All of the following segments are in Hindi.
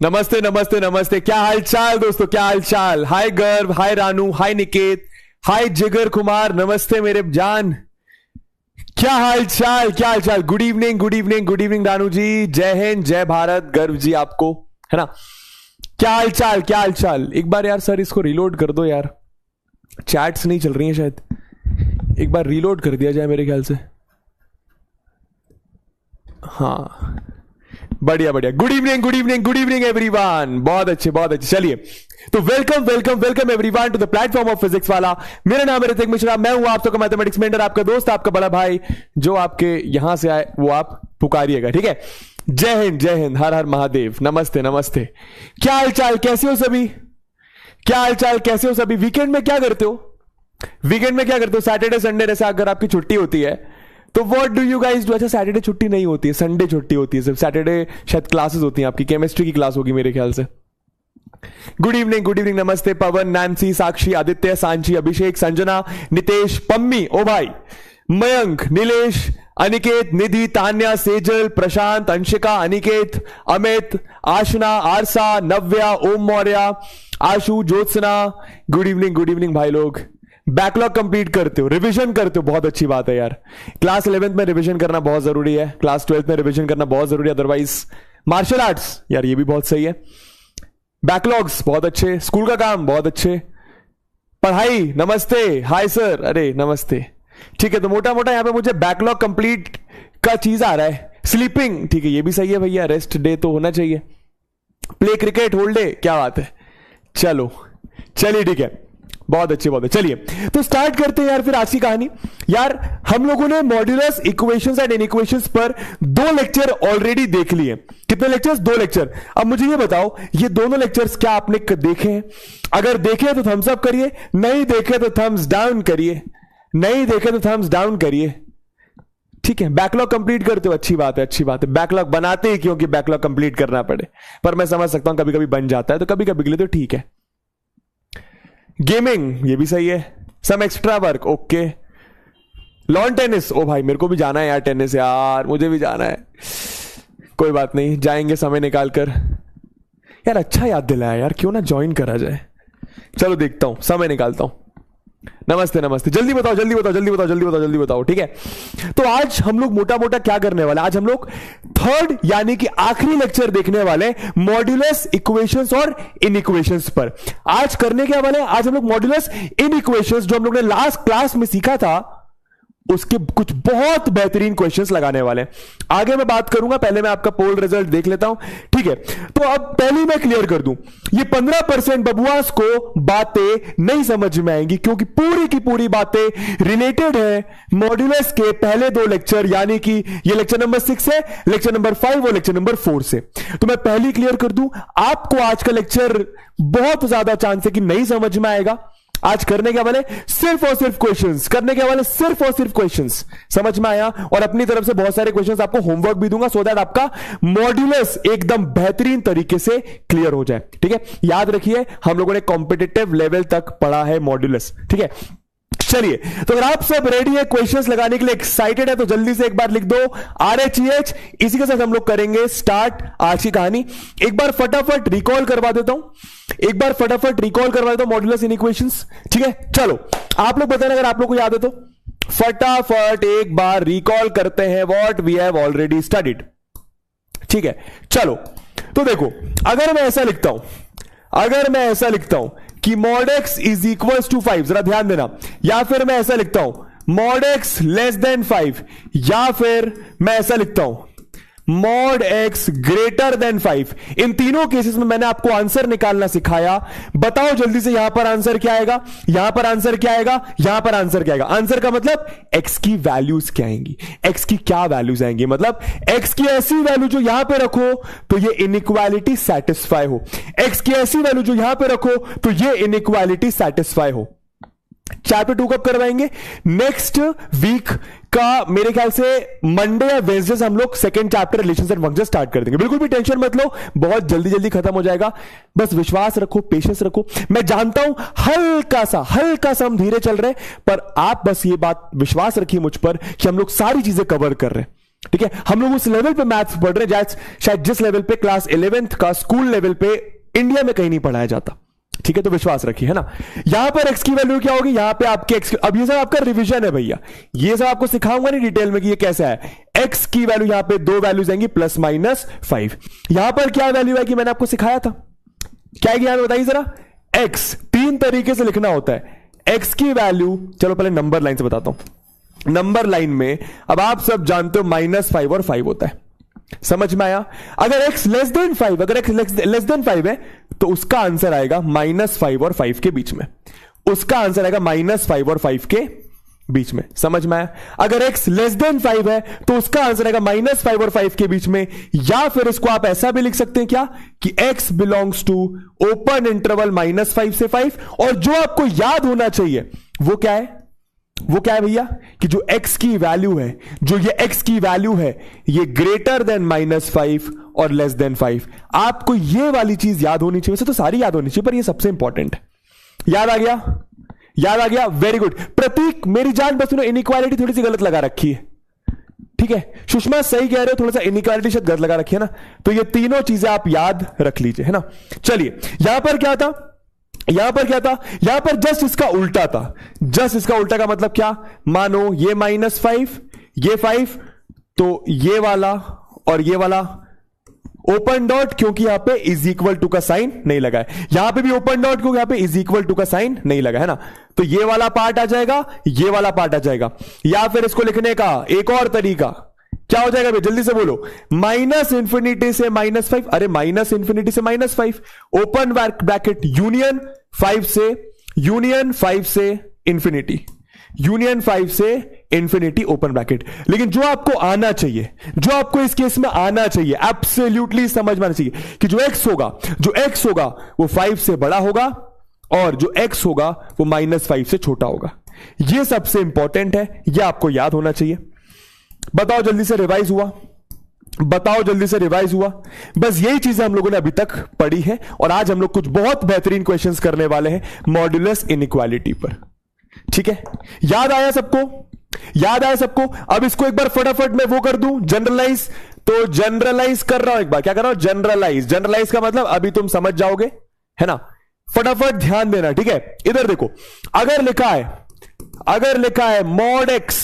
नमस्ते नमस्ते नमस्ते। क्या हाल चाल दोस्तों, क्या हाल चाल। हाय गर्व, हाय रानू, हाय निकेत, हाय जिगर कुमार, नमस्ते मेरे जान। क्या हाल चाल, क्या हाल चाल। Good evening, good evening, good evening Ranu ji. जय हिंद, जय भारत। गर्व जी आपको, है ना। क्या हाल चाल, क्या हाल चाल। एक बार यार सर इसको रिलोड कर दो यार, चैट्स नहीं चल रही हैं शायद। एक बार रिलोड कर दिया जाए मेरे ख्याल से। हाँ, बढ़िया बढ़िया। Good evening, good evening, good evening everyone. बहुत अच्छे, बहुत अच्छे। चलिए तो welcome welcome welcome everyone to the platform of Physics Wallah. मेरा नाम है ऋतिक मिश्रा, मैं हूं आप सबका मैथमेटिक्स मेंटर, आपका दोस्त, आपका बड़ा भाई। जो आपके यहां से आए वो आप पुकारिएगा, ठीक है। जय हिंद, जय हिंद, हर हर महादेव। नमस्ते नमस्ते। क्या हाल चाल, कैसे हो सभी। क्या हाल चाल, कैसे हो सभी। वीकेंड में क्या करते हो, वीकेंड में क्या करते हो। सैटरडे संडे जैसे अगर आपकी छुट्टी होती है तो what do you guys do. अच्छा, सैटरडे छुट्टी नहीं होती है, संडे छुट्टी होती है सिर्फ। सैटरडे शायद क्लासेस होती हैं आपकी, केमिस्ट्री की क्लास होगी मेरे ख्याल से। गुड इवनिंग, गुड इवनिंग, नमस्ते। पवन, नैन्सी, साक्षी, आदित्य, सांची, अभिषेक, संजना, नितेश, पम्मी, ओ भाई, मयंक, नीलेश, अनिकेत, निधि, तान्या, सेजल, प्रशांत, अंशिका, अनिकेत, अमित, आशना, आरसा, नव्या, ओम मौर्य, आशु, ज्योत्सना। गुड इवनिंग भाई लोग। बैकलॉग कंप्लीट करते हो, रिवीजन करते हो, बहुत अच्छी बात है यार। क्लास 11th में रिवीजन करना बहुत जरूरी है, क्लास 12th में रिवीजन करना बहुत जरूरी है, अदरवाइज मार्शल आर्ट्स यार ये भी बहुत सही है। बैकलॉग्स बहुत अच्छे, स्कूल का काम बहुत अच्छे, पढ़ाई नमस्ते, हाय सर, अरे नमस्ते। ठीक है, तो मोटा मोटा यहां पे मुझे बैकलॉग कंप्लीट का चीज आ रहा है। स्लीपिंग, ठीक है, ये भी सही है भैया, रेस्ट डे तो होना चाहिए। प्ले क्रिकेट होल डे, क्या बात है। चलो चलिए, ठीक है, बहुत अच्छे, बहुत अच्छे। चलिए तो स्टार्ट करते हैं यार फिर आज की कहानी। यार हम लोगों ने मॉड्यूलस इक्वेशंस एंड इनइक्वेशंस पर 2 लेक्चर ऑलरेडी देख लिए। कितने लेक्चर्स, 2 लेक्चर। अब मुझे ये बताओ, ये दोनों लेक्चर्स क्या आपने देखे हैं। अगर देखे तो थम्स अप करिए, नहीं देखे तो थम्स डाउन करिए, नहीं देखे तो थम्स डाउन करिए, ठीक है। बैकलॉग कंप्लीट करते हो, अच्छी बात है, अच्छी बात है। बैकलॉग बनाते ही क्योंकि बैकलॉग कंप्लीट करना पड़े, पर मैं समझ सकता हूं कभी कभी बन जाता है, तो कभी कभी के लिए तो ठीक है। गेमिंग, ये भी सही है। Some extra work, okay. Lawn tennis, ओ भाई मेरे को भी जाना है यार टेनिस, यार मुझे भी जाना है। कोई बात नहीं, जाएंगे समय निकाल कर। यार अच्छा याद दिलाया यार, क्यों ना ज्वाइन करा जाए। चलो देखता हूं, समय निकालता हूं। नमस्ते नमस्ते। जल्दी बताओ, जल्दी बताओ, जल्दी बताओ, जल्दी बताओ, जल्दी बताओ, ठीक है। तो आज हम लोग मोटा मोटा क्या करने वाले, आज हम लोग थर्ड यानी कि आखिरी लेक्चर देखने वाले मॉड्यूलस इक्वेशंस और इनइक्वेशंस पर। आज करने क्या वाले, आज हम लोग मॉड्यूलस इनइक्वेशंस जो हम लोग ने लास्ट क्लास में सीखा था उसके कुछ बहुत बेहतरीन क्वेश्चंस लगाने वाले हैं। आगे मैं बात करूंगा, पहले मैं आपका पोल रिजल्ट देख लेता हूं, ठीक है। तो अब पहले मैं क्लियर कर दूं, ये 15% बबुआस को बातें नहीं समझ में आएंगी क्योंकि पूरी की पूरी बातें रिलेटेड है मॉड्यूलस के पहले 2 लेक्चर, यानी कि ये लेक्चर नंबर 6 है, लेक्चर नंबर 5 और लेक्चर नंबर 4 से। तो मैं पहले क्लियर कर दूं, आपको आज का लेक्चर बहुत ज्यादा चांस है कि नहीं समझ में आएगा। आज करने के वाले सिर्फ और सिर्फ क्वेश्चंस, करने के वाले सिर्फ और सिर्फ क्वेश्चंस, समझ में आया। और अपनी तरफ से बहुत सारे क्वेश्चंस आपको होमवर्क भी दूंगा सो दैट आपका मॉड्यूलस एकदम बेहतरीन तरीके से क्लियर हो जाए, ठीक है। याद रखिए हम लोगों ने कॉम्पिटिटिव लेवल तक पढ़ा है मॉड्यूलस, ठीक है। चलिए, तो अगर आप सब रेडी है क्वेश्चंस लगाने के लिए, एक्साइटेड है, तो जल्दी से एक बार लिख दो RHEH। इसी के साथ हम लोग करेंगे स्टार्ट आज की कहानी। एक बार फटाफट रिकॉल करवा देता हूं, एक बार फटाफट रिकॉल करवा देता हूं मॉड्यूलस इनइक्वेशंस, ठीक है। चलो आप लोग बताना अगर आप लोग को याद है तो फटाफट एक बार रिकॉल करते हैं what we have already studied, ठीक है। चलो तो देखो, अगर मैं ऐसा लिखता हूं, अगर मैं ऐसा लिखता हूं कि mod x is equal to 5, जरा ध्यान देना, या फिर मैं ऐसा लिखता हूं mod x लेस देन 5, या फिर मैं ऐसा लिखता हूं mod x ग्रेटर देन 5। इन तीनों केसेस में मैंने आपको आंसर निकालना सिखाया। बताओ जल्दी से, यहां पर आंसर क्या आएगा, यहां पर आंसर क्या आएगा, यहां पर आंसर क्या आएगा। आंसर का मतलब x की वैल्यूज क्या आएंगी, x की क्या वैल्यूज आएंगी, मतलब x की ऐसी वैल्यू जो यहां पे रखो तो ये इनइक्वालिटी सेटिस्फाई हो, x की ऐसी वैल्यू जो यहां पे रखो तो ये इनइक्वालिटी सेटिस्फाई हो। चैप्टर 2 कब करवाएंगे, नेक्स्ट वीक का मेरे ख्याल से मंडे या वेडनेसडे से हम लोग second chapter relations and functions start कर देंगे। बिल्कुल भी टेंशन मत लो, बहुत जल्दी जल्दी खत्म हो जाएगा, बस विश्वास रखो, पेशेंस रखो। मैं जानता हूं हल्का सा हम धीरे चल रहे हैं, पर आप बस ये बात विश्वास रखिए मुझ पर कि हम लोग सारी चीजें कवर कर रहे हैं, ठीक है, हम लोग उस लेवल पे मैथ्स पढ़ रहे हैं शायद जिस लेवल पे क्लास 11th का स्कूल लेवल पे इंडिया में कहीं नहीं पढ़ाया जाता। ठीक है, तो विश्वास रखिए, है ना। यहां पर x की वैल्यू क्या होगी, यहां पे आपके x, अब ये सब आपका रिवीजन है भैया, ये सब आपको सिखाऊंगा नहीं डिटेल में कि ये कैसा है। x की वैल्यू यहां पे दो वैल्यूज आएंगी +-5। यहां पर क्या वैल्यू है कि मैंने आपको सिखाया था, क्या है कि यहां बताइए जरा। x 3 तरीके से लिखना होता है। x की वैल्यू, चलो पहले नंबर लाइन से बताता हूं। नंबर लाइन में अब आप सब जानते हो -5 और 5 होता है, समझ में आया। अगर x लेस देन 5, अगर x लेस देन 5 है तो उसका आंसर आएगा -5 और 5 के बीच में, उसका आंसर आएगा -5 और 5 के बीच में, समझ में आया। अगर x लेस देन 5 है तो उसका आंसर आएगा -5 और 5 के बीच में, या फिर इसको आप ऐसा भी लिख सकते हैं क्या कि x belongs to open interval -5 से 5। और जो आपको याद होना चाहिए वो क्या है, वो क्या है भैया, कि जो x की वैल्यू है, जो ये x की वैल्यू है, ये ग्रेटर देन -5 और लेस देन 5। आपको ये वाली चीज याद होनी चाहिए, वैसे तो सारी याद होनी चाहिए पर ये सबसे इंपॉर्टेंट है। याद आ गया, याद आ गया, वेरी गुड। प्रतीक मेरी जान, बस उन्होंने इनइक्वालिटी थोड़ी सी गलत लगा रखी है, ठीक है। सुषमा सही कह रहे हो, थोड़ा सा इनइक्वालिटी शायद गलत लगा रखी है ना, तो ये तीनों चीजें आप याद रख लीजिए, है ना। चलिए यहां पर क्या था, यहां पर क्या था, यहां पर जस्ट इसका उल्टा था। जस्ट इसका उल्टा का मतलब क्या, मानो ये -5, ये 5, तो ये वाला और ये वाला ओपन डॉट, क्योंकि यहां पे इज इक्वल टू का साइन नहीं लगा है। यहां पे भी ओपन डॉट क्योंकि यहां पे इज इक्वल टू का साइन नहीं लगा है ना, तो ये वाला पार्ट आ जाएगा, ये वाला पार्ट आ जाएगा। या फिर इसको लिखने का एक और तरीका क्या हो जाएगा भाई, जल्दी से बोलो। -∞ से -5, अरे -∞ से -5, ओपन ब्रैकेट यूनियन 5 से, यूनियन 5 से इंफिनिटी, यूनियन 5 से इंफिनिटी ओपन ब्रैकेट। लेकिन जो आपको आना चाहिए, जो आपको इस केस में आना चाहिए, एब्सोल्युटली समझ में आना चाहिए कि जो x होगा, जो x होगा वो 5 से बड़ा होगा और जो x होगा वो -5 से छोटा होगा। ये सबसे इंपॉर्टेंट है, ये आपको याद होना चाहिए। बताओ जल्दी से रिवाइज हुआ, बताओ जल्दी से रिवाइज हुआ। बस यही चीजें हम लोगों ने अभी तक पढ़ी है और आज हम लोग कुछ बहुत बेहतरीन क्वेश्चंस करने वाले हैं मॉड्यूलस इनइक्वालिटी पर, ठीक है। याद आया सबको, याद आया सबको। अब इसको एक बार फटाफट मैं वो कर दूं, जनरलाइज। तो जनरलाइज कर रहा हूं एक बार, क्या कर रहा हूं, जनरलाइज। जनरलाइज का मतलब अभी तुम समझ जाओगे, है ना। फटाफट ध्यान देना, ठीक है। इधर देखो, अगर लिखा है, अगर लिखा है mod x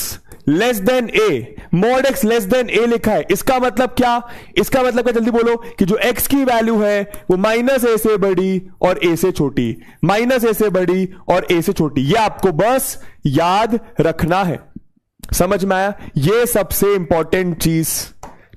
लेस देन ए, mod x लेस देन ए लिखा है, इसका मतलब क्या, इसका मतलब क्या, जल्दी बोलो, कि जो x की वैल्यू है वो -a से बड़ी और a से छोटी, -a से बड़ी और a से छोटी। ये आपको बस याद रखना है, समझ में आया। ये सबसे इंपॉर्टेंट चीज,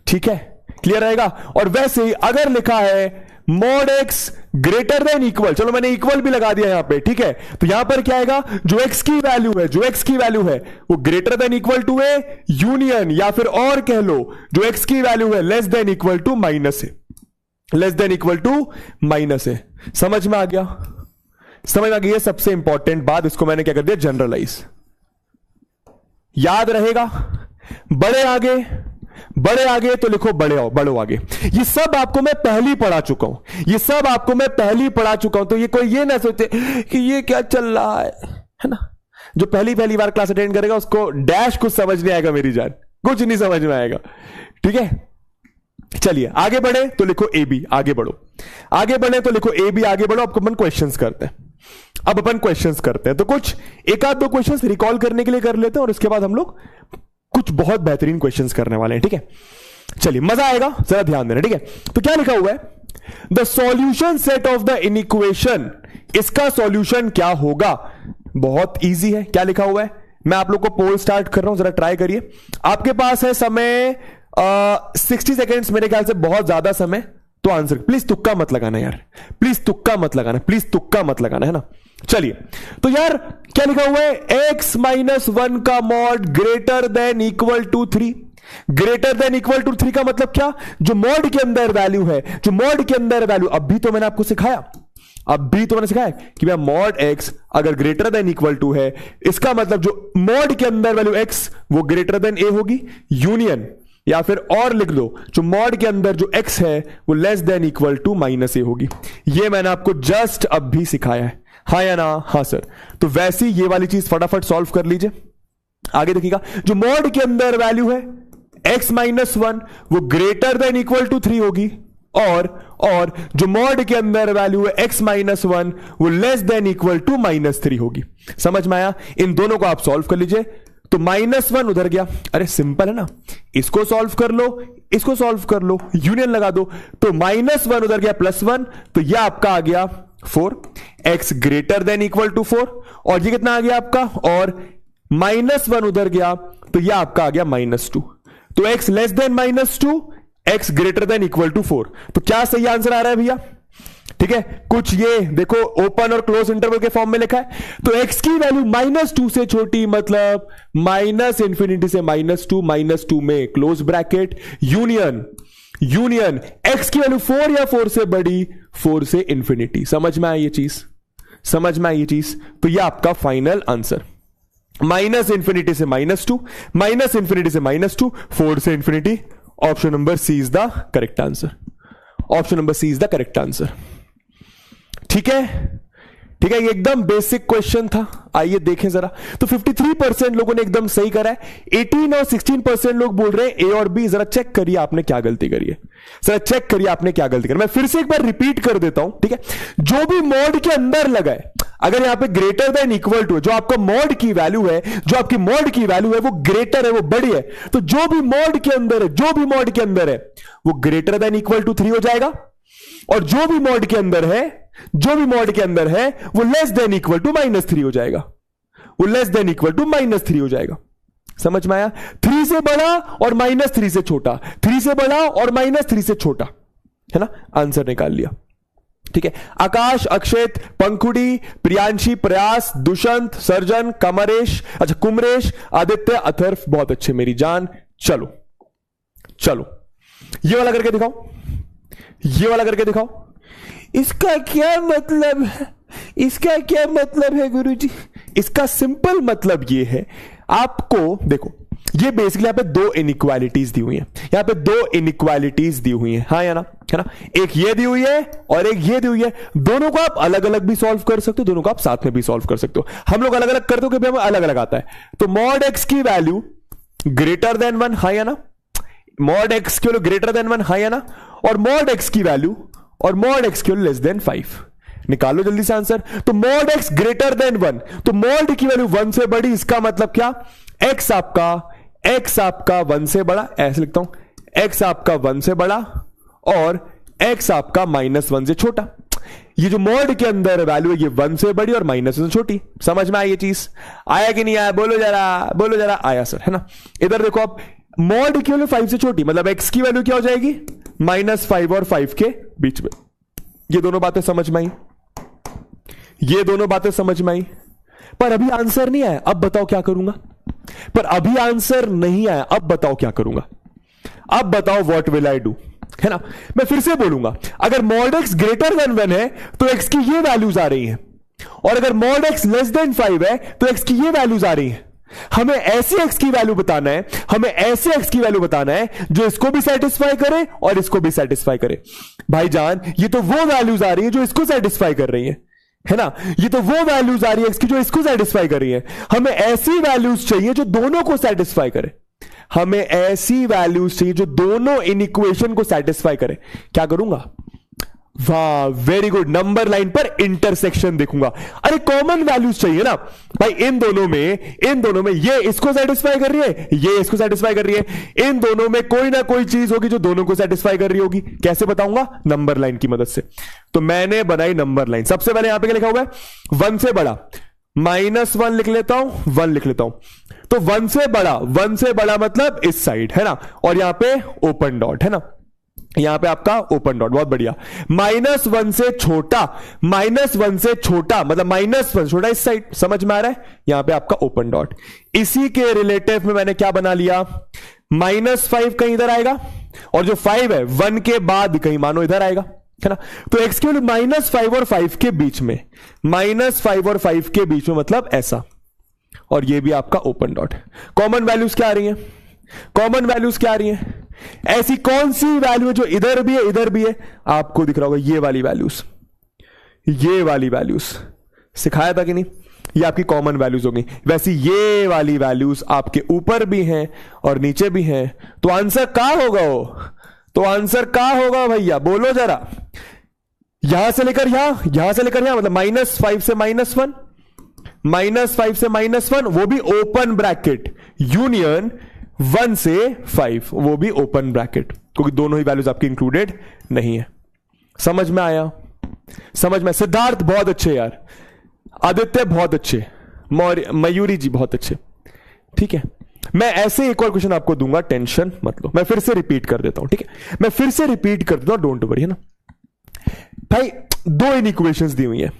ठीक है, क्लियर रहेगा। और वैसे ही अगर लिखा है mod x greater than equal, चलो मैंने इक्वल भी लगा दिया यहां पे, ठीक है, तो यहां पर क्या आएगा, जो x की वैल्यू है, जो x की वैल्यू है वो greater than equal to a union, या फिर और कह लो जो x की वैल्यू है less than equal to -a, less than equal to -a। समझ में आ गया, समझ में आ गया। ये सबसे इंपॉर्टेंट बात, इसको मैंने क्या कर दिया, जनरलाइज। याद रहेगा। बड़े आगे, बड़े आगे तो लिखो बड़े आओ, बढ़ो आगे। ये सब आपको मैं पहली पढ़ा चुका हूं, ये सब आपको मैं पहली पढ़ा चुका हूं, तो ये कोई ये ना सोचे कि ये क्या चल रहा है ना। जो पहली पहली बार क्लास अटेंड करेगा उसको डैश कुछ समझ नहीं आएगा मेरी जान, कुछ नहीं समझ में आएगा, ठीक है। चलिए आगे बढ़े तो लिखो ए बी, आगे बढ़ो। आगे बढ़े तो लिखो ए बी, आगे बढ़ो। अब अपन क्वेश्चंस करते हैं, अब अपन क्वेश्चंस करते हैं। तो कुछ एक आध दो क्वेश्चंस रिकॉल करने के लिए कर लेते हैं और उसके बाद हम लोग कुछ बहुत बेहतरीन क्वेश्चंस करने वाले हैं, ठीक है। चलिए मजा आएगा, जरा ध्यान देना, ठीक है। तो क्या लिखा हुआ है, the solution set of the inequation, इसका सॉल्यूशन क्या होगा। बहुत इजी है, क्या लिखा हुआ है, मैं आप लोग को पोल स्टार्ट कर रहा हूं, जरा ट्राई करिए। आपके पास है समय 60 सेकेंड्स, मेरे ख्याल से बहुत ज्यादा समय, तो आंसर प्लीज तुक्का मत लगाना यार, प्लीज तुक्का मत लगाना, प्लीज तुक्का मत लगाना, है ना। चलिए तो यार क्या लिखा हुआ है, x -1 का mod greater than equal to 3। Greater than equal to 3 का मतलब क्या, जो मॉड के अंदर वैल्यू है, जो मॉड के अंदर वैल्यू, अभी तो मैंने आपको सिखाया, अभी तो मैंने सिखाया कि भाई मॉड x अगर ग्रेटर देन इक्वल टू है, इसका मतलब जो मॉड के अंदर वैल्यू x वो ग्रेटर देन a होगी, यूनियन, या फिर और लिख दो जो मॉड के अंदर जो x है वो less than equal to -a होगी। ये मैंने आपको जस्ट अब भी सिखाया है, हाँ या ना, हाँ सर। तो वैसी ये वाली चीज फटाफट सॉल्व कर लीजिए। आगे देखिएगा, जो मॉड के अंदर वैल्यू है x माइनस वन वो ग्रेटर देन इक्वल टू 3 होगी, और जो मॉड के अंदर वैल्यू है x माइनस वन वो लेस देन इक्वल टू -3 होगी। समझ में आया? इन दोनों को आप सॉल्व कर लीजिए। तो -1 उधर गया, अरे सिंपल है ना, इसको सॉल्व कर लो, इसको सॉल्व कर लो, यूनियन लगा दो, तो -1 उधर गया +1, तो यह आपका आ गया 4, x greater than equal to 4, और ये कितना आ गया आपका, और -1 उधर गया तो यह आपका आ गया -2, तो x less than -2, x greater than equal to 4। तो क्या सही आंसर आ रहा है भैया? ठीक है, कुछ ये देखो ओपन और क्लोज इंटरवल के फॉर्म में लिखा है, तो x की वैल्यू -2 से छोटी मतलब -∞ से -2 में क्लोज ब्रैकेट यूनियन x की वैल्यू 4 या 4 से बड़ी 4 से इंफिनिटी। समझ में आई ये चीज? समझ में आई ये चीज? तो ये आपका फाइनल आंसर, -∞ से -2, -∞ से -2, 4 से infinity. Option number C is the correct answer. Option number C is the correct answer. ठीक है, ठीक है, ये एकदम बेसिक क्वेश्चन था। आइए देखें जरा, तो 53% लोगों ने एकदम सही करा है, 18 और 16% लोग बोल रहे हैं ए और बी। जरा चेक करिए आपने क्या गलती करी है, जरा चेक करिए आपने क्या गलती करी। मैं फिर से एक बार रिपीट कर देता हूं, ठीक है, जो भी मॉड के अंदर लगा है, अगर यहां पे ग्रेटर देन इक्वल टू, जो आपका मॉड की वैल्यू है, जो आपकी मॉड की वैल्यू है वो ग्रेटर है, वो बड़ी है, तो जो भी मॉड के अंदर है, जो भी मॉड के अंदर है वो ग्रेटर देन इक्वल टू 3 हो जाएगा, और जो भी मॉड के अंदर है, जो भी मॉड के अंदर है वो लेस देन इक्वल टू -3 हो जाएगा, वो लेस देन इक्वल टू -3 हो जाएगा। समझ में आया? 3 से बड़ा और -3 से छोटा, 3 से बड़ा और -3 से छोटा, है ना? आंसर निकाल लिया। ठीक है, आकाश, अक्षित, पंखुड़ी, प्रियांशी, प्रयास, दुष्यंत, सर्जन, कमरेश, अच्छा कुमरेश, आदित्य, अथर्व, बहुत अच्छे मेरी जान। चलो चलो ये वाला करके दिखाओ, ये वाला करके दिखाओ। इसका क्या मतलब है? इसका क्या मतलब है गुरुजी? इसका सिंपल मतलब ये है, आपको देखो, ये बेसिकली यहां पे 2 इनइक्वालिटीज दी हुई हैं, यहां पे 2 इनइक्वालिटीज दी हुई हैं, हाँ या ना? है ना? एक ये दी हुई है और एक ये दी हुई है। दोनों को आप अलग अलग भी सॉल्व कर सकते हो, दोनों को आप साथ में भी सॉल्व कर सकते हो। हम लोग अलग अलग करते हो क्योंकि हमें अलग अलग आता है। तो मॉड x की वैल्यू ग्रेटर देन 1, हाँ या ना? मॉड x की वैल्यू ग्रेटर देन 1, हाँ या ना? और मॉड x की वैल्यू लेस देन 5। निकालो जल्दी से आंसर। तो मॉड x ग्रेटर देन 1, तो मॉड की वैल्यू 1 से बड़ी, इसका मतलब क्या? x आपका 1 से बड़ा, ऐसे लिखता हूं, x आपका 1 से बड़ा और x आपका -1 से छोटा। ये जो मॉड के अंदर वैल्यू है ये 1 से बड़ी और -1 से छोटी। समझ में आई ये चीज? आया कि नहीं आया? बोलो जरा, बोलो जरा। आया सर, है ना? इधर देखो, आप मॉड की वैल्यू 5 से छोटी, मतलब x की वैल्यू क्या हो जाएगी? -5 और 5 के बीच में। ये दोनों बातें समझ में आई? ये दोनों बातें समझ में आई? पर अभी आंसर नहीं आया, अब बताओ क्या करूंगा? पर अभी आंसर नहीं आया, अब बताओ क्या करूंगा? अब बताओ व्हाट विल आई डू, है ना? मैं फिर से बोलूंगा, अगर मॉड x ग्रेटर देन 1 है तो x की ये वैल्यूज आ रही हैं, और अगर मॉड x लेस देन 5 है तो x की ये वैल्यूज आ रही हैं। हमें ऐसी x की वैल्यू बताना है, हमें ऐसे x की वैल्यू बताना है जो इसको भी सेटिस्फाई करे और इसको भी सेटिस्फाई करे। भाईजान, ये तो वो वैल्यूज आ रही है जो इसको सेटिस्फाई कर रही है ना? ये तो वो वैल्यूज आ रही है x की जो इसको सेटिस्फाई कर रही है। हमें ऐसी वैल्यूज चाहिए जो दोनों को सेटिस्फाई करे, हमें ऐसी वैल्यूज चाहिए जो दोनों इन इक्वेशन को सेटिस्फाई करे। क्या करूंगा? वाह, वेरी गुड, नंबर लाइन पर इंटरसेक्शन देखूंगा। अरे कॉमन वैल्यूज चाहिए ना भाई, इन दोनों में ये इसको सेटिस्फाई कर रही है, ये इसको सेटिस्फाई कर रही है, इन दोनों में कोई ना कोई चीज होगी जो दोनों को सेटिस्फाई कर रही होगी। कैसे बताऊंगा? नंबर लाइन की मदद से। तो मैंने बनाई नंबर लाइन। सबसे पहले यहां पे क्या लिखा हुआ है? 1 से बड़ा, -1 लिख लेता हूं, 1 लिख लेता हूं। तो 1 से बड़ा मतलब इस साइड, है ना? और यहां पे ओपन डॉट, है ना? यहां पे आपका ओपन डॉट, बहुत बढ़िया। -1 से छोटा, -1 से छोटा मतलब -1 छोटा इस साइड, समझ में आ रहा है? यहां पे आपका ओपन डॉट। इसी के रिलेटिव में मैंने क्या बना लिया? -5 कहीं इधर आएगा, और जो 5 है 1 के बाद कहीं मानो इधर आएगा, है ना? तो x की वैल्यू -5 और 5 के बीच में, -5 और 5 के बीच में मतलब ऐसा, और ये भी आपका ओपन डॉट। कॉमन वैल्यूज क्या आ रही हैं? कॉमन वैल्यूज क्या आ रही हैं? ऐसी कौन सी वैल्यू है जो इधर भी है इधर भी है? आपको दिख रहा होगा ये वाली वैल्यूज, ये वाली वैल्यूज। सिखाया था कि नहीं? ये आपकी कॉमन वैल्यूज होंगी। वैसे ये वाली वैल्यूज आपके ऊपर भी हैं और नीचे भी हैं, तो आंसर क्या होगा? वो तो आंसर क्या होगा भैया, बोलो जरा। यहां से लेकर यहां से लेकर यहां, मतलब -5 से -1, -5 से -1, वो भी ओपन ब्रैकेट, यूनियन 1 से 5, वो भी ओपन ब्रैकेट, क्योंकि दोनों ही वैल्यूज आपकी इंक्लूडेड नहीं है। समझ में आया? समझ में? सिद्धार्थ बहुत अच्छे यार, आदित्य बहुत अच्छे, मयूरी जी बहुत अच्छे। ठीक है, मैं ऐसे एक और क्वेश्चन आपको दूंगा, टेंशन मत लो। मैं फिर से रिपीट कर देता हूं, ठीक है, मैं फिर से रिपीट कर देता हूं, डोंट वरी, है ना भाई। दो इनइक्वेशंस दी हुई है,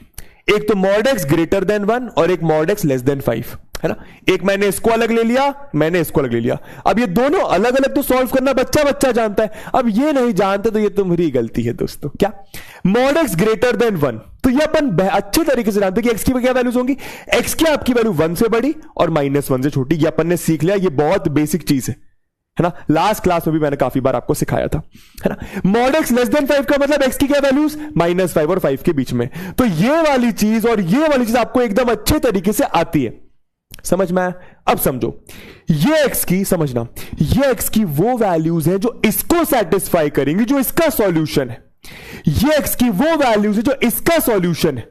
एक तो mod x ग्रेटर देन 1 और एक mod x लेस देन 5, है ना। एक मैंने इसको अलग ले लिया, मैंने इसको अलग ले लिया। अब ये दोनों अलग अलग तो सॉल्व करना बच्चा बच्चा जानता है, अब ये नहीं जानते तो ये तुम्हारी गलती है दोस्तों। क्या mod x ग्रेटर देन 1, तो ये अपन अच्छे तरीके से जानते हैं कि x की क्या वैल्यूज होंगी। x की आपकी वैल्यू 1 से बड़ी और -1 से छोटी, ये अपन ने सीख लिया, ये बहुत बेसिक चीज है ना। लास्ट क्लास में भी मैंने काफी बार आपको सिखाया था, है ना। mod x लेस देन 5 का मतलब x की क्या वैल्यूज, -5 और 5 के बीच में। तो ये वाली चीज और ये वाली चीज आपको एकदम अच्छे तरीके से आती है, समझ में आया? अब समझो, ये x की, समझना, ये x की वो वैल्यूज है जो इसको सेटिस्फाई करेंगी, जो इसका सॉल्यूशन है। ये x की वो वैल्यूज है जो इसका सॉल्यूशन है।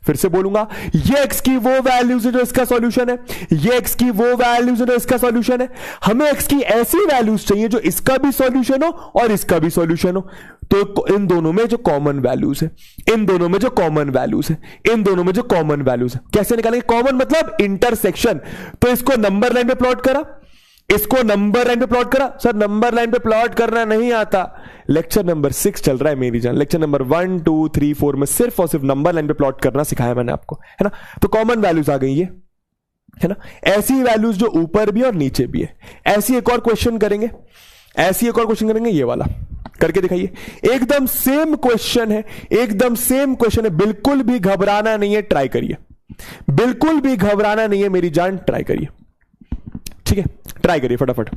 फिर से बोलूंगा, ये x की वो वैल्यूज है जो इसका सॉल्यूशन है, ये x की वो वैल्यूज है जो इसका सॉल्यूशन है। हमें x की ऐसी वैल्यूज चाहिए जो इसका भी सॉल्यूशन हो और इसका भी सॉल्यूशन हो। तो इन दोनों में जो कॉमन वैल्यूज है, इन दोनों में जो कॉमन वैल्यूज है, इन दोनों में जो कॉमन वैल्यूज है, कैसे निकालेंगे? कॉमन मतलब इंटरसेक्शन। तो इसको नंबर लाइन पे प्लॉट करा, इसको नंबर लाइन पे प्लॉट करा। सर नंबर लाइन पे प्लॉट करना नहीं आता, लेक्चर नंबर 6 चल रहा है मेरी जान, लेक्चर नंबर 1 2 3 4 में सिर्फ और सिर्फ नंबर लाइन पे प्लॉट करना सिखाया मैंने आपको, है ना। तो कॉमन वैल्यूज आ गई ये, है ना। ऐसी वैल्यूज जो ऊपर भी और नीचे भी है। ऐसी एक और क्वेश्चन करेंगे, ऐसी एक और क्वेश्चन करेंगे, ये वाला करके दिखाइए। एकदम सेम क्वेश्चन है, एकदम सेम क्वेश्चन है, बिल्कुल भी घबराना नहीं है, ट्राई करिए, बिल्कुल भी घबराना नहीं है मेरी जान, ट्राई करिए, ठीक है, ट्राई करिए फटाफट,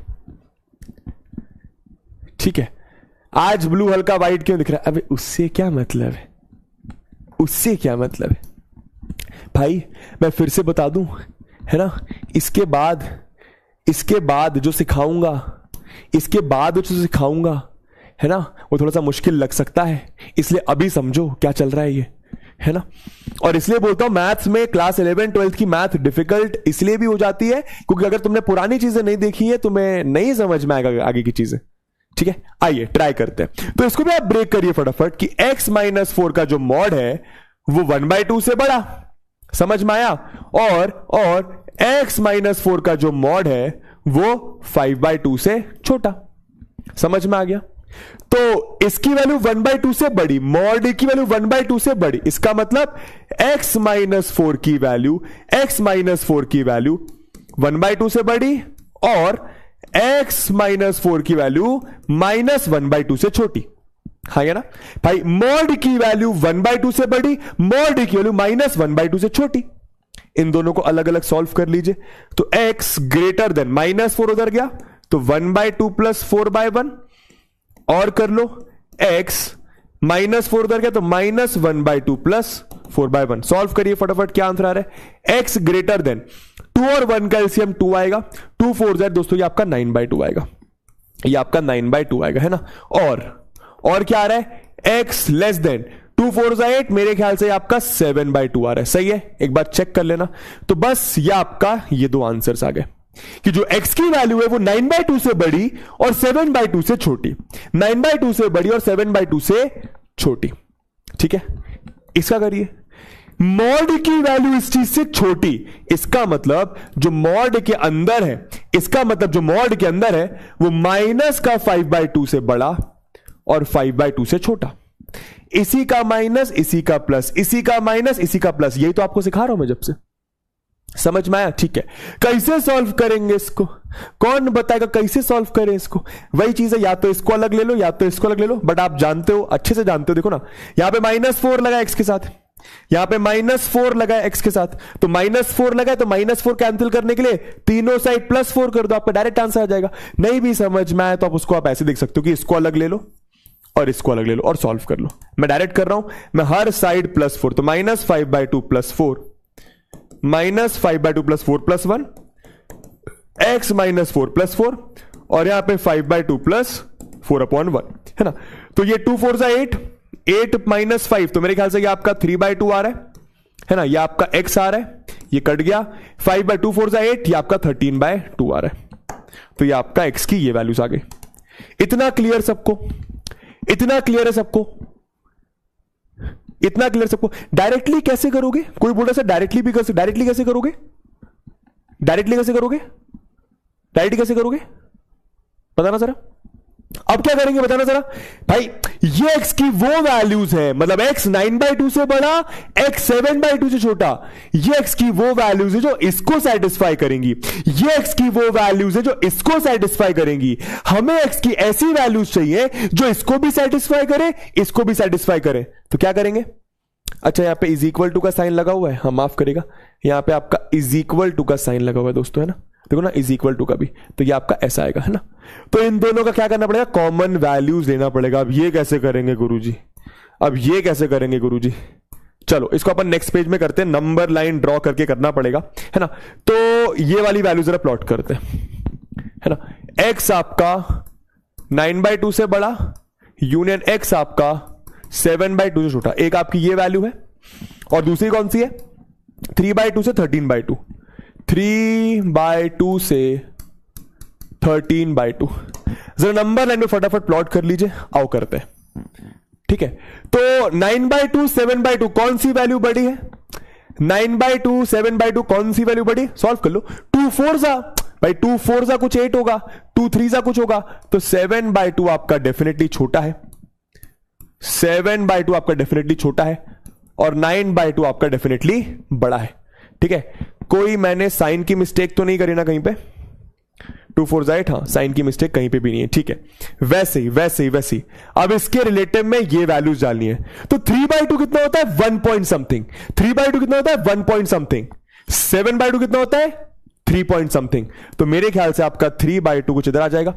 ठीक है। आज ब्लू हल्का व्हाइट क्यों दिख रहा है? अबे उससे क्या मतलब है, उससे क्या मतलब है भाई? मैं फिर से बता दूं, है ना, इसके बाद जो सिखाऊंगा, इसके बाद जो सिखाऊंगा, है ना, वो थोड़ा सा मुश्किल लग सकता है, इसलिए अभी समझो क्या चल रहा है ये, है ना। और इसलिए बोलता हूं मैथ्स में क्लास 11 12 की मैथ डिफिकल्ट इसलिए भी हो जाती है क्योंकि अगर तुमने पुरानी चीजें नहीं देखी है तुम्हें नहीं समझ में आएगा आगे की चीजें, ठीक है। आइए ट्राई करते हैं। तो इसको भी आप ब्रेक करिए फटाफट कि x-4 का जो मॉड है वो 1/2 से बड़ा, समझ में आया, और x-4 का जो मॉड है वो 5/2 से छोटा, समझ में आ गया। तो इसकी वैल्यू 1/2 से बड़ी, मॉड की वैल्यू 1/2 से बड़ी, इसका मतलब x-4 की वैल्यू 1/2 से बड़ी और x-4 की वैल्यू -1/2 से छोटी, हाँ है ना भाई। मॉड की वैल्यू 1/2 से बड़ी, मॉड की वैल्यू -1/2 से छोटी। इन दोनों को अलग अलग सॉल्व कर लीजिए। तो x ग्रेटर देन -4 उधर गया तो 1/2 प्लस 4/1, और कर लो x -4 उधर गया तो -1/2 प्लस 4/1। सॉल्व करिए फटाफट, क्या आंसर आ रहा है? x ग्रेटर देन 2 और 1 का एलसीएम 2 आएगा, 2 4 Z दोस्तों ये आपका 9/2 आएगा, ये आपका 9/2 आएगा, है ना। और क्या आ रहा है? x लेस देन 2 4 8, मेरे ख्याल से आपका 7/2 आ रहा है, सही है, एक बार चेक कर लेना। तो बस ये आपका ये दो आंसर्स आ गए कि जो x की वैल्यू है वो 9/2 से बड़ी और 7/2 से छोटी, 9/2 से बड़ी और 7/2 से छोटी, ठीक है। इसका करिए, मॉड की वैल्यू इस चीज से छोटी, इसका मतलब जो मॉड के अंदर है, इसका मतलब जो मॉड के अंदर है वो माइनस का 5/2 से बड़ा और 5/2 से छोटा। इसी का माइनस, इसी का प्लस, इसी का माइनस, इसी का प्लस, यही तो आपको सिखा रहा हूं मैं जब से, समझ में आया? ठीक है, कैसे सॉल्व करेंगे इसको? कौन बताएगा कैसे सॉल्व करें इसको? वही चीज है, या तो इसको अलग ले लो या तो इसको अलग ले लो, बट आप जानते हो, अच्छे से जानते हो, देखो ना, यहां पे -4 लगा x के साथ, यहां पे -4 लगा x के साथ, तो -4 लगा तो -4 कैंसिल करने के लिए तीनों साइड +4 कर दो, आपका डायरेक्ट आंसर आ जाएगा। नहीं भी समझ में आया तो आप उसको आप ऐसे देख सकते हो कि इसको अलग ले लो और इसको अलग ले लो और सॉल्व कर लो। मैं डायरेक्ट कर रहा हूं, मैं हर साइड +4, तो -5/2 +4 minus 5/2 plus 4 plus 1, x minus 4 plus 4, और यहां पे 5/2 प्लस 4/1, है ना। तो ये 2 4 8, 8 माइनस 5, तो मेरे ख्याल से ये आपका 3/2 आ रहा है ना। ये आपका x आ रहा है, ये कट गया। 5/2 4 8, ये आपका 13/2 आ रहा है। तो ये आपका x की ये वैल्यूज आ गई। इतना क्लियर सबको? इतना क्लियर है सबको? इतना क्लियर सबको? डायरेक्टली कैसे करोगे? कोई बोल रहा है डायरेक्टली भी कर सकते। डायरेक्टली कैसे करोगे? डायरेक्टली कैसे करोगे? डायरेक्टली कैसे करोगे बताना जरा। अब क्या करेंगे बताना जरा भाई। ये x की वो वैल्यूज है, मतलब x 9/2 से बड़ा, x 7/2 से छोटा। ये x की वो वैल्यूज है जो इसको सेटिस्फाई करेंगी। ये x की वो वैल्यूज है जो इसको सेटिस्फाई करेंगी। हमें x की ऐसी वैल्यूज चाहिए जो इसको भी सेटिस्फाई करे, इसको भी सेटिस्फाई करे। तो क्या करेंगे? अच्छा, यहां पे इज इक्वल टू का साइन लगा हुआ है, हम माफ करेगा, यहां पे आपका इज इक्वल टू का साइन लगा हुआ है दोस्तों, है ना। देखो ना, इज इक्वल टू का भी, तो ये आपका ऐसा आएगा, है ना। तो इन दोनों का क्या करना पड़ेगा? कॉमन वैल्यूज लेना पड़ेगा। अब ये कैसे करेंगे गुरुजी? अब ये कैसे करेंगे गुरुजी? चलो इसको अपन नेक्स्ट पेज में करते हैं, नंबर लाइन ड्रॉ करके करना पड़ेगा, है ना। तो ये वाली वैल्यू जरा प्लॉट करते हैं, है ना। x आपका 9/2 से बड़ा, यूनियन x आपका 7/2 से छोटा। एक आपकी ये वैल्यू है, और दूसरी कौन सी है? 3/2 से 13/2। 3/2 से 13/2। जरा नंबर लाइन में फटाफट प्लॉट कर लीजिए, आओ करते हैं, ठीक है। तो 9/2 7/2 कौन सी वैल्यू बड़ी है? 9/2 7/2 कौन सी वैल्यू बड़ी? सॉल्व कर लो। 2 4 जा भाई, 2 4 जा कुछ 8 होगा, 2 3 जा कुछ होगा, तो 7/2 आपका डेफिनेटली छोटा है। 7/2 आपका डेफिनेटली छोटा है, और 9/2 आपका डेफिनेटली बड़ा है, ठीक है। कोई मैंने साइन की मिस्टेक तो नहीं करी ना कहीं पे? 2 4 8, हाँ, साइन की मिस्टेक कहीं पे भी नहीं है, ठीक है। वैसे ही वैसे ही वैसे ही अब इसके रिलेटिव में ये वैल्यूज डालनी है। तो 3/2 कितना होता है? 1 पॉइंट समथिंग। 3/2 कितना होता है? 1 पॉइंट समथिंग। 7/2 कितना होता है? 3 पॉइंट समथिंग। तो मेरे ख्याल से आपका 3/2 कुछ इधर आ जाएगा।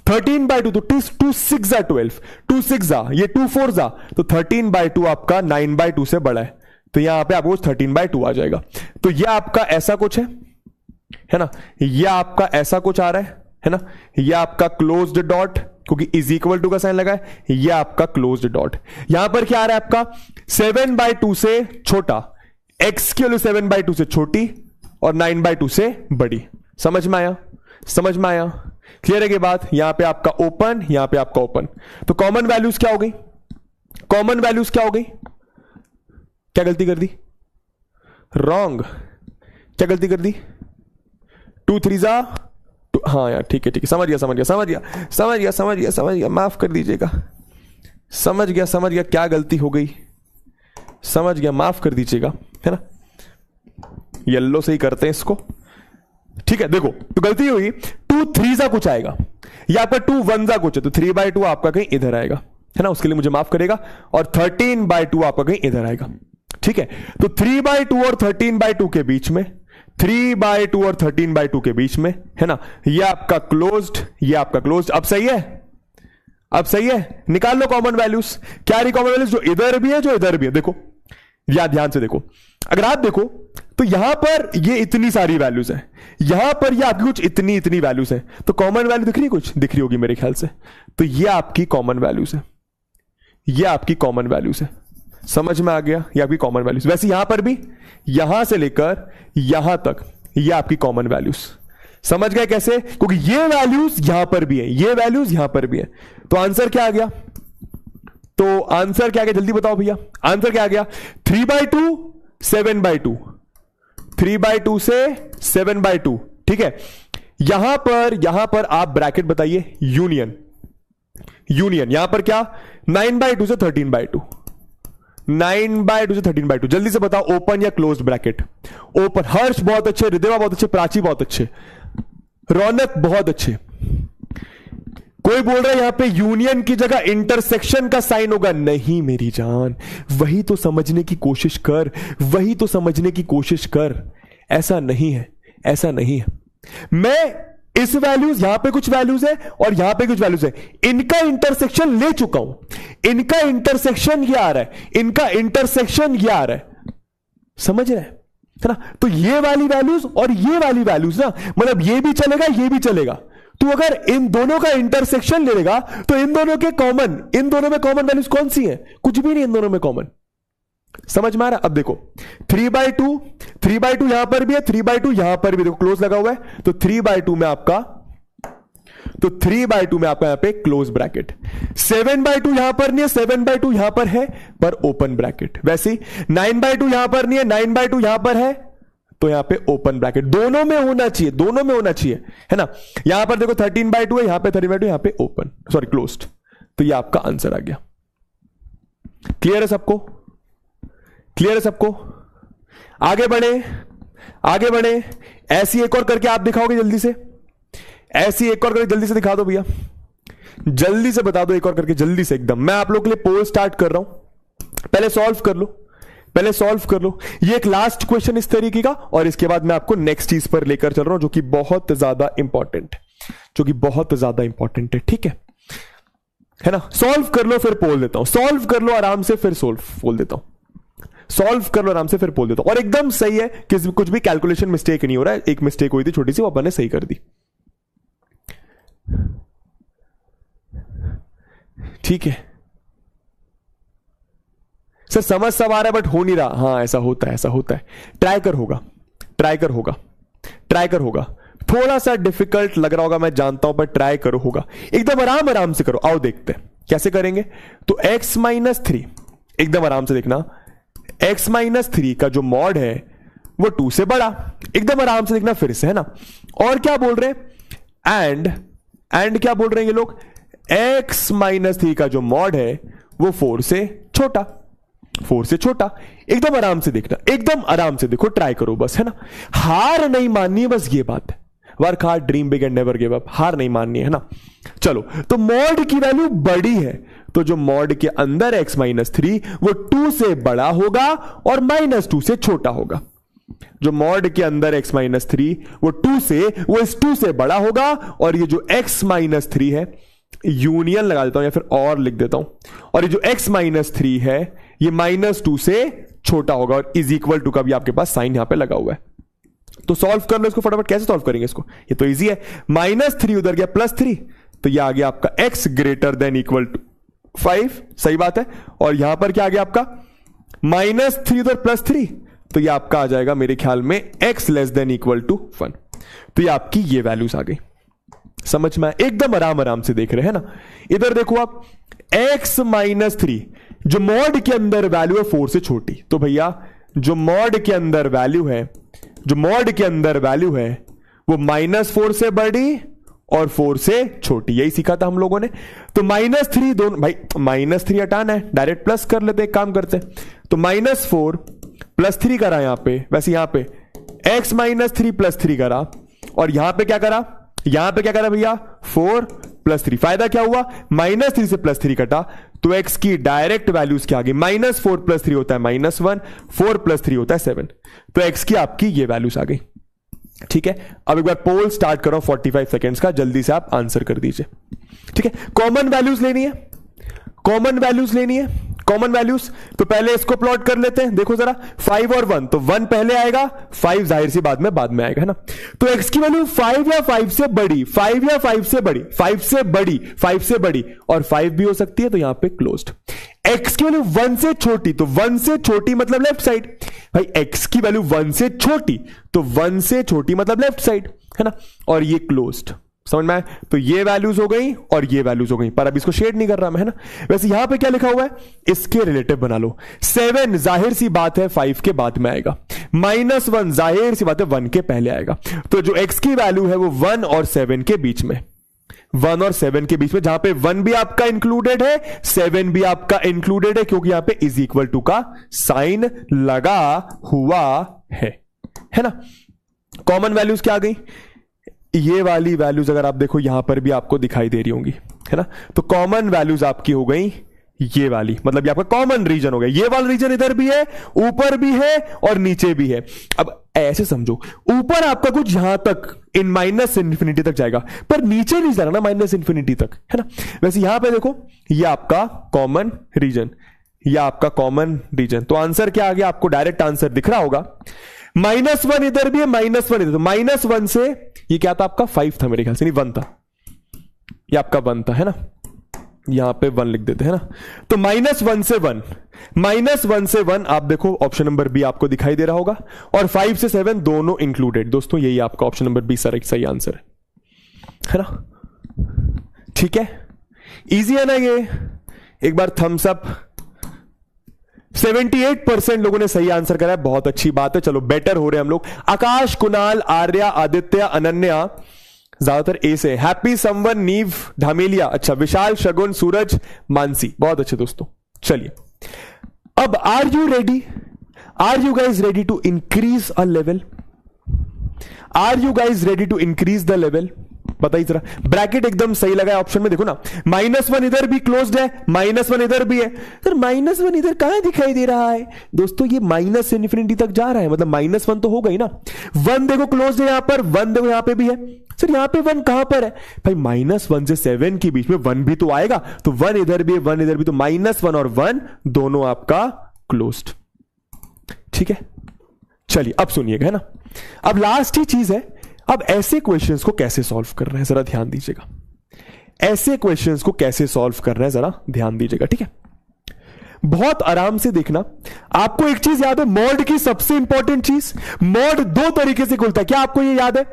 13/2 तो 2 6 जा 12, 2 6 जा, ये 2 4 जा, तो 13/2 आपका 9/2 से बड़ा है। तो यहां पे आपको 13/2 आ जाएगा। तो ये आपका ऐसा कुछ है ना। ये आपका ऐसा कुछ आ रहा है ना। ये आपका क्लोज्ड डॉट, क्योंकि इज इक्वल टू का साइन लगा है, ये आपका क्लोज्ड डॉट। यहां पर क्या आ रहा है आपका? 7/2 से छोटा, x की वैल्यू 7/2 से छोटी और 9/2 से बड़ी। समझ में आया? समझ में आया? क्लियर है कि बात? यहां पे आपका ओपन, यहां पे आपका ओपन। तो कॉमन वैल्यूज क्या हो गई? कॉमन वैल्यूज क्या हो गई? क्या गलती कर दी? रॉन्ग। क्या गलती कर दी? 2 3 जा, हाँ यार, ठीक है ठीक है, समझ गया समझ गया समझ गया समझ गया समझ गया समझ गया, माफ कर दीजिएगा, समझ गया क्या गलती हो गई, समझ गया, माफ कर दीजिएगा, है ना। येलो से ही करते हैं इसको, ठीक है। देखो, तो गलती हुई, 2 3 जा कुछ आएगा, यहां पर 2 1 जा कुछ है, तो 3/2 आपका कहीं इधर आएगा, है ना, उसके लिए मुझे माफ करेगा। और 13/2 आपका कहीं इधर आएगा, ठीक है। तो 3/2 और 13/2 के बीच में, 3/2 और 13/2 के बीच में, है ना, ये आपका क्लोज्ड, ये आपका क्लोज्ड। अब सही है? अब सही है? निकाल लो कॉमन वैल्यूज। क्या रही कॉमन वैल्यूज? जो इधर भी है, जो इधर भी है। देखो या ध्यान से देखो, अगर आप देखो तो यहां पर ये इतनी सारी वैल्यूज है, यहां पर ये आपकी कुछ इतनी इतनी वैल्यूज है, तो कॉमन वैल्यू दिख रही, कुछ दिख रही होगी मेरे ख्याल से। तो ये आपकी कॉमन वैल्यूज है, ये आपकी कॉमन वैल्यूज है। समझ में आ गया? ये आपकी कॉमन वैल्यूज। वैसे यहां पर भी, यहां से लेकर यहां तक, ये आपकी कॉमन वैल्यूज। समझ गए कैसे? क्योंकि ये वैल्यूज यहां पर भी है, ये वैल्यूज यहां पर भी है। तो आंसर क्या आ गया? तो आंसर क्या आ गया? जल्दी बताओ भैया, आंसर क्या आ गया? 3/2 7/2, 3/2 से 7/2, ठीक है। यहां पर आप ब्रैकेट बताइए, यूनियन, यूनियन यहां पर क्या? 9/2 से 13/2, 9/2 से 13/2। जल्दी से बताओ, ओपन या क्लोज ब्रैकेट? ओपन। हर्ष बहुत अच्छे, हृदय बहुत अच्छे, प्राची बहुत अच्छे, रौनक बहुत अच्छे। कोई बोल रहा है यहां पे यूनियन की जगह इंटरसेक्शन का साइन होगा। नहीं मेरी जान, वही तो समझने की कोशिश कर, वही तो समझने की कोशिश कर। ऐसा नहीं है, ऐसा नहीं है। मैं इस वैल्यूज, यहां पे कुछ वैल्यूज है और यहां पे कुछ वैल्यूज है, इनका इंटरसेक्शन ले चुका हूं। इनका इंटरसेक्शन ये आ रहा है, इनका इंटरसेक्शन ये आ रहा है। समझ रहे हैं? है ना। तो ये वाली वैल्यूज और ये वाली वैल्यूज ना, मतलब ये भी चलेगा ये भी चलेगा। तो अगर इन दोनों का इंटरसेक्शन ले लेगा तो इन दोनों में कॉमन वैल्यूज कौन सी है? कुछ भी नहीं इन दोनों में कॉमन। समझ में आ रहा? अब देखो 3/2 यहां पर भी है, 3/2 यहां पर भी, देखो क्लोज लगा हुआ है, तो 3/2 में आपका यहां पे क्लोज ब्रैकेट। 7/2 यहां पर नहीं है, 7/2 यहां पर है पर ओपन ब्रैकेट। वैसे ही 9/2 यहां पर नहीं है, 9/2 यहां पर है तो यहां पे ओपन ब्रैकेट। दोनों में होना चाहिए, है ना। यहां पर देखो 13/2 है, यहां पे 13/2, यहां पे ओपन, सॉरी क्लोज्ड। तो ये आपका आंसर आ गया। क्लियर है सबको? आगे बढ़े। ऐसी एक और करके आप दिखाओगे जल्दी से, दिखा दो भैया, जल्दी से बता दो एक और करके, जल्दी से एकदम। मैं आप लोग के लिए पोल स्टार्ट कर रहा हूं, पहले सॉल्व कर लो। ये एक लास्ट क्वेश्चन इस तरीके का, और इसके बाद मैं आपको नेक्स्ट चीज पर लेकर चल रहा हूं जो कि बहुत ज्यादा इंपॉर्टेंट है, ठीक है ना। सॉल्व कर लो फिर पोल देता हूं, सॉल्व कर लो आराम से फिर पोल देता हूं, और एकदम सही है कि कुछ भी कैलकुलेशन मिस्टेक नहीं हो रहा है। एक मिस्टेक हुई थी छोटी सी, वो अपन ने सही कर दी, ठीक है। सर समझ सब आ रहा है बट हो नहीं रहा। हाँ ऐसा होता है। ट्राई कर होगा। थोड़ा सा डिफिकल्ट लग रहा होगा मैं जानता हूं, पर ट्राई करो, होगा। एकदम आराम से करो। आओ देखते हैं कैसे करेंगे। तो x-3, एकदम आराम से देखना, x-3 का जो मॉड है वो 2 से बड़ा। एकदम आराम से देखना फिर से, है ना। और क्या बोल रहे हैं? एंड क्या बोल रहे हैं ये लोग? x-3 का जो मॉड है वो 4 से छोटा। एकदम आराम से देखना, एकदम आराम से देखो, ट्राई करो बस, है ना। हार नहीं माननी है, बस ये बात है। Work hard, dream big and never give up. हार नहीं माननी है ना। चलो, तो मॉड की वैल्यू बड़ी है, तो जो मॉड के अंदर x-3 वो 2 से बड़ा होगा और -2 से छोटा होगा। जो मॉड के अंदर x-3 वो इस 2 से बड़ा होगा, और ये जो x-3 है, यूनियन लगा देता हूं या फिर और लिख देता हूं, और ये जो x-3 है ये -2 से छोटा होगा, और इज इक्वल टू का भी आपके पास साइन यहां पे लगा हुआ है। तो सॉल्व कर लो इसको फटाफट। कैसे सॉल्व करेंगे इसको? ये तो इजी है। -3 उधर गया +3, तो ये आ गया आपका x > 5। सही बात है। और यहां पर क्या आ गया आपका? -3 उधर +3, तो ये आपका आ जाएगा मेरे ख्याल में x <= 1। तो ये आपकी ये वैल्यूज आ गई। समझ में? एकदम आराम से देख रहे हैं ना। इधर देखो आप, x-3 जो मॉड के अंदर वैल्यू है 4 से छोटी, तो भैया जो मॉड के अंदर वैल्यू है वो -4 से बड़ी और 4 से छोटी। यही सीखा था हम लोगों ने। तो -3 दोनों, भाई -3 हटाना है, डायरेक्ट प्लस कर लेते, एक काम करते। तो -4 +3 करा यहां पे, वैसे यहां पे x-3 +3 करा, और यहां पे क्या करा भैया? 4 +3। फायदा क्या हुआ? -3 से +3 कटा, तो x की डायरेक्ट वैल्यूज क्या आ गई? -4 + 3 होता है -1, 4 + 3 होता है 7। तो x की आपकी ये वैल्यूज आ गई, ठीक है। अब एक बार पोल स्टार्ट करो 45 सेकेंड्स का, जल्दी से आप आंसर कर दीजिए, ठीक है। कॉमन वैल्यूज लेनी है, कॉमन वैल्यूज। तो पहले इसको प्लॉट कर लेते हैं। देखो जरा, 5 और 1, तो 1 पहले आएगा, 5 जाहिर सी बाद में आएगा, है ना। तो x की वैल्यू 5 या 5 से बड़ी, 5 या 5 से बड़ी, 5 से बड़ी, 5 से बड़ी, और 5 भी हो सकती है, तो यहां पे क्लोज्ड। x की वैल्यू 1 से छोटी, तो 1 से छोटी मतलब लेफ्ट साइड। भाई x की वैल्यू 1 से छोटी, तो 1 से छोटी मतलब लेफ्ट साइड, है ना। और ये क्लोज्ड। समझ में आया? तो ये वैल्यूज हो गई और ये वैल्यूज हो गई, पर अब इसको शेड नहीं कर रहा मैं, है ना। वैसे यहां पे क्या लिखा हुआ है? इसके रिलेटिव बना लो। 7 जाहिर सी बात है 5 के बाद में आएगा, -1 जाहिर सी बात है 1 के पहले आएगा। तो जो x की वैल्यू है वो 1 और 7 के बीच में, 1 और 7 के बीच में, जहां पे 1 भी आपका इंक्लूडेड है, 7 भी आपका इंक्लूडेड है, क्योंकि यहां पे इज इक्वल टू का साइन लगा हुआ है ना। कॉमन वैल्यूज क्या आ गई? ये वाली वैल्यूज अगर आप देखो यहां पर भी आपको दिखाई दे रही होंगी, है ना। तो कॉमन वैल्यूज आपकी हो गई ये वाली, मतलब ये आपका कॉमन रीजन हो गया। ये वाला रीजन इधर भी है, ऊपर भी है और नीचे भी है। अब ऐसे समझो, ऊपर आपका कुछ यहां तक -∞ तक जाएगा, पर नीचे नहीं जाना ना -∞ तक, है ना। वैसे यहां पे देखो, ये आपका कॉमन रीजन, तो आंसर क्या आ गया? आपको डायरेक्ट आंसर दिख रहा होगा। -1 इधर भी है, -1 इधर, तो -1 से ये क्या था आपका 5 था मेरे ख्याल से, नहीं 1 था, ये आपका 1 था, है ना, यहां पे 1 लिख देते हैं ना। तो -1 से 1, -1 से 1 आप देखो ऑप्शन नंबर बी आपको दिखाई दे रहा होगा, और 5 से 7 दोनों इंक्लूडेड। दोस्तों यही आपका ऑप्शन नंबर बी सही आंसर है ना। ठीक है, इजी है ना ये। एक बार थम्स अप। 78% लोगों ने सही आंसर करा है, बहुत अच्छी बात है। चलो बेटर हो रहे हैं हम लोग। आकाश, कुणाल, आर्या, आदित्य, अनन्या, ज्यादातर ए से। हैप्पी, समवन, नीव, धामेलिया, अच्छा, विशाल, शगुन, सूरज, मानसी, बहुत अच्छे दोस्तों। चलिए अब are you ready? Are you guys ready to increase a level? Are you guys ready to increase the level? बताइए जरा। ब्रैकेट एकदम सही लगा है ऑप्शन में, देखो ना, -1 इधर भी क्लोज्ड है, -1 इधर भी है। सर -1 इधर कहां दिखाई दे रहा है? दोस्तों ये माइनस से इन्फिनिटी तक जा रहा है, मतलब -1 तो होगा ही ना। 1 देखो क्लोज्ड है यहां पर, 1 देखो यहां पे भी है। सर यहां पे 1 कहां पर है भाई? -1 से 7 के बीच में 1 भी तो आएगा, तो 1 इधर भी है, 1 इधर भी, तो -1 और 1 दोनों आपका क्लोज्ड। ठीक है, चलिए अब सुनिएगा, है ना। अब लास्ट ही चीज है, अब ऐसे क्वेश्चंस को कैसे सॉल्व कर रहे हैं जरा ध्यान दीजिएगा। ऐसे क्वेश्चंस को कैसे सॉल्व कर रहे हैं जरा ध्यान दीजिएगा, ठीक है। बहुत आराम से देखना। आपको एक चीज याद है, मॉड की सबसे इंपॉर्टेंट चीज, मॉड 2 तरीके से खुलता है। क्या आपको ये याद है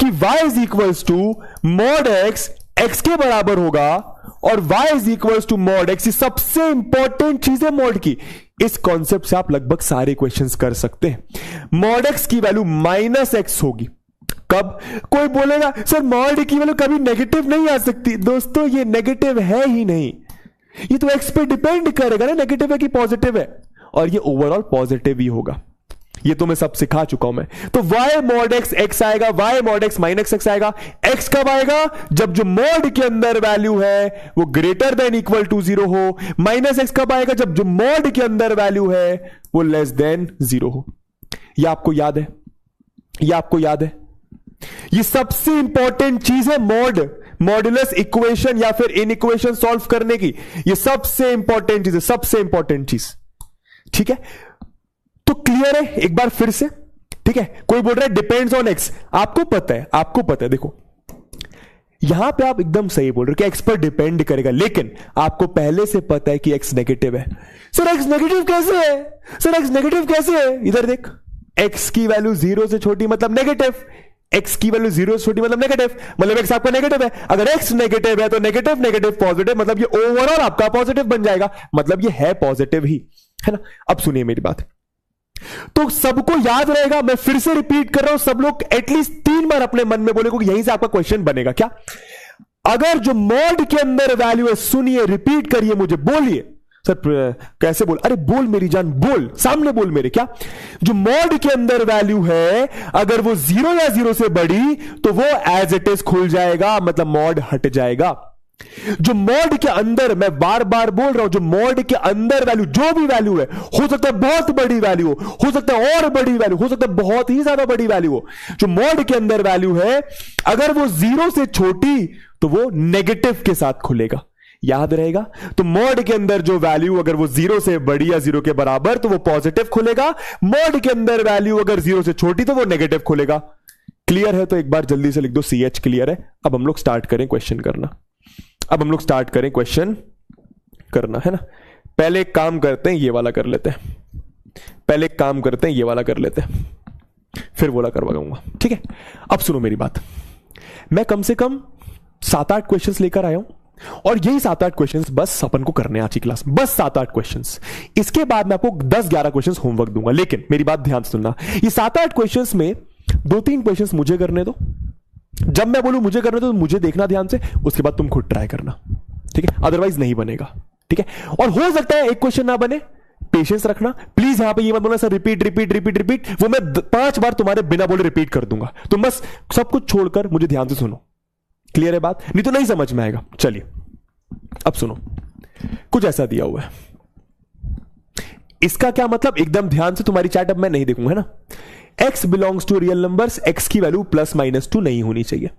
कि y is equals to mod x, x के बराबर होगा, और y is equals to mod x। सबसे इंपॉर्टेंट चीज है मॉड की। इस कॉन्सेप्ट से आप लगभग सारे क्वेश्चंस कर सकते हैं। मॉड x की वैल्यू -x होगी। कब? कोई बोलेगा सर मॉड की वैल्यू कभी नेगेटिव नहीं आ सकती। दोस्तों ये नेगेटिव है ही नहीं, ये तो x पे डिपेंड करेगा ना, नेगेटिव है कि पॉजिटिव है, और ये ओवरऑल पॉजिटिव ही होगा। ये तो मैं सब सिखा चुका हूं मैं। तो y मॉड x x आएगा, y mod x minus x आएगा। x कब आएगा? जब जो मॉड के अंदर वैल्यू है वो ग्रेटर देन इक्वल टू 0 हो। माइनस x कब आएगा? जब जो मॉड के अंदर वैल्यू है वो लेस देन 0 हो। ये आपको याद है? ये आपको याद है? ये सबसे इंपॉर्टेंट चीज है मॉड, मॉड्यूलस इक्वेशन या फिर इन इक्वेशन सॉल्व करने की। ये सबसे इंपॉर्टेंट चीज है, सबसे इंपॉर्टेंट चीज। ठीक है, तो क्लियर है एक बार फिर से? ठीक है, कोई बोल रहा है डिपेंड्स ऑन एक्स। आपको पता है, आपको पता है, देखो यहां पे आप एकदम सही बोल रहे हो कि एक्स पर डिपेंड करेगा, लेकिन आपको पहले से पता है कि एक्स नेगेटिव है। सर एक्स नेगेटिव कैसे है? सर एक्स नेगेटिव कैसे है? इधर देख, एक्स की वैल्यू 0 से छोटी मतलब नेगेटिव, x की वैल्यू 0 से छोटी मतलब नेगेटिव, मतलब x आपका नेगेटिव है। अगर x नेगेटिव है तो नेगेटिव नेगेटिव पॉजिटिव, मतलब ये ओवरऑल आपका पॉजिटिव बन जाएगा, मतलब ये है पॉजिटिव ही, है ना। अब सुनिए मेरी बात, तो सबको याद रहेगा, मैं फिर से रिपीट कर रहा हूं, सब लोग एटलीस्ट 3 बार अपने मन में बोले, क्योंकि यहीं से आपका क्वेश्चन बनेगा। क्या? अगर जो मॉड के अंदर वैल्यू है, सुनिए, रिपीट करिए, मुझे बोलिए। सर कैसे बोल? अरे बोल मेरी जान, बोल, सामने बोल मेरे। क्या? जो मॉड के अंदर वैल्यू है, अगर वो 0 या 0 से बड़ी तो वो एज इट इज खुल जाएगा, मतलब मॉड हट जाएगा। जो मॉड के अंदर, मैं बार बार बोल रहा हूं, जो मॉड के अंदर वैल्यू, जो भी वैल्यू है, हो सकता है बहुत बड़ी वैल्यू हो सकता है और बड़ी वैल्यू, हो सकता है बहुत ही ज्यादा बड़ी वैल्यू हो। जो मॉड के अंदर वैल्यू है, अगर वो 0 से छोटी तो वो नेगेटिव के साथ खुलेगा। याद रहेगा? तो मॉड के अंदर जो वैल्यू अगर वो 0 से बड़ी या 0 के बराबर तो वो पॉजिटिव खुलेगा। मॉड के अंदर वैल्यू अगर 0 से छोटी तो वो नेगेटिव खुलेगा। क्लियर है? तो एक बार जल्दी से लिख दो CH क्लियर है। अब हम लोग स्टार्ट करें क्वेश्चन करना। अब हम लोग स्टार्ट करें क्वेश्चन करना, है ना। पहले एक काम करते हैं, ये वाला कर लेते हैं। पहले एक काम करते हैं, ये वाला कर लेते हैं, फिर बोला करवाऊंगा। ठीक है, अब सुनो मेरी बात। मैं कम से कम 7-8 क्वेश्चंस लेकर आया हूं, और यही 7-8 क्वेश्चंस बस अपन को करने आज की क्लास में, बस 7-8 क्वेश्चंस। इसके बाद मैं आपको 10-11 क्वेश्चंस होमवर्क दूंगा, लेकिन मेरी बात ध्यान से सुनना। ये 7-8 क्वेश्चंस में 2-3 क्वेश्चंस मुझे करने दो। जब मैं बोलूं मुझे करने दो तो मुझे देखना ध्यान से, उसके बाद तुम खुद ट्राई करना, ठीक है। अदरवाइज नहीं बनेगा, ठीक है। और हो सकता है एक क्वेश्चन ना बने, पेशेंस रखना प्लीज। यहां पे ये मत बोलना sir repeat repeat repeat repeat, वो मैं 5 बार तुम्हारे बिना बोले रिपीट कर दूंगा। तुम बस सब कुछ छोड़कर मुझे ध्यान से सुनो। क्लियर है बात? नहीं तो नहीं समझ में आएगा। चलिए अब सुनो, कुछ ऐसा दिया हुआ है। इसका क्या मतलब? एकदम ध्यान से, तुम्हारी चैट अब मैं नहीं देखूंगा, है ना। x belongs to real numbers, x की वैल्यू +-2 नहीं होनी चाहिए।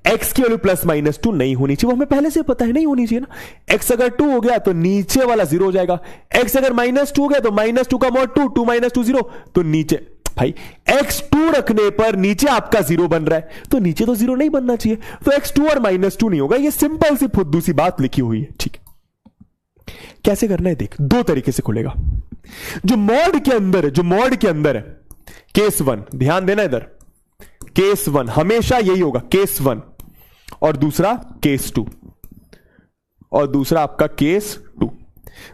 x की वैल्यू +-2 नहीं होनी चाहिए, वो हमें पहले से पता है, नहीं होनी चाहिए ना। x अगर 2 हो गया तो नीचे वाला 0 हो जाएगा। x अगर -2 हो गया तो -2 का मॉड 2, 2 - 2 0, तो नीचे भाई x2 रखने पर नीचे आपका 0 बन रहा है, तो नीचे तो 0 नहीं बनना चाहिए, तो x2 और -2 नहीं होगा। ये सिंपल सी फुद्दू सी बात लिखी हुई है, ठीक है। कैसे करना है देख, दो तरीके से खुलेगा। जो मॉड के अंदर है, जो मॉड के अंदर है, केस 1, ध्यान देना इधर, केस 1 हमेशा यही होगा, केस 1, और दूसरा केस 2, और दूसरा आपका केस 2।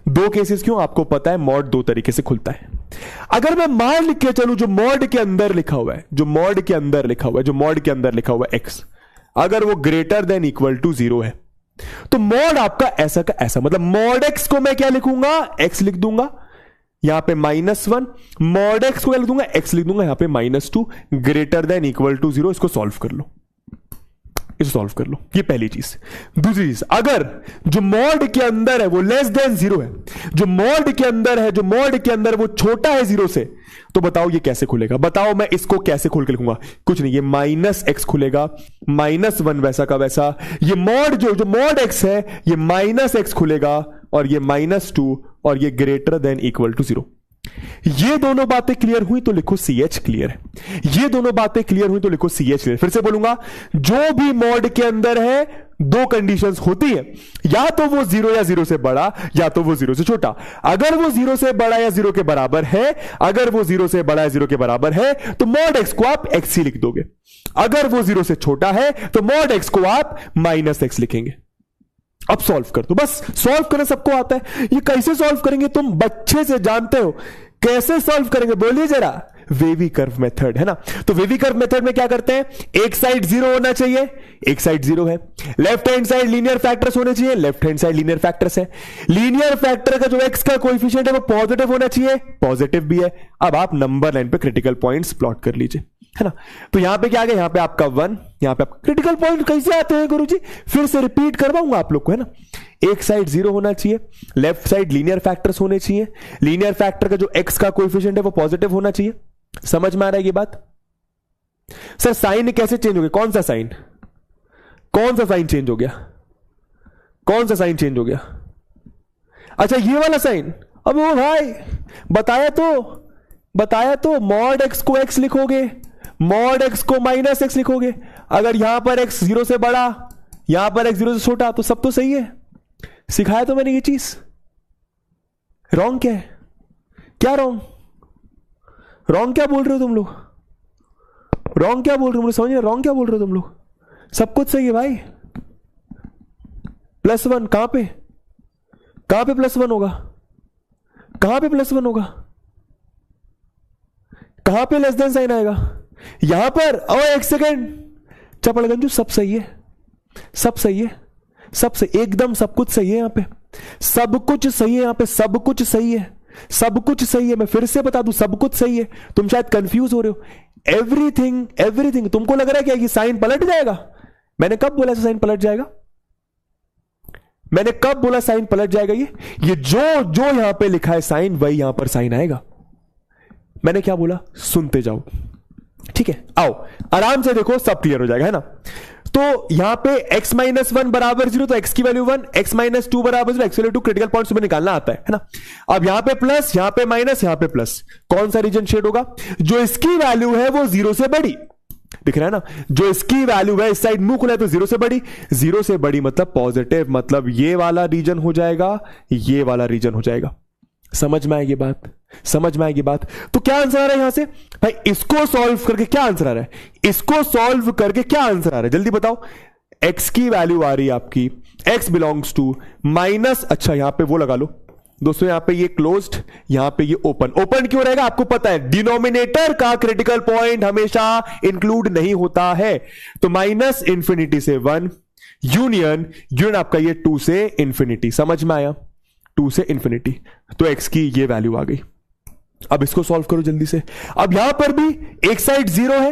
दो केसेस क्यों? आपको पता है मॉड दो तरीके से खुलता है। अगर मैं मान लिख के चलूं जो मॉड के अंदर लिखा हुआ है, जो मॉड के अंदर लिखा हुआ है, जो मॉड के अंदर लिखा हुआ है x, अगर वो ग्रेटर देन इक्वल टू 0 है, तो मॉड आपका ऐसा का ऐसा, मतलब मॉड x को मैं क्या लिखूंगा, x लिख दूंगा, यहां पे -1, मॉड x को क्या लिख दूंगा, x लिख दूंगा, यहां पे -2, ग्रेटर देन इक्वल टू 0। इसको सॉल्व कर लो, इसे सॉल्व कर लो, ये पहली चीज। दूसरी चीज, अगर जो मॉड के अंदर है वो लेस देन 0 है, जो मॉड के अंदर है, जो मॉड के अंदर वो छोटा है 0 से, तो बताओ ये कैसे खुलेगा? बताओ मैं इसको कैसे खोल के लिखूंगा? कुछ नहीं, ये -x खुलेगा, -1 वैसा का वैसा, ये मॉड जो मॉड x है, ये -x खुलेगा, और ये -2, और ये ग्रेटर देन इक्वल टू 0। ये दोनों बातें क्लियर हुई तो लिखो CH क्लियर है। ये दोनों बातें क्लियर हुई तो लिखो CH क्लियर। फिर से बोलूंगा, जो भी मॉड के अंदर है दो कंडीशंस होती है, या तो वो 0 या 0 से बड़ा, या तो वो 0 से छोटा। अगर वो 0 से बड़ा या 0 के बराबर है, अगर वो 0 से बड़ा या 0 के बराबर है, तो मॉड x को आप x ही लिख दोगे। अगर वो 0 से छोटा है तो मॉड x को आप -x लिखेंगे। अब सॉल्व कर दो, बस सॉल्व करना सबको आता है। ये कैसे सॉल्व करेंगे तुम बच्चे से जानते हो, कैसे सॉल्व करेंगे बोलिए जरा? वेवी कर्व मेथड है ना। तो वेवी कर्व मेथड में क्या करते हैं, एक साइड 0 होना चाहिए, एक साइड 0 है, left hand side linear factors होने चाहिए, left hand side linear factors है, लीनियर फैक्टर का जो x का कोएफिशिएंट है वो पॉजिटिव होना चाहिए, पॉजिटिव भी है। अब आप नंबर लाइन पे क्रिटिकल पॉइंट्स प्लॉट कर लीजिए, है ना। तो यहां पे क्या आ गया, यहां पे आपका 1, यहां पे क्रिटिकल पॉइंट कैसे आते हैं गुरुजी? फिर से रिपीट करवाऊंगा आप लोग को, है ना। एक साइड 0 होना चाहिए, लेफ्ट साइड लीनियर फैक्टर्स होने चाहिए, लीनियर फैक्टर का जो x का कोएफिशिएंट है वो पॉजिटिव होना चाहिए। समझ में आ रहा है ये बात? सर साइन कैसे चेंज हो गया? कौन सा साइन, कौन सा साइन चेंज हो गया? कौन सा साइन चेंज हो गया? अच्छा ये वाला साइन। अब वो भाई बताया तो मॉड x को x लिखोगे, मॉड x को -x लिखोगे। अगर यहां पर x 0 से बड़ा, यहां पर x 0 से छोटा, तो सब तो सही है। सिखाया तो मैंने ये चीज। रॉन्ग क्या है? क्या रॉन्ग? रॉन्ग क्या बोल रहे हो तुम लोग? रॉन्ग क्या बोल रहे हो? मुझे समझ में, रॉन्ग क्या बोल रहे हो तुम लोग? सब कुछ सही है भाई। +1 कहां पे, कहां पे +1 होगा? कहां पे +1 होगा? कहां पे लेस देन साइन आएगा? यहां पर। और एक सेकेंड, चपड़गंजू सब सही है, सब सही है, सब सही, एकदम सब कुछ सही है यहां पे, सब कुछ सही है यहां पे, सब कुछ सही है, सब कुछ सही है। मैं फिर से बता दूं, सब कुछ सही है। तुम शायद कंफ्यूज हो रहे हो। एवरीथिंग तुमको लग रहा है क्या कि साइन पलट जाएगा? मैंने कब बोला साइन पलट जाएगा? मैंने कब बोला साइन पलट जाएगा? ये जो यहां पे लिखा है साइन, वही यहां पर साइन आएगा। मैंने क्या बोला? सुनते जाओ, ठीक है। आओ आराम से देखो, सब क्लियर हो जाएगा, है ना। तो यहां पे x -1 बराबर 0, तो x की वैल्यू 1, x -2 बराबर 0, x वैल्यू 2, क्रिटिकल पॉइंट सुबह निकालना आता है ना। अब यहां पे प्लस, यहां पे माइनस, यहां पे प्लस, कौन सा रीजन शेड होगा? जो इसकी वैल्यू है वो 0 से बड़ी, दिख रहा है ना। जो इसकी वैल्यू है, इस साइड मुंह खुला है तो 0 से बड़ी, 0 से बड़ी मतलब पॉजिटिव, मतलब ये वाला रीजन हो जाएगा, ये वाला रीजन हो जाएगा। समझ में आएगी बात? समझ में आएगी बात? तो क्या आंसर आ रहा है यहां से भाई? इसको सॉल्व करके क्या आंसर आ रहा है? इसको सॉल्व करके क्या आंसर आ रहा है? जल्दी बताओ। x की वैल्यू आ रही है आपकी, x बिलोंग्स टू माइनस, अच्छा यहां पे वो लगा लो दोस्तों, यहां पे ये क्लोज्ड, यहां पे ये ओपन। ओपन क्यों रहेगा? आपको पता है डिनोमिनेटर का क्रिटिकल पॉइंट हमेशा इंक्लूड नहीं होता है। तो -∞ से 1 यूनियन आपका ये 2 से इंफिनिटी। समझ में आया? 2 से इंफिनिटी। तो x की ये वैल्यू आ गई। अब इसको सॉल्व करो जल्दी से। अब यहां पर भी एक साइड 0 है,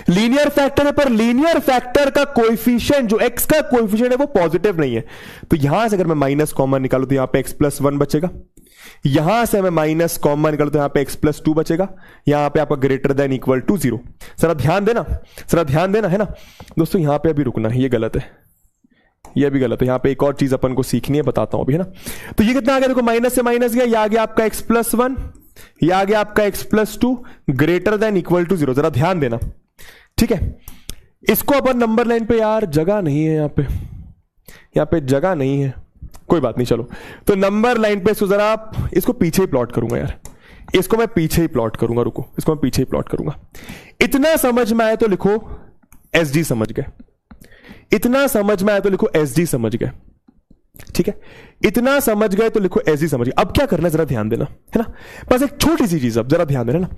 लीनियर फैक्टर है, पर लीनियर फैक्टर का कोएफिशिएंट, जो x का कोएफिशिएंट है वो पॉजिटिव नहीं है। तो यहां से अगर मैं माइनस कॉमन निकालू तो यहां पे x +1 बचेगा, यहां से मैं माइनस कॉमन निकालू तो यहां पे x +2 बचेगा, यहां पे आपका ग्रेटर देन इक्वल टू 0। जरा ध्यान देना, जरा ध्यान देना, है ना दोस्तों। यहां पे अभी रुकना है, ये गलत है, ये भी गलत है। यहां पे एक और चीज अपन को सीखनी है, बताता हूं अभी, है ना। तो ये कितना आ गया? देखो माइनस से माइनस गया, ये आ गया आपका x +1, ये आ गया आपका x+2 greater than equal to 0। जरा ध्यान देना, ठीक है। इसको अपन नंबर लाइन पे, यार जगह नहीं है यहां पे जगह नहीं है, कोई बात नहीं, चलो तो नंबर लाइन पे इसको जरा इसको पीछे ही प्लॉट करूंगा यार, इसको मैं पीछे ही प्लॉट करूंगा, रुको इसको मैं पीछे ही प्लॉट करूंगा। इतना समझ में आया तो लिखो SD समझ गए, इतना समझ में आया तो लिखो SD समझ गए, ठीक है। इतना समझ गए तो लिखो SD समझ गए। अब क्या करना है जरा ध्यान देना, है ना, बस एक छोटी सी चीज, अब जरा ध्यान देना ना।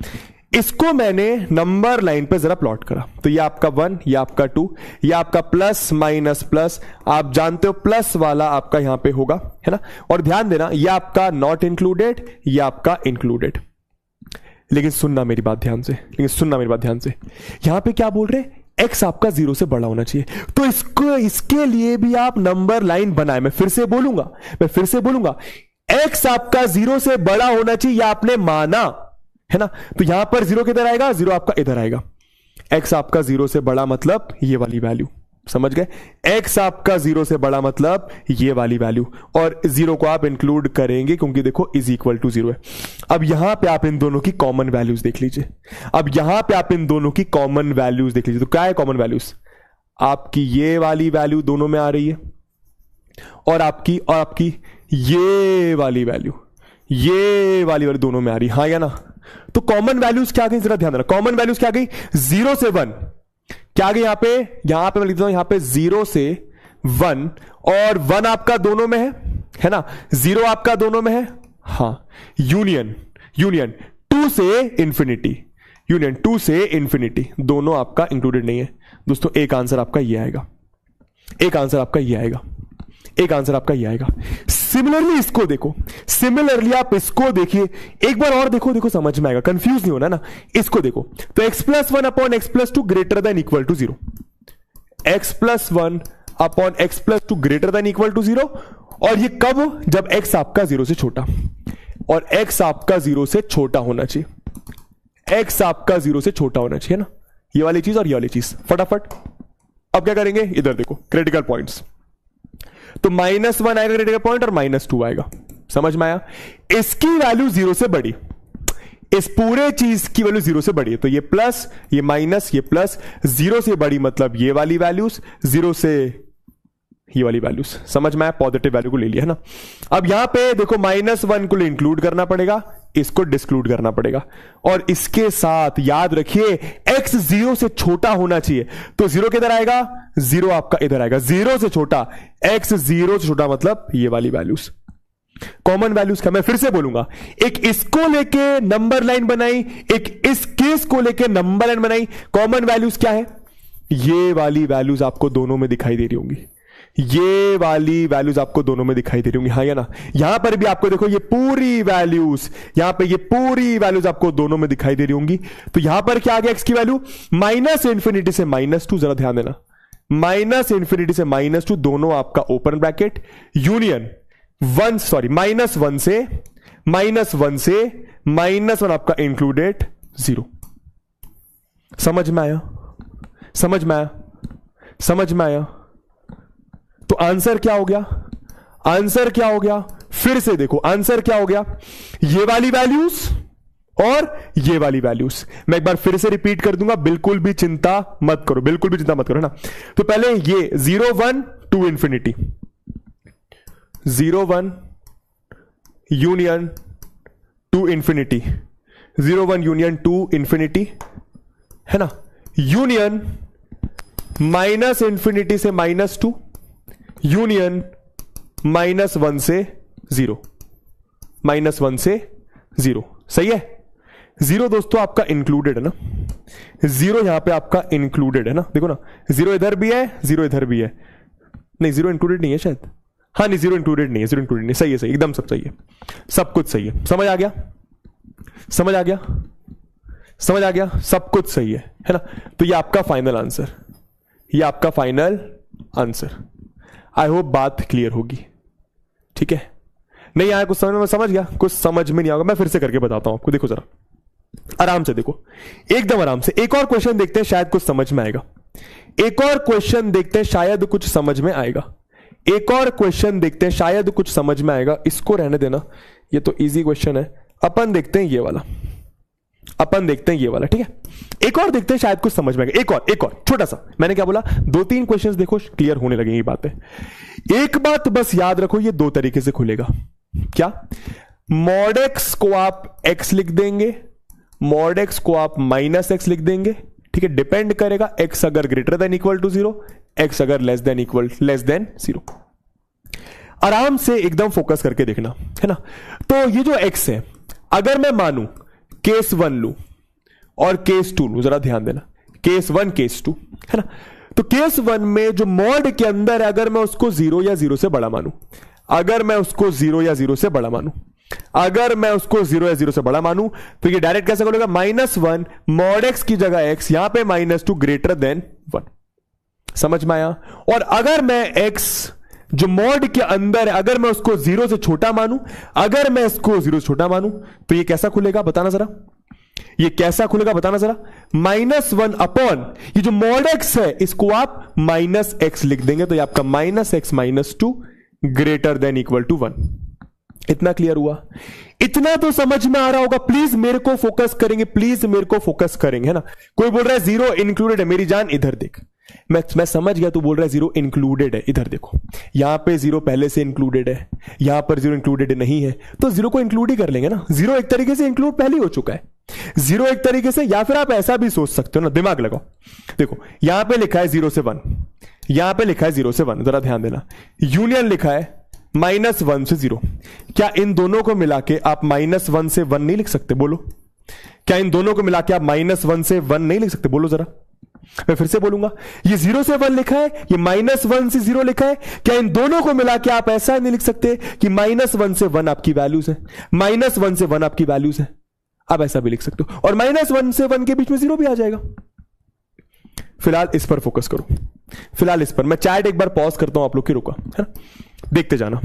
इसको मैंने नंबर लाइन पे जरा प्लॉट करा, तो ये आपका 1, ये आपका 2, ये आपका प्लस माइनस प्लस, आप जानते हो प्लस वाला आपका यहां पे होगा, है ना। और ध्यान देना ये आपका नॉट इंक्लूडेड, ये आपका इंक्लूडेड। लेकिन सुनना मेरी बात ध्यान से, यहां पे क्या बोल रहे हैं, x आपका 0 से बड़ा होना चाहिए। तो इसके लिए भी आप नंबर लाइन बनाए। मैं फिर से बोलूंगा x आपका 0 से बड़ा होना चाहिए, आपने माना, है ना। तो यहां पर 0 किधर आएगा, 0 आपका इधर आएगा। x आपका 0 से बड़ा मतलब ये वाली वैल्यू, समझ गए। x आपका 0 से बड़ा मतलब ये वाली वैल्यू, और 0 को आप इंक्लूड करेंगे क्योंकि देखो इज इक्वल टू 0 है। अब यहां पे आप इन दोनों की कॉमन वैल्यूज देख लीजिए, तो क्या है कॉमन वैल्यूज, आपकी ये वाली वैल्यू दोनों में आ रही है, और आपकी ये वाली वैल्यू दोनों में आ रही है, हाँ या ना। तो कॉमन वैल्यूज क्या गई, जरा ध्यान देना, कॉमन वैल्यूज क्या गई, 0 से 1 क्या आ गई, यहां पे मैं लिख देता हूं, यहां पे 0 से 1, और 1 आपका दोनों में है ना, 0 आपका दोनों में है, हाँ। यूनियन 2 से इंफिनिटी दोनों आपका इंक्लूडेड नहीं है। दोस्तों एक आंसर आपका ये आएगा, सिमिलरली इसको देखो, आप इसको देखिए एक बार और, देखो समझ में आएगा, कंफ्यूज नहीं होना ना। इसको देखो तो x+1 upon x+2 greater than equal to 0, x+1 upon x+2 greater than equal to 0, और ये कब, जब x आपका 0 से छोटा, और x आपका 0 से छोटा होना चाहिए, ना, ये वाली चीज और ये वाली चीज। फटाफट अब क्या करेंगे, इधर देखो क्रिटिकल पॉइंट्स, तो -1 आएगा क्रिटिकल पॉइंट और -2 आएगा, समझ में आया। इसकी वैल्यू 0 से बड़ी, इस पूरे चीज की वैल्यू 0 से बड़ी है, तो ये प्लस, ये माइनस, ये प्लस, 0 से बड़ी मतलब ये वाली वैल्यूज, 0 से ये वाली वैल्यूज, समझ में आया, पॉजिटिव वैल्यू को ले लिया, है ना। अब यहां पे देखो -1 को इंक्लूड करना पड़ेगा, इसको डिस्क्लूड करना पड़ेगा, और इसके साथ याद रखिए x 0 से छोटा होना चाहिए, तो 0 किधर आएगा, 0 आपका इधर आएगा, 0 से छोटा, x 0 से छोटा मतलब ये वाली वैल्यूज। कॉमन वैल्यूज का मैं फिर से बोलूंगा, एक इसको लेके नंबर लाइन बनाई, एक इस केस को लेके नंबर लाइन बनाई। कॉमन वैल्यूज क्या है, ये वाली वैल्यूज आपको दोनों में दिखाई दे रही होंगी, हाँ या ना। यहां पर भी आपको देखो ये पूरी वैल्यूज, यहां पे ये पूरी वैल्यूज आपको दोनों में दिखाई दे रही होंगी। तो यहां पर क्या आ गया x की वैल्यू, -∞ से -2, जरा ध्यान देना, -∞ से -2 दोनों आपका ओपन ब्रैकेट, यूनियन -1 से -1 आपका इंक्लूडेड 0। समझ में आया। तो आंसर क्या हो गया, फिर से देखो आंसर क्या हो गया, ये वाली वैल्यूज और ये वाली वैल्यूज। मैं एक बार फिर से रिपीट कर दूंगा, बिल्कुल भी चिंता मत करो, है ना। तो पहले ये 0 1 to infinity, 0 1 union to infinity, 0 1 union to infinity, है ना। यूनियन -∞ से -2, यूनियन -1 से 0, सही है। 0 दोस्तों आपका इंक्लूडेड है ना, 0 यहां पे आपका इंक्लूडेड है ना, देखो ना, 0 इधर भी है, 0 इधर भी है, नहीं 0 इंक्लूडेड नहीं है शायद, हाँ नहीं 0 इंक्लूडेड नहीं है, सही है, एकदम सब सही है, सब कुछ सही है, समझ आ गया, सब कुछ सही है ना। तो ये आपका फाइनल आंसर, आई होप बात क्लियर होगी, ठीक है। नहीं आया कुछ समझ गया, कुछ समझ में नहीं आएगा, मैं फिर से करके बताता हूं आपको, देखो जरा आराम से, देखो एकदम आराम से। एक और क्वेश्चन देखते हैं, शायद कुछ समझ में आएगा, इसको रहने देना, ये तो इजी क्वेश्चन है, अपन देखते हैं ये वाला, अपन देखते हैं ये वाला, ठीक है। एक और देखते हैं, शायद कुछ समझ में आएगा। एक और छोटा सा, मैंने क्या बोला, 2-3 क्वेश्चंस देखो, क्लियर होने लगेंगी बातें। एक बात बस याद रखो, ये 2 तरीके से खुलेगा। क्या? मॉड एक्स को आप एक्स लिख देंगे, मॉड एक्स को आप माइनस एक्स लिख देंगे, ठीक है। डिपेंड करेगा एक्स अगर greater than equal to 0, x अगर लेस देन 0। आराम से एकदम फोकस करके देखना, है ना। तो ये जो एक्स है, अगर मैं मानूं केस 1 लू और केस 2 लू, जरा ध्यान देना, केस 1 केस 2, है ना। तो केस 1 में जो मॉड के अंदर है, अगर मैं उसको 0 या 0 से बड़ा मानूं, अगर मैं उसको 0 या 0 से बड़ा मानूं, अगर मैं उसको 0 या 0 से बड़ा मानूं, तो ये डायरेक्ट कैसे बोलेगा, -1 मॉड एक्स की जगह एक्स, यहां पे -2 ग्रेटर देन 1। समझ में आया? और अगर मैं एक्स जो मॉड के अंदर है, अगर मैं उसको 0 से छोटा मानूं, अगर मैं इसको 0 से छोटा मानूं, तो ये कैसा खुलेगा बताना जरा, ये कैसा खुलेगा बताना जरा। -1 अपॉन ये जो मॉड एक्स है, इसको आप -x लिख देंगे, तो ये आपका -x -2 greater than equal to 1। इतना क्लियर हुआ? इतना तो समझ में आ रहा होगा। प्लीज मेरे को फोकस करेंगे, प्लीज मेरे को फोकस करेंगे, है ना। कोई बोल रहा है 0 इंक्लूडेड है, मेरी जान इधर देख, मैं समझ गया, तू बोल रहा है 0 इंक्लूडेड है, इधर देखो, यहां पे 0 पहले से इंक्लूडेड है, यहां पर 0 इंक्लूडेड नहीं है, तो 0 को इंक्लूड ही कर लेंगे ना। 0 एक तरीके से इंक्लूड पहले ही हो चुका है, 0 एक तरीके से। या फिर आप ऐसा भी सोच सकते हो ना, दिमाग लगाओ, देखो यहां पे लिखा है 0 से 1, यहां पे लिखा है 0 से 1, जरा ध्यान देना। यूनियन लिखा है -1 से 0। क्या इन दोनों को मिला के आप -1 से 1 नहीं लिख सकते? बोलो, क्या इन दोनों को मिला के आप -1 से 1 नहीं लिख सकते? बोलो जरा। मैं फिर से बोलूंगा, ये 0 से 1 लिखा है, ये -1 से 0 लिखा है, क्या इन दोनों को मिला के आप ऐसा नहीं लिख सकते कि -1 से 1 आपकी वैल्यूज है, -1 से 1 आपकी वैल्यूज है? आप ऐसा भी लिख सकते हो, और -1 से 1 के बीच में 0 भी आ जाएगा। फिलहाल इस पर फोकस करो, फिलहाल इस पर। मैं चैट एक बार पॉज करता हूं, आप लोग की रुका, है ना। देखते जाना,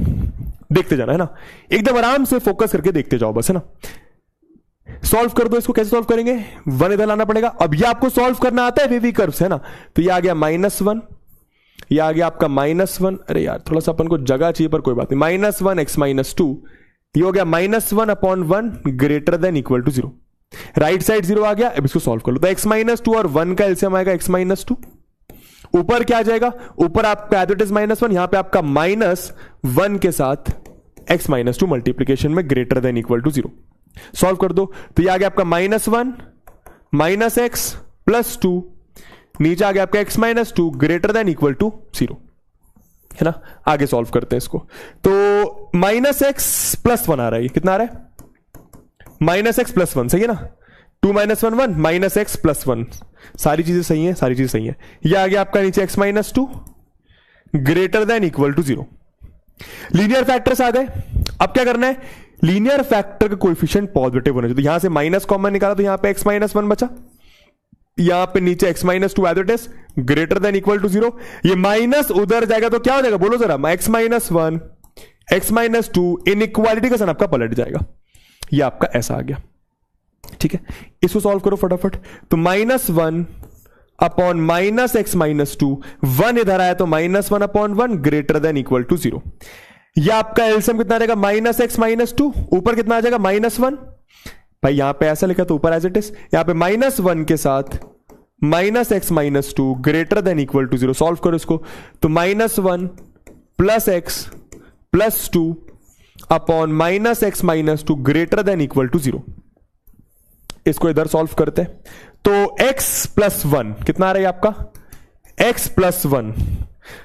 देखते जाना, है ना। एकदम आराम से फोकस करके देखते जाओ बस, है ना। सॉल्व कर दो इसको। कैसे सॉल्व करेंगे? 1 इधर लाना पड़ेगा। अब ये आपको सॉल्व करना आता है वेवी कर्व्स, है ना। तो ये आ गया -1, ये आ गया आपका -1। अरे यार थोड़ा सा अपन को जगह चाहिए, पर कोई बात नहीं। -1 x -2, ये हो गया -1 upon 1 greater than equal to 0। Right side 0 आ गया। अब इसको सॉल्व कर लो, तो x -2 और 1 का एलसीएम आएगा x -2। ऊपर क्या आ जाएगा? ऊपर आपका एज इट इज -1, यहां पे आपका -1 के साथ x -2 मल्टीप्लीकेशन में greater than equal to 0। Solve कर दो, तो ये आ गया आपका -1 -x +2, नीचे आ गया आपका x -2 greater than equal to 0, है ना। आगे सॉल्व करते हैं इसको। तो -x +1 आ रहा है, कितना आ रहा है? -x +1, सही है ना। 2 - 1 1 -x +1, सारी चीजें सही हैं, सारी चीजें सही हैं। ये आ गया आपका नीचे x -2 greater than equal to 0। Linear factors आ गए। अब क्या करना है? लीनियर फैक्टर का कोएफिशिएंट पॉजिटिव होना चाहिए, तो यहां से माइनस कॉमन निकाला, तो यहां पे x -1 बचा, यहां पे नीचे x -2 as it is greater than equal to 0। ये माइनस उधर जाएगा तो क्या हो जाएगा? बोलो जरा। x -1 x -2 इनइक्वालिटी का साइन आपका पलट जाएगा। ये आपका ऐसा आ गया, ठीक है। इसको सॉल्व करो फटाफट। तो -1 अपॉन -x -2, 1 इधर आया तो -1 upon 1 greater than equal to 0। यह आपका एलसीएम कितना रहेगा? -x -2, ऊपर कितना आ जाएगा? -1। भाई यहां पे ऐसा लिखा तो ऊपर एज इट इज, यहां पे -1 के साथ -x -2 greater than equal to 0। Solve करो इसको, तो -1 + x +2 upon -x -2 greater than equal to 0। इसको इधर सॉल्व करते हैं, तो x +1 कितना आ रहा है आपका? x +1,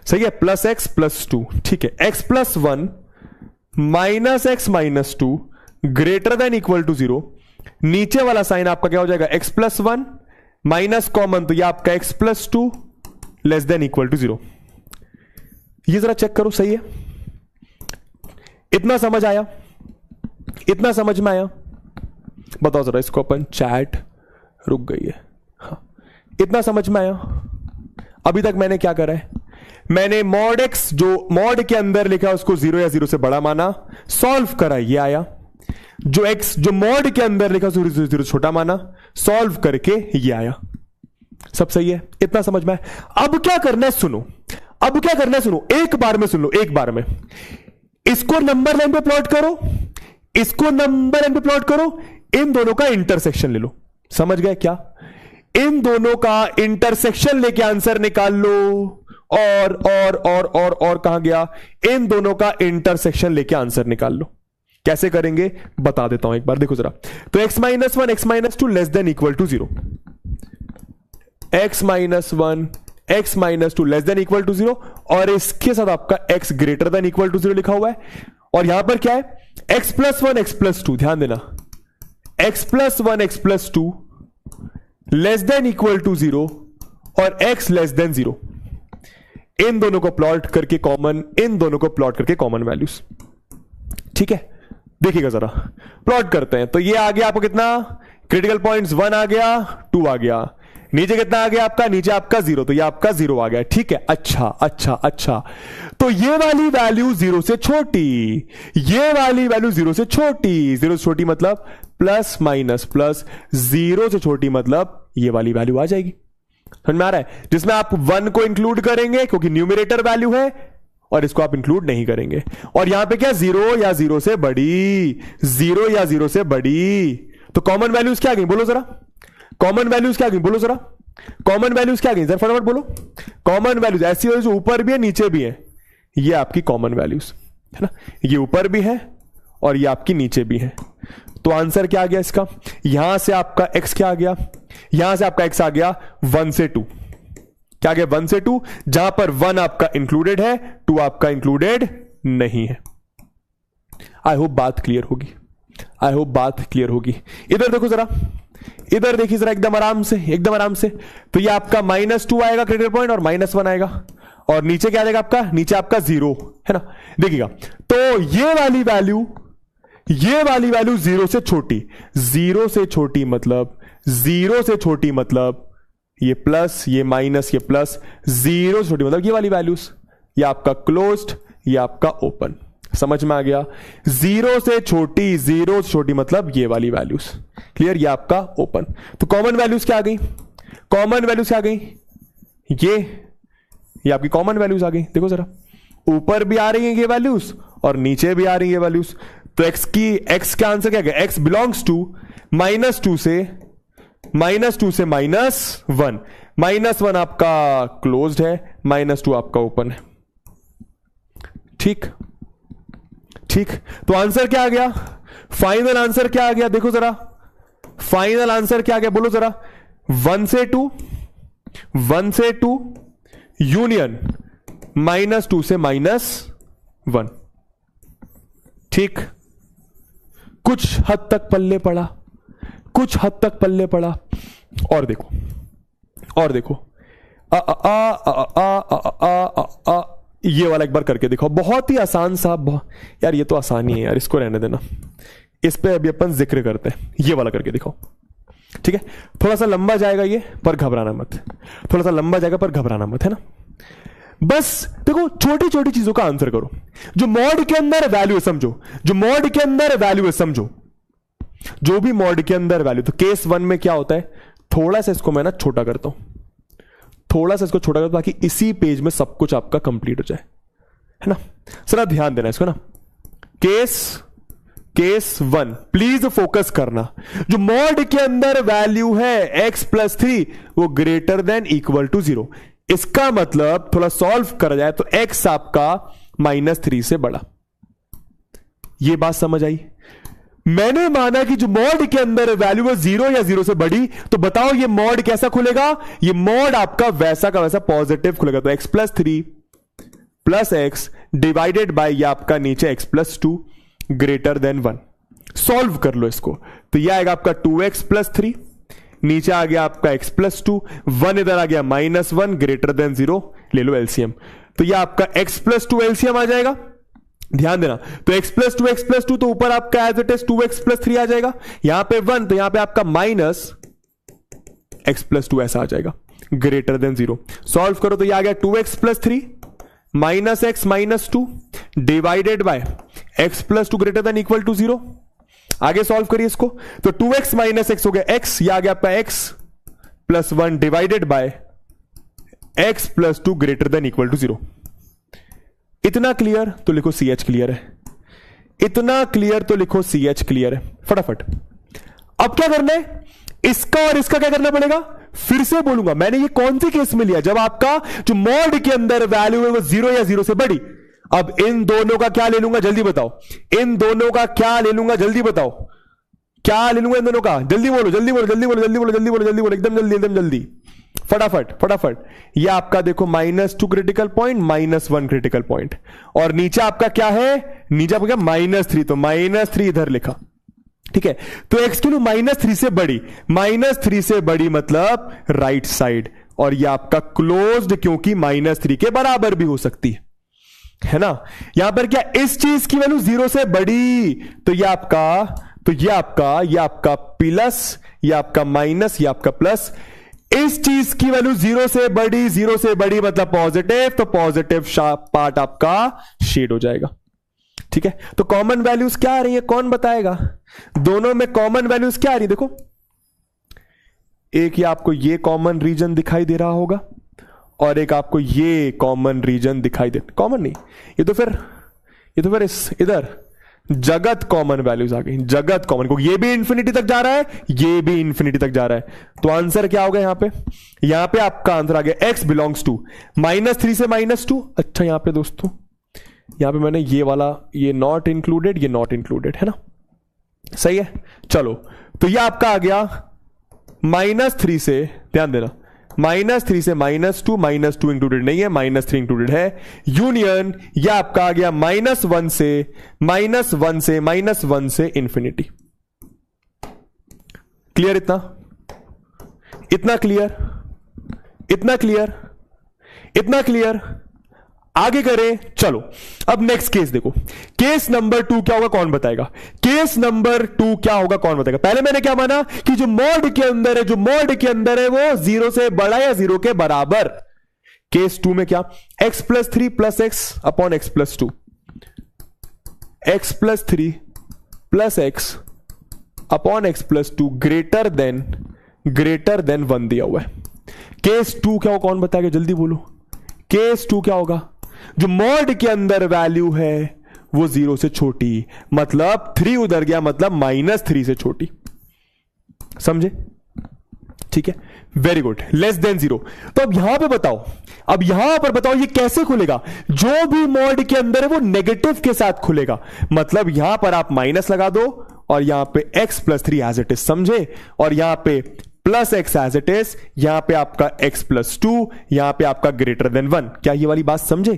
सही है, +x +2, ठीक है। x +1 -x -2 greater than equal to 0। नीचे वाला साइन आपका क्या हो जाएगा? x +1 माइनस कॉमन, तो ये आपका x +2 less than equal to 0। ये जरा चेक करो, सही है? इतना समझ आया? इतना समझ में आया? बताओ जरा इसको अपन। चैट रुक गई है, हाँ। इतना समझ में आया? अभी तक मैंने क्या करा है? मैंने मॉड x जो मॉड के अंदर लिखा उसको 0 या 0 से बड़ा माना, सॉल्व करा, ये आया। जो x जो मॉड के अंदर लिखा 0 से 0 छोटा माना, सॉल्व करके ये आया। सब सही है? इतना समझ में आया? अब क्या करना है सुनो, अब क्या करना है सुनो, एक बार में सुन लो, एक बार में। इसको नंबर लाइन पे प्लॉट करो, इसको नंबर एन पे प्लॉट करो, इन दोनों का इंटरसेक्शन ले लो। समझ गए क्या? इन दोनों का इंटरसेक्शन लेके आंसर निकाल लो। और कहां गया? इन दोनों का इंटरसेक्शन लेके आंसर निकाल लो। कैसे करेंगे बता देता हूं एक बार, देखो जरा। तो x minus one x minus two less than equal to zero, x minus one x minus two less than equal to zero, और इसके साथ आपका x greater than equal to zero लिखा हुआ है। और यहां पर क्या है? x plus one x plus two, ध्यान देना, x plus one x plus two less than equal to zero और x लेस देन जीरो। इन दोनों को प्लॉट करके कॉमन, इन दोनों को प्लॉट करके कॉमन वैल्यूज। ठीक है, देखिएगा जरा, प्लॉट करते हैं। तो ये आ गया आपको कितना? क्रिटिकल पॉइंट्स 1 आ गया, 2 आ गया, नीचे कितना आ गया आपका? नीचे आपका 0, तो ये आपका 0 आ गया। ठीक है, अच्छा। तो ये वाली वैल्यू 0 से छोटी, ये वाली वैल्यू 0 से छोटी, 0 से छोटी मतलब प्लस माइनस प्लस, 0 से छोटी मतलब ये वाली वैल्यू आ जाएगी। समझ में आ रहा है? जिसमें आप 1 को इंक्लूड करेंगे क्योंकि न्यूमरेटर वैल्यू है, और इसको आप इंक्लूड नहीं करेंगे। और यहां पे क्या? 0 या 0 से बड़ी, 0 या 0 से बड़ी। तो कॉमन वैल्यूज क्या आ गई बोलो जरा? कॉमन वैल्यूज क्या आ गई बोलो जरा? कॉमन वैल्यूज क्या आ गई जरा फटाफट बोलो? कॉमन वैल्यूज ऐसी वैल्यूज जो ऊपर भी है नीचे भी है, ये आपकी कॉमन वैल्यूज है ना। ये ऊपर भी है और ये आपकी नीचे भी है। तो आंसर क्या आ गया इसका? यहां से आपका x क्या आ गया? यहां से आपका x आ गया 1 से 2। क्या आ गया? 1 से 2, जहां पर 1 आपका इंक्लूडेड है, 2 आपका इंक्लूडेड नहीं है। आई होप बात क्लियर होगी, आई होप बात क्लियर होगी। इधर देखो जरा, इधर देखिए जरा, एकदम आराम से, एकदम आराम से। तो ये आपका -2 आएगा क्रिटिकल पॉइंट और -1 आएगा, और नीचे क्या आ जाएगा आपका? नीचे आपका 0 है ना। देखिएगा, तो ये वाली वैल्यू 0 से छोटी, 0 से छोटी मतलब, 0 से छोटी मतलब ये प्लस, ये माइनस, ये प्लस, 0 से छोटी मतलब ये वाली वैल्यूज, ये आपका क्लोज्ड, ये आपका ओपन। समझ में आ गया? 0 से छोटी, 0 से छोटी मतलब ये वाली वैल्यूज। क्लियर? ये आपका ओपन। तो कॉमन वैल्यूज क्या आ गई? कॉमन वैल्यूज क्या आ गई? ये आपकी कॉमन वैल्यूज आ गई। देखो जरा, ऊपर भी आ रही है ये वैल्यूज और नीचे भी आ रही है ये वैल्यूज। तो x का आंसर क्या गया? x बिलोंग्स टू -2 से -1, -1 आपका क्लोज्ड है, -2 आपका ओपन है। ठीक, तो आंसर क्या आ गया? फाइनल आंसर क्या आ गया? देखो जरा, फाइनल आंसर क्या आ गया बोलो जरा? 1 से 2 यूनियन -2 से -1। ठीक, कुछ हद तक पल्ले पड़ा, कुछ हद तक पल्ले पड़ा। और देखो, ये वाला एक बार करके देखो, बहुत ही आसान सा। यार ये तो आसान ही है यार, इसको रहने देना, इस पे अभी अपन जिक्र करते हैं। ये वाला करके दिखाओ, ठीक है? थोड़ा सा लंबा जाएगा ये, पर घबराना मत, थोड़ा सा लंबा जाएगा पर घबराना मत, है ना। बस देखो, छोटी छोटी चीजों का आंसर करो। जो मॉड के अंदर वैल्यू है समझो, जो मॉड के अंदर वैल्यू है समझो, जो भी मॉड के अंदर वैल्यू। तो केस 1 में क्या होता है, थोड़ा सा इसको मैं ना छोटा करता हूं, थोड़ा सा इसको छोटा करता हूं, ताकि इसी पेज में सब कुछ आपका कंप्लीट हो जाए, है ना। जरा ध्यान देना इसको ना। केस 1 प्लीज फोकस करना। जो मॉड के अंदर वैल्यू है x+3 वो ग्रेटर देन इक्वल टू 0। इसका मतलब थोड़ा सॉल्व करा जाए तो x आपका -3 से बड़ा। ये बात समझ आई? मैंने माना कि जो मॉड के अंदर वैल्यू है 0 या 0 से बड़ी, तो बताओ ये मॉड कैसा खुलेगा? ये मॉड आपका वैसा का वैसा पॉजिटिव खुलेगा। तो x+3 plus x divided by ये आपका नीचे x+2 ग्रेटर देन 1। सॉल्व कर लो इसको, तो ये आएगा आपका 2x+3, नीचे आ गया आपका x+2, 1 इधर आ गया -1 ग्रेटर देन 0। ले लो एलसीएम, तो ये आपका x+2 एलसीएम आ जाएगा। ध्यान देना, तो x+2 तो ऊपर आपका एज इट इज 2x+3 आ जाएगा, यहां पे 1 तो यहां पे आपका -x+2 ऐसा आ जाएगा ग्रेटर देन 0। सॉल्व करो तो ये आ गया 2x+3 -x -2 divided by x+2 greater than equal to 0। आगे सॉल्व करिए इसको, तो 2x -x हो गया x, ये आ गया आपका x+1 divided by x+2 greater than equal to 0। इतना क्लियर? तो लिखो CH क्लियर है। इतना क्लियर तो लिखो CH क्लियर है फटाफट। अब क्या करना है, इसका और इसका क्या करना पड़ेगा, फिर से बोलूंगा मैंने ये कौन से केस में लिया, जब आपका जो मॉड के अंदर वैल्यू है वो 0 या 0 से बड़ी। अब इन दोनों का क्या ले लूंगा जल्दी बताओ, इन दोनों का क्या ले लूंगा जल्दी बताओ, क्या ले लूंगा इन दोनों का, जल्दी बोलो जल्दी बोलो जल्दी बोलो जल्दी बोलो जल्दी बोलो जल्दी बोलो, एकदम जल्दी फटाफट फटाफट। ये आपका देखो -2 क्रिटिकल पॉइंट, -1 क्रिटिकल पॉइंट, और नीचे आपका क्या है, नीचे आपका -3, तो -3 इधर लिखा, ठीक है। तो x की -3 से बड़ी, -3 से बड़ी मतलब राइट साइड, और ये आपका क्लोज्ड क्योंकि -3 के बराबर भी हो सकती है ना। यहां पर क्या इस चीज की वैल्यू 0 से बड़ी, तो ये आपका प्लस, ये आपका माइनस, ये आपका प्लस। इस चीज की वैल्यू 0 से बड़ी, 0 से बड़ी मतलब पॉजिटिव, तो पॉजिटिव पार्ट आपका शेड हो जाएगा, ठीक है। तो कॉमन वैल्यूज क्या आ रही है, कौन बताएगा, दोनों में कॉमन वैल्यूज क्या आ रही है, देखो एक ये आपको ये कॉमन रीजन दिखाई दे रहा होगा, और एक आपको ये कॉमन रीजन दिखाई दे, कॉमन नहीं, ये तो फिर इस इधर जगत कॉमन वैल्यूज आ गई, जगत कॉमन, क्योंकि ये भी इंफिनिटी तक जा रहा है, ये भी इंफिनिटी तक जा रहा है। तो आंसर क्या होगा यहां पे आपका आंसर आ गया x बिलोंग्स टू -3 से -2। अच्छा यहां पे दोस्तों, यहां पे मैंने ये वाला, ये नॉट इंक्लूडेड, ये नॉट इंक्लूडेड है ना, सही है। चलो तो ये आपका आ गया -3 से, ध्यान देना, -3 से -2, -2 इंक्लूडेड नहीं है, -3 इंक्लूडेड है, यूनियन ये आपका आ गया -1 से इंफिनिटी। क्लियर, इतना क्लियर। आगे करें, चलो अब नेक्स्ट केस देखो, केस नंबर 2 क्या होगा कौन बताएगा, केस नंबर 2 क्या होगा कौन बताएगा। पहले मैंने क्या माना कि जो मॉड के अंदर है वो 0 से बड़ा या 0 के बराबर। केस 2 में क्या, x + 3 + x upon x + 2, x + 3 + x upon x + 2 greater then 1 दिया हुआ है। केस 2 क्या होगा कौन बताएगा, जल्दी बोलो। केस 2 क्या होगा, जो मॉड के अंदर वैल्यू है वो 0 से छोटी, मतलब 3 उधर गया, मतलब -3 से छोटी, समझे, ठीक है, वेरी गुड, लेस देन 0। तो अब यहां पर बताओ ये कैसे खुलेगा, जो भी मॉड के अंदर है वो नेगेटिव के साथ खुलेगा, मतलब यहां पर आप माइनस लगा दो, और यहां पे x + 3 एज इट इज, समझे, और यहां पे +x एज इट इज, यहां पे आपका x + 2, यहां पे आपका ग्रेटर देन 1। क्या ये वाली बात समझे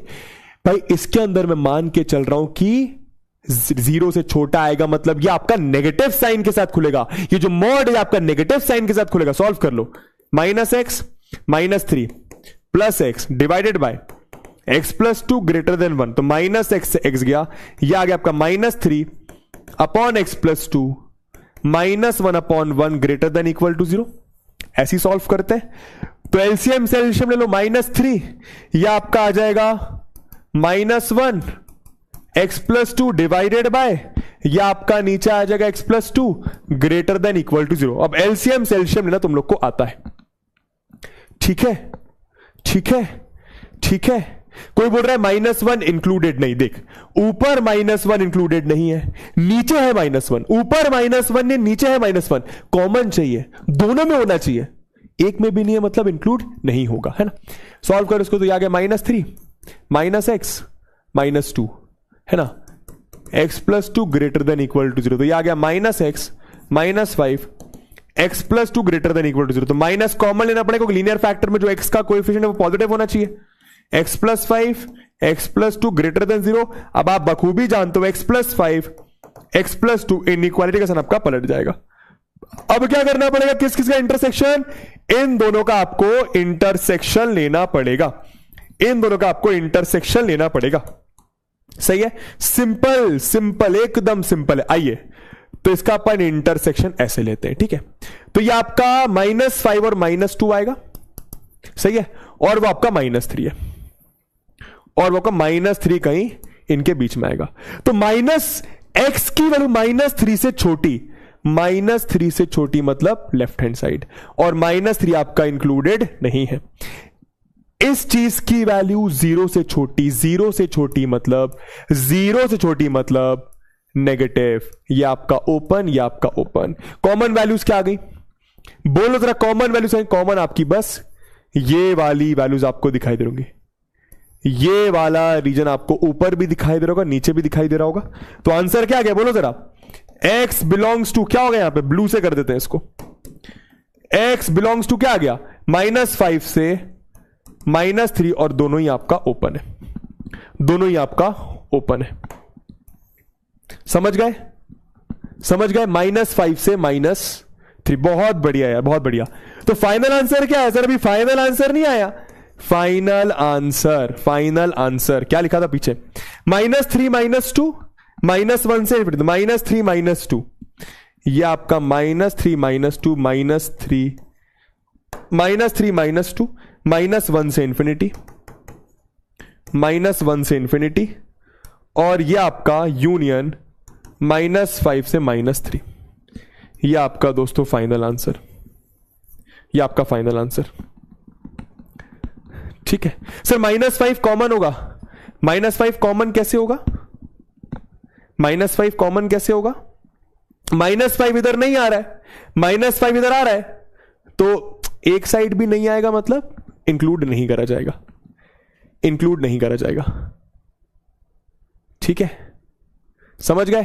भाई, इसके अंदर मैं मान के चल रहा हूं कि 0 से छोटा आएगा, मतलब ये आपका नेगेटिव साइन के साथ खुलेगा, ये जो मॉड है आपका नेगेटिव साइन के साथ खुलेगा। सॉल्व कर लो, -x -3 + x divided by x + 2 greater then 1, तो -x से x गया, ये आ गया आपका -3 upon x + 2 -1 upon 1 greater than equal to 0। ऐसी सॉल्व करते हैं, तो एलसीएम ले लो, -3 यह आपका आ जाएगा -1 x + 2 डिवाइडेड बाय, यह आपका नीचे आ जाएगा x + 2 greater than equal to 0। अब एलसीएम लेना तुम लोग को आता है, ठीक है। कोई बोल रहा है -1 इंक्लूडेड नहीं, देख ऊपर -1 इंक्लूडेड नहीं है, नीचे है -1, ऊपर -1 ने नीचे है -1, कॉमन चाहिए, दोनों में होना चाहिए, एक में भी नहीं है मतलब इंक्लूड नहीं होगा, है ना। सॉल्व करो इसको, तो ये आ गया -3 -x -2 है ना, x + 2 greater than equal to 0, तो ये आ गया -x -5 x + 2 greater than equal to 0, तो माइनस कॉमन लेना पड़ेगा, लीनियर फैक्टर में जो x का कोएफिशिएंट है वो पॉजिटिव होना चाहिए। x + 5 x + 2 greater then 0। अब आप बखूबी जानते हो x + 5 x + 2 इनइक्वालिटी का साइन आपका पलट जाएगा। अब क्या करना पड़ेगा, किस किस का इंटरसेक्शन, इन दोनों का आपको इंटरसेक्शन लेना पड़ेगा, सही है, सिंपल एकदम सिंपल है। आइए तो इसका अपन इंटरसेक्शन ऐसे लेते हैं, ठीक है। तो ये आपका -5 और -2 आएगा, सही है, और वो आपका -3 है, और वो आपका -3 कहीं इनके बीच में आएगा। तो -x की वैल्यू -3 से छोटी, -3 से छोटी मतलब लेफ्ट हैंड साइड, और -3 आपका इंक्लूडेड नहीं है। इस चीज की वैल्यू 0 से छोटी, 0 से छोटी मतलब नेगेटिव, ये आपका ओपन, ये आपका ओपन। कॉमन वैल्यूज क्या आ गई, बोलो जरा कॉमन वैल्यूज। कॉमन आपकी बस ये वाली वैल्यूज आपको दिखाई दे रही, ये वाला रीजन आपको ऊपर भी दिखाई दे रहा होगा, नीचे भी दिखाई दे रहा होगा। तो आंसर क्या गया बोलो जरा, x बिलोंग्स टू, क्या हो गया यहां पे, ब्लू से कर देते हैं इसको, x बिलोंग्स टू क्या आ गया, -5 से -3, और दोनों ही आपका ओपन है, दोनों ही आपका ओपन है। समझ गए, समझ गए, -5 से -3, बहुत बढ़िया यार, बहुत बढ़िया। तो फाइनल आंसर क्या है सर, अभी फाइनल आंसर नहीं आया, फाइनल आंसर, फाइनल आंसर क्या लिखा था पीछे, -3 -2 -1 से -3 -2, ये आपका -3 -2 -3 -2 -1 से इंफिनिटी, -1 से इंफिनिटी, और ये आपका यूनियन -5 से -3। ये आपका दोस्तों फाइनल आंसर, ये आपका फाइनल आंसर। ठीक है सर, -5 कॉमन होगा, -5 कॉमन कैसे होगा, -5 कॉमन कैसे होगा, -5 इधर नहीं आ रहा है, -5 इधर आ रहा है, तो एक साइड भी नहीं आएगा, मतलब इंक्लूड नहीं करा जाएगा, इंक्लूड नहीं करा जाएगा। ठीक है, समझ गए,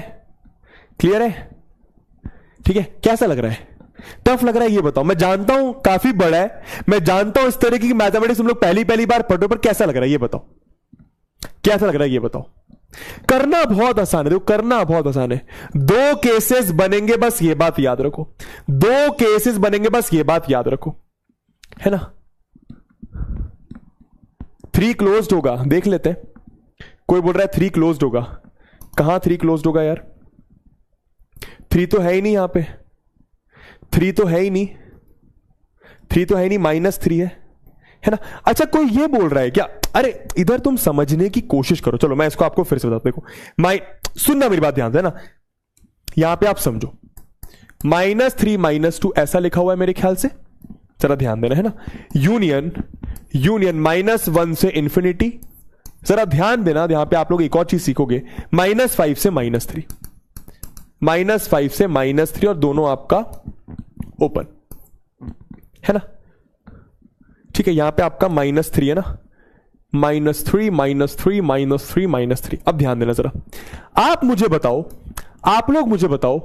क्लियर है, ठीक है। कैसा लग रहा है, टफ लग रहा है, ये बताओ। मैं जानता हूं काफी बड़ा है, मैं जानता हूं इस तरीके की मैथमेटिक्स तुम लोग पहली बार पढ़ो, पर कैसा लग रहा है ये बताओ, कैसा लग रहा है ये बताओ। करना बहुत आसान है, देखो करना बहुत आसान है। 2 केसेस बनेंगे, बस ये बात याद रखो, 2 केसेस बनेंगे, बस ये बात याद रखो, है ना। 3 क्लोज्ड होगा, देख लेते हैं। कोई बोल रहा है 3 क्लोज्ड होगा, कहां 3 क्लोज्ड होगा यार, 3 तो है ही नहीं यहां पे, 3 तो है ही नहीं, 3 तो है ही नहीं, -3 है ना। अच्छा कोई ये बोल रहा है क्या, अरे इधर तुम समझने की कोशिश करो, चलो मैं इसको आपको फिर से बताता हूं। देखो सुनना मेरी बात ध्यान से ना, यहां पे आप समझो, -3 -2 ऐसा लिखा हुआ है मेरे ख्याल से, जरा ध्यान देना, है ना। यूनियन -1 से इंफिनिटी, जरा ध्यान देना, यहां पे आप लोग एक और चीज सीखोगे, -5 से -3, -5 से -3, और दोनों आपका ओपन, है ना। ठीक है, यहां पे आपका -3 है ना, -3 -3 -3 -3। अब ध्यान देना जरा, आप मुझे बताओ, आप लोग मुझे बताओ,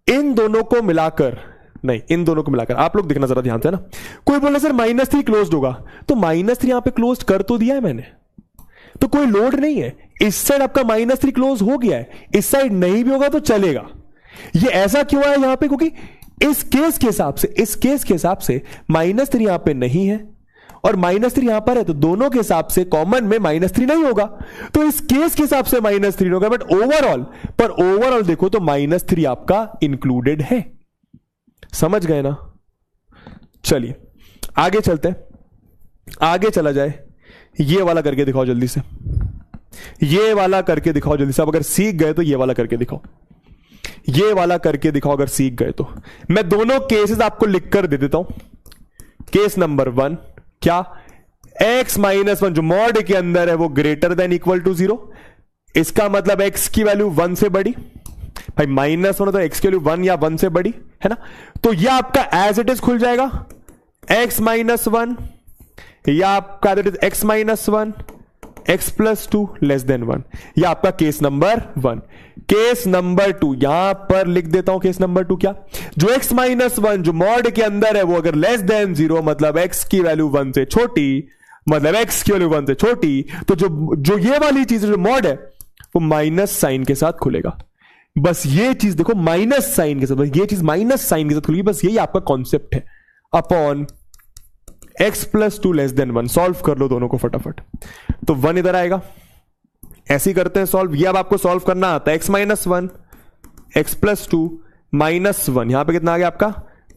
इन दोनों को मिलाकर, नहीं इन दोनों को मिलाकर, आप लोग देखना जरा ध्यान से, है ना। कोई बोले सर -3 क्लोज्ड होगा, तो -3 यहां पे क्लोज कर तो दिया है मैंने, तो कोई लोड नहीं है। इस साइड आपका -3 क्लोज हो गया है, इस साइड नहीं भी होगा तो चलेगा। ये ऐसा क्यों है यहां पे, क्योंकि इस केस के हिसाब से, इस केस के हिसाब से -3 यहां पे नहीं है और -3 यहां पर है, तो दोनों के हिसाब से कॉमन में -3 नहीं होगा, तो इस केस के हिसाब से -3 होगा। बट ओवरऑल देखो तो -3 आपका इंक्लूडेड है। समझ गए ना। चलिए आगे चलते हैं, आगे चला जाए। ये वाला करके दिखाओ जल्दी से, ये वाला करके दिखाओ जल्दी से। अब अगर सीख गए तो ये वाला करके दिखाओ, ये वाला करके दिखाओ अगर सीख गए तो। मैं दोनों केसेस आपको लिखकर दे देता हूं। केस नंबर 1 क्या, x -1 जो मॉड के अंदर है वो ग्रेटर देन इक्वल टू 0, इसका मतलब x की वैल्यू 1 से बड़ी। भाई -1 तो x की वैल्यू 1 या 1 से बड़ी, है ना। तो यह आपका एज इट इज खुल जाएगा, x -1, या आपका x -1 x + 2 < 1। यह आपका केस नंबर 1। केस नंबर 2 यहां पर लिख देता हूं। केस नंबर 2 क्या, जो x -1 जो मॉड के अंदर है वो अगर <0 मतलब x की वैल्यू 1 से छोटी, मतलब x की वैल्यू 1 से छोटी, तो जो ये वाली चीज जो मॉड है वो माइनस साइन के साथ खुलेगा। बस ये चीज देखो, माइनस साइन के साथ, बस ये चीज माइनस साइन के साथ खुलेगी। बस यही आपका कॉन्सेप्ट है। Upon x + 2 < 1। सॉल्व कर लो दोनों को फटाफट, तो 1 इधर आएगा। ऐसे ही करते हैं सॉल्व। ये अब आपको सॉल्व करना आता है। x -1 x + 2 -1, यहां पे कितना आ गया आपका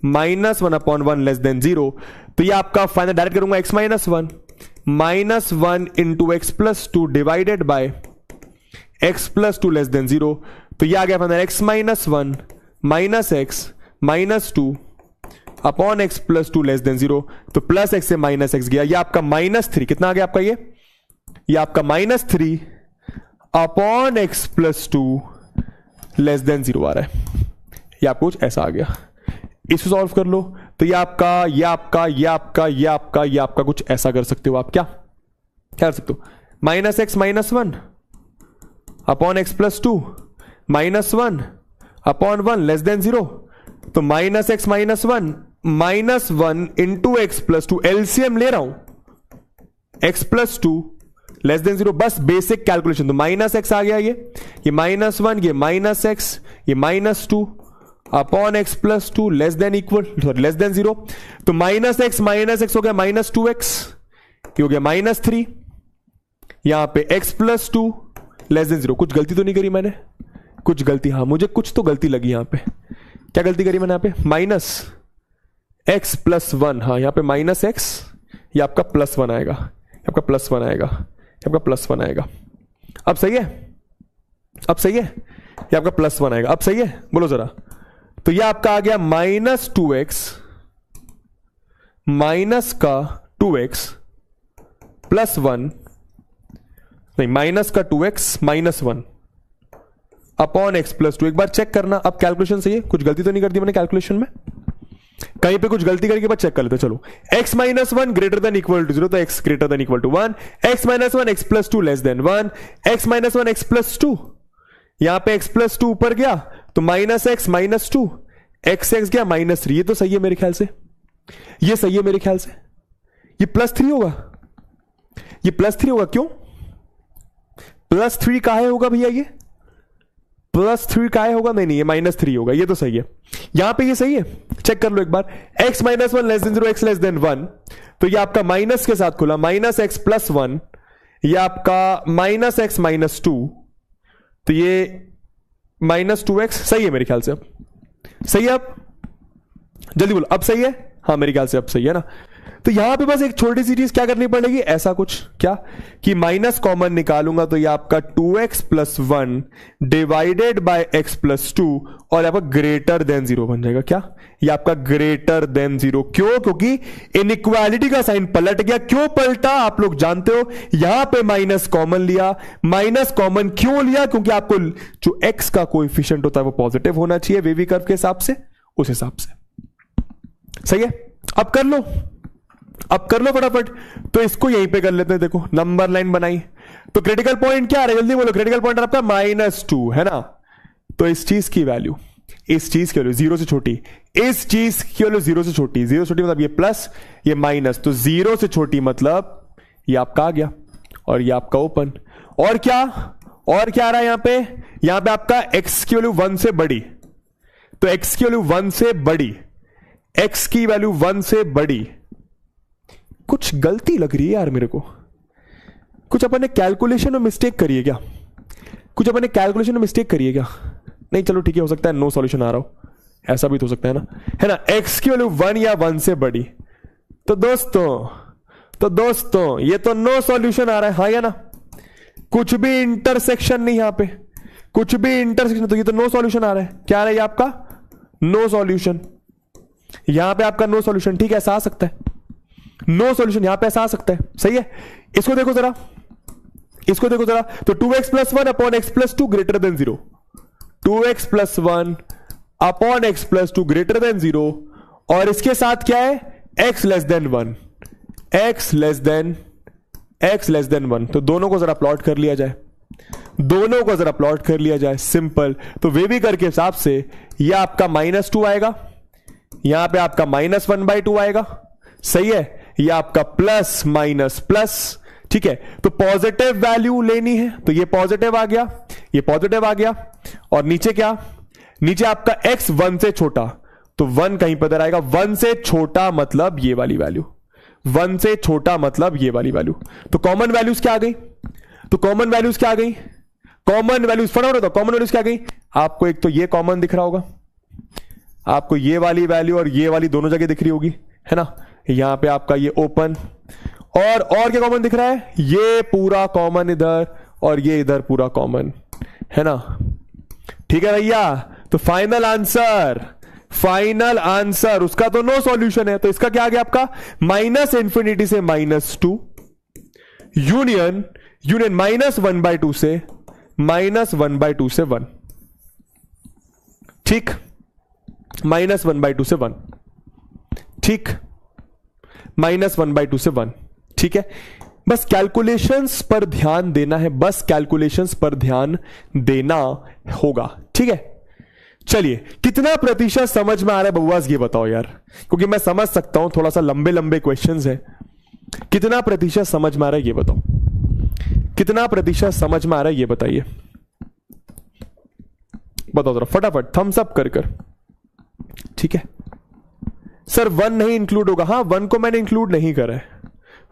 -1 अपॉन 1 < 0। तो ये आपका फाइनल डायरेक्ट करूंगा x -1 -1 into x + 2 divided bye x + 2 < 0। तो ये आ गया final x -1 -x -2 upon x + 2 < 0। तो प्लस x से -x गया। ये आपका -3 कितना आ गया आपका, ये आपका -3 अपॉन x + 2 लेस देन 0 आ रहा है, ये आपको कुछ ऐसा आ गया। इसको सॉल्व कर लो तो ये आपका कुछ ऐसा कर सकते हो आप। क्या कर सकते हो? -x - 1 upon x + 2 -1 upon 1 less than 0। तो -x - 1 -1 इंटू x + 2, एलसीएम ले रहा हूं, x + 2 लेस देन 0, बस बेसिक कैलकुलेशन। तो -x आ गया, ये -1, ये -x, ये -2 अपॉन x + 2 लेस देन 0। तो -x हो गया -2x, ये हो गया -3, यहां पे x + 2 लेस देन 0। कुछ गलती तो नहीं करी मैंने? कुछ गलती, हाँ मुझे कुछ तो गलती लगी यहां पे। क्या गलती करी मैंने? यहां पे -x + 1, हाँ यहां पे -x, ये आपका +1 आएगा, आपका +1 आएगा, आपका +1 आएगा। अब सही है? अब सही है? ये आपका +1 आएगा। अब सही है? बोलो जरा। तो ये आपका आ गया -2x माइनस का 2x +1, नहीं माइनस का 2x -1 अपॉन x + 2। एक बार चेक करना अब कैलकुलेशन सही है, कुछ गलती तो नहीं कर दी मैंने कैलकुलेशन में? कहीं पे कुछ गलती करके बाद चेक कर लेते। चलो x - 1 greater than equal to 0, तो x greater than equal to 1, x - 1 x + 2 less than 1, x - 1 x + 2, यहां पे x + 2 ऊपर गया तो -x - 2, x गया -3। ये तो सही है मेरे ख्याल से, ये सही है मेरे ख्याल से। ये +3 होगा, ये +3 होगा। क्यों +3 काहे होगा भैया? ये +3 काहे होगा? नहीं ये -3 होगा, ये तो सही है। यहां पे ये सही है, चेक कर लो एक बार। x - 1 less than 0, x less than 1, तो ये आपका माइनस के साथ खुला, -x + 1, ये आपका -x - 2, तो ये -2x सही है मेरे ख्याल से। अब सही है? अब जल्दी बोलो, अब सही है? हाँ मेरे ख्याल से अब सही है ना। तो यहां पे बस एक छोटी सी चीज क्या करनी पड़ेगी, ऐसा कुछ क्या कि माइनस कॉमन निकालूंगा तो ये आपका 2x + 1 डिवाइडेड बाय x + 2 और आपका ग्रेटर देन 0 बन जाएगा। क्या? ये आपका ग्रेटर देन 0। क्यों? क्योंकि इनइक्वालिटी का साइन पलट गया। क्यों पलटा आप लोग जानते हो? यहां पे माइनस कॉमन लिया। माइनस कॉमन क्यों लिया? क्योंकि आपको जो x का कोएफिशिएंट होता है वो पॉजिटिव होना चाहिए वेवी कर्व के हिसाब से, उस हिसाब से। सही है? अब कर लो, अब कर लो फटाफट। तो इसको यहीं पे कर लेते हैं। देखो नंबर लाइन बनाई तो क्रिटिकल पॉइंट क्या आ रहा है? जल्दी बोलो। क्रिटिकल पॉइंट आपका -2 है ना। तो इस चीज की वैल्यू, इस चीज की वैल्यू 0 से छोटी, इस चीज की वैल्यू 0 से छोटी, 0 से छोटी मतलब ये प्लस ये माइनस, तो 0 से छोटी मतलब ये आपका आ गया और ये आपका ओपन। और क्या, और क्या आ रहा है यहां पे? यहां पे आपका x की वैल्यू 1 से बड़ी, तो x की वैल्यू 1 से बड़ी, x की वैल्यू 1 से बड़ी। कुछ गलती लग रही है यार मेरे को, कुछ अपन ने कैलकुलेशन में मिस्टेक करी है क्या? कुछ अपन ने कैलकुलेशन में मिस्टेक करी है क्या? नहीं चलो ठीक है, हो सकता है नो सॉल्यूशन आ रहा हो, ऐसा भी तो हो सकता है ना, है ना। x की वैल्यू 1 या 1 से बड़ी, तो दोस्तों ये तो नो सॉल्यूशन आ रहा है, हाँ या ना। कुछ भी इंटरसेक्शन नहीं यहां पे, कुछ भी इंटरसेक्शन, तो ये तो नो सॉल्यूशन आ रहा है। क्या आ रहा है ये आपका? No solution. यहां पे आपका नो सॉल्यूशन, ठीक है, ऐसा आ सकता है। नो सॉल्यूशन यहां पे ऐसा आ सकता है, सही है। इसको देखो जरा, इसको देखो जरा, तो 2x + 1 upon x + 2 greater then 0, 2x + 1 upon x + 2 greater then 0, और इसके साथ क्या है? x less than 1, x less than 1। तो दोनों को जरा प्लॉट कर लिया जाए, दोनों को जरा प्लॉट कर लिया जाए, सिंपल। तो वेवी करके हिसाब से ये आपका -2 आएगा, यहां पे आपका -1/2 आएगा, सही है। ये आपका प्लस माइनस प्लस, ठीक है। तो पॉजिटिव वैल्यू लेनी है, तो ये पॉजिटिव आ गया, ये पॉजिटिव आ गया, और नीचे क्या? नीचे आपका x 1 से छोटा, तो 1 कहीं पर आएगा। 1 से छोटा मतलब ये वाली वैल्यू, 1 से छोटा मतलब ये वाली वैल्यू। तो कॉमन वैल्यूज क्या आ गई? तो कॉमन वैल्यूज क्या आ गई? कॉमन वैल्यूज फटाफट बताओ, कॉमन वैल्यूज क्या आ गई? आपको एक तो ये कॉमन दिख रहा होगा, आपको ये वाली वैल्यू और ये वाली दोनों जगह दिख रही होगी, है ना। यहां पे आपका ये ओपन, और क्या कॉमन दिख रहा है? ये पूरा कॉमन इधर, और ये इधर पूरा कॉमन, है ना। ठीक है भैया। तो फाइनल आंसर उसका तो नो सॉल्यूशन है, तो इसका क्या आ गया आपका? -∞ से -2 यूनियन -1/2 से -1/2 से 1। ठीक, -1/2 से 1, ठीक, -1/2 से 1, ठीक है। बस कैलकुलेशंस पर ध्यान देना है, बस कैलकुलेशंस पर ध्यान देना होगा, ठीक है। चलिए, कितना प्रतिशत समझ में आ रहा है बबुआस, ये बताओ यार, क्योंकि मैं समझ सकता हूं थोड़ा सा लंबे लंबे क्वेश्चंस हैं। कितना प्रतिशत समझ में आ रहा है ये बताओ, कितना प्रतिशत समझ में आ रहा है ये बताइए, बताओ जरा फटाफट, थम्स अप कर कर। ठीक है सर, 1 नहीं इंक्लूड होगा। हाँ, 1 को मैंने इंक्लूड नहीं करा है,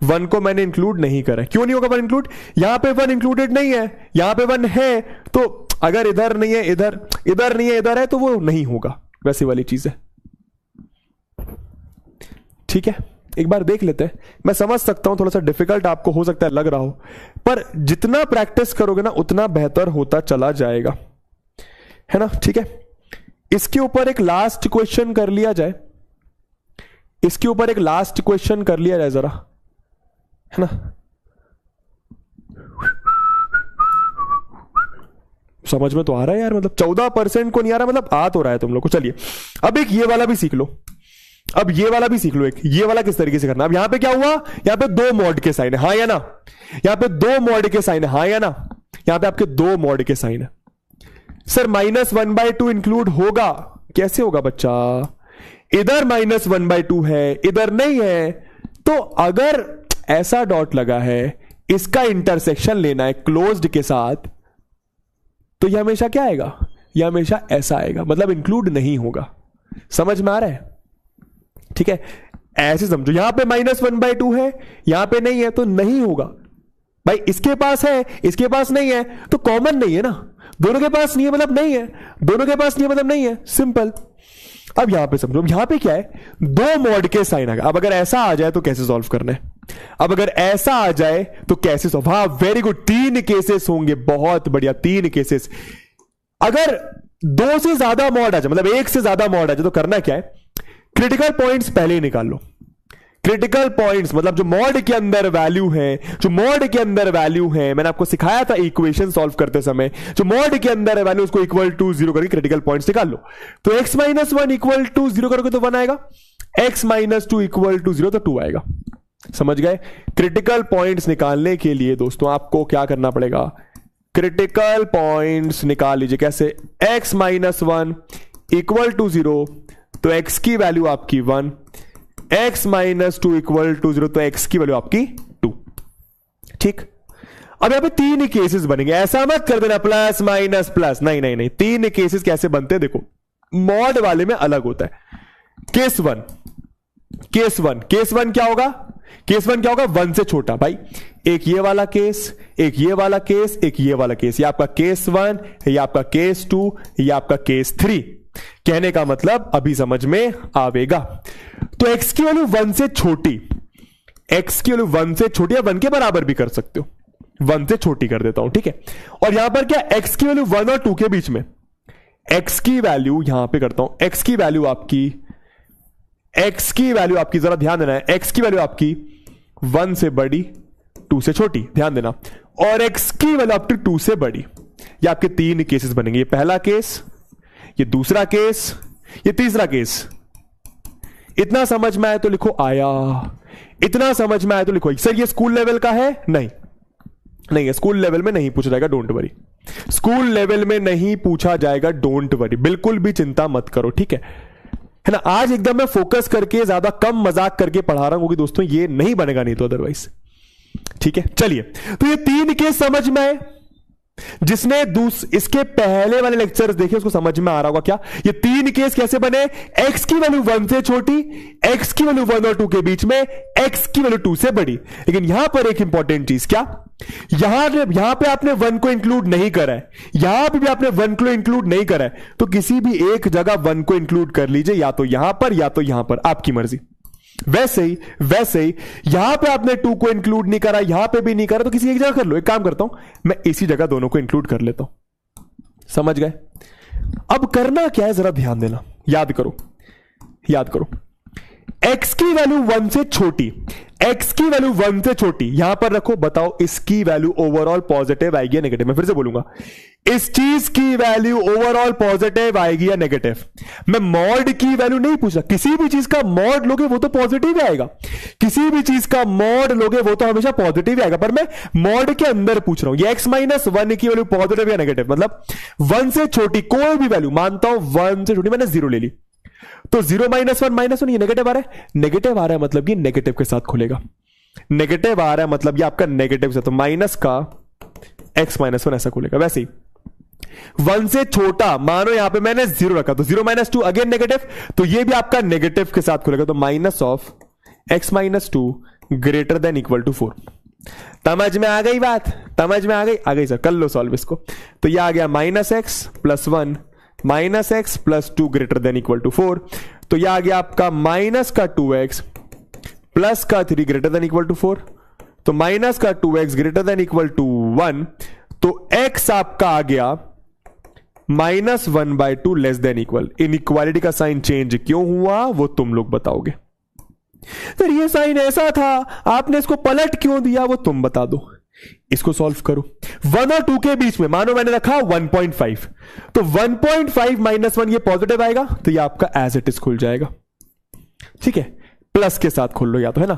1 को मैंने इंक्लूड नहीं करा है। क्यों नहीं होगा 1 इंक्लूड? यहां पे 1 इंक्लूडेड नहीं है, यहां पे 1 है, तो अगर इधर नहीं है, इधर नहीं है, इधर है, तो वो नहीं होगा, वैसी वाली चीज है। ठीक है, एक बार देख लेते हैं। मैं समझ सकता हूं थोड़ा सा डिफिकल्ट आपको हो सकता है लग रहा हो, पर जितना प्रैक्टिस करोगे ना उतना बेहतर होता चला जाएगा, है ना। ठीक है, इसके ऊपर एक लास्ट क्वेश्चन कर लिया जाए, इसके ऊपर एक लास्ट क्वेश्चन कर लिया जाए जरा, है ना। समझ में तो आ रहा है यार, मतलब 14% को नहीं आ रहा, मतलब आ तो रहा है तुम लोग को। चलिए, अब एक ये वाला भी सीख लो, अब ये वाला भी सीख लो। एक ये वाला किस तरीके से करना। अब यहां पे क्या हुआ, यहां पे 2 मॉड के साइन है, हाँ या ना। यहां पे 2 मॉड के साइन है, हाँ या ना। यहां पे आपके 2 मॉड के साइन है। सर -1/2 इंक्लूड होगा, कैसे होगा बच्चा? इधर -1/2 है, इधर नहीं है, तो अगर ऐसा डॉट लगा है, इसका इंटरसेक्शन लेना है क्लोज्ड के साथ, तो यह हमेशा क्या आएगा? यह हमेशा ऐसा आएगा, मतलब इंक्लूड नहीं होगा। समझ में आ रहा है? ठीक है, ऐसे समझो। यहां पे -1/2 है, यहां पे नहीं है, तो नहीं होगा भाई। इसके पास है, इसके पास नहीं है, तो कॉमन नहीं है ना। दोनों के पास नहीं है मतलब नहीं है, दोनों के पास नहीं है मतलब नहीं है, सिंपल। अब यहां पे समझो, यहां पे क्या है, 2 मॉड के साइन आ गया। अब अगर ऐसा आ जाए तो कैसे सॉल्व करना है? अब अगर ऐसा आ जाए तो कैसे सॉल्व? हाँ, वेरी गुड, 3 केसेस होंगे, बहुत बढ़िया, 3 केसेस। अगर 2 से ज्यादा मॉड आ जाए, मतलब 1 से ज्यादा मॉड आ जाए, तो करना क्या है, क्रिटिकल पॉइंट्स पहले ही निकाल लो। क्रिटिकल पॉइंट्स मतलब जो मॉड के अंदर वैल्यू है, जो मॉड के अंदर वैल्यू है, मैंने आपको सिखाया था इक्वेशन सॉल्व करते समय, जो मॉड के अंदर है वैल्यू, उसको इक्वल टू 0 करके क्रिटिकल पॉइंट्स निकाल लो। तो x - 1 इक्वल टू 0 करोगे तो 1 आएगा, x - 2 इक्वल टू 0 तो 2 आएगा। समझ गए? क्रिटिकल पॉइंट्स निकालने के लिए दोस्तों आपको क्या करना पड़ेगा, क्रिटिकल पॉइंट्स निकाल लीजिए। कैसे? x - 1 इक्वल टू 0, तो x की वैल्यू आपकी 1, x - 2 इक्वल टू 0, तो x की वैल्यू आपकी 2। ठीक, अब यहां पे 3 केसेस बनेंगे। ऐसा मत कर देना प्लस माइनस प्लस, नहीं नहीं नहीं, 3 केसेस कैसे बनते हैं देखो, मॉड वाले में अलग होता है। केस 1, केस 1, केस 1 क्या होगा? केस 1 क्या होगा? 1 से छोटा भाई। एक ये वाला केस, एक ये वाला केस, एक ये वाला केस, ये आपका केस 1, ये आपका केस 2, ये आपका केस 3। कहने का मतलब अभी समझ में आवेगा। तो x की वैल्यू 1 से छोटी, x की वैल्यू 1 से छोटी या 1 के बराबर भी कर सकते हो, 1 से छोटी कर देता हूं, ठीक है। और यहां पर क्या, x की वैल्यू 1 और 2 के बीच में, x की वैल्यू यहां पे करता हूं, x की वैल्यू आपकी, x की वैल्यू आपकी, जरा ध्यान देना है, x की वैल्यू आपकी 1 से बड़ी, 2 से छोटी, ध्यान देना। और x की वैल्यू आपकी 2 से बड़ी। ये आपके 3 केसेस बनेंगे, ये पहला केस, ये दूसरा केस, ये तीसरा केस। इतना समझ में आया तो लिखो आया, इतना समझ में आया तो लिखो। सर ये स्कूल लेवल का है? नहीं नहीं है, स्कूल लेवल में नहीं पूछा जाएगा, डोंट वरी। स्कूल लेवल में नहीं पूछा जाएगा, डोंट वरी, बिल्कुल भी चिंता मत करो, ठीक है ना। आज एकदम मैं फोकस करके, ज्यादा कम मजाक करके पढ़ा रहा हूं, क्योंकि दोस्तों ये नहीं बनेगा नहीं तो अदरवाइज, ठीक है। चलिए, तो ये 3 केस समझ में आए। जिसने इसके पहले वाले लेक्चर्स देखे उसको समझ में आ रहा होगा क्या, ये 3 केस कैसे बने। x की वैल्यू 1 से छोटी, x की वैल्यू 1 और 2 के बीच में, x की वैल्यू 2 से बड़ी। लेकिन यहां पर एक इंपॉर्टेंट चीज, क्या, यहां पे आपने 1 को इंक्लूड नहीं करा है, यहां पे भी आपने 1 को इंक्लूड नहीं करा है, तो किसी भी एक जगह 1 को इंक्लूड कर लीजिए, या तो यहां पर या तो यहां पर, आपकी मर्जी। वैसे ही यहां पे आपने 2 को इंक्लूड नहीं करा, यहां पे भी नहीं करा, तो किसी एक जगह कर लो। एक काम करता हूं, मैं इसी जगह दोनों को इंक्लूड कर लेता हूं। समझ गए? अब करना क्या है जरा ध्यान देना, याद करो, याद करो। x की वैल्यू 1 से छोटी, x की वैल्यू 1 से छोटी यहां पर रखो, बताओ इसकी वैल्यू ओवरऑल पॉजिटिव आएगी या नेगेटिव? मैं फिर से बोलूंगा, इस चीज की वैल्यू ओवरऑल पॉजिटिव आएगी या नेगेटिव? मैं मॉड की वैल्यू नहीं पूछ रहा, किसी भी चीज का मॉड लोगे वो तो पॉजिटिव आएगा, किसी भी चीज का मॉड लोगे वो तो हमेशा पॉजिटिव आएगा, पर मैं मॉड के अंदर पूछ रहा हूं ये x-1 की वैल्यू पॉजिटिव या नेगेटिव, मतलब 1 से छोटी कोई भी वैल्यू, मानता हूं 1 से छोटी, मैंने 0 ले ली, तो 0 -1 ये नेगेटिव आ रहा है, नेगेटिव आ रहा है मतलब ये नेगेटिव के साथ खुलेगा, नेगेटिव आ रहा है मतलब ये आपका नेगेटिव से, तो माइनस का x-1 ऐसा खुलेगा। वैसे ही 1 से छोटा, मानो यहां पे मैंने 0 रखा, तो 0 - 2 अगेन नेगेटिव, तो ये भी आपका नेगेटिव के साथ खुलेगा, तो minus of x-2 greater than equal to 4। समझ में आ गई बात? समझ में आ गई सर, कर लो सॉल्व इसको। तो ये आ गया -x+1 -x+2 greater than equal to 4, तो यह आ गया आपका माइनस का 2x प्लस का 3 ग्रेटर देन इक्वल टू 4, तो माइनस का 2x greater than equal to 1, तो x आपका आ गया -1/2 लेस देन इक्वल। इनइक्वालिटी का साइन चेंज क्यों हुआ वो तुम लोग बताओगे। सर ये साइन ऐसा था, आपने इसको पलट क्यों दिया, वो तुम बता दो। इसको सॉल्व करो, 1 और 2 के बीच में मानो मैंने रखा 1.5, तो 1.5 -1 ये पॉजिटिव आएगा, तो ये आपका एज इट इज खुल जाएगा, ठीक है, प्लस के साथ खोल लो या तो, है ना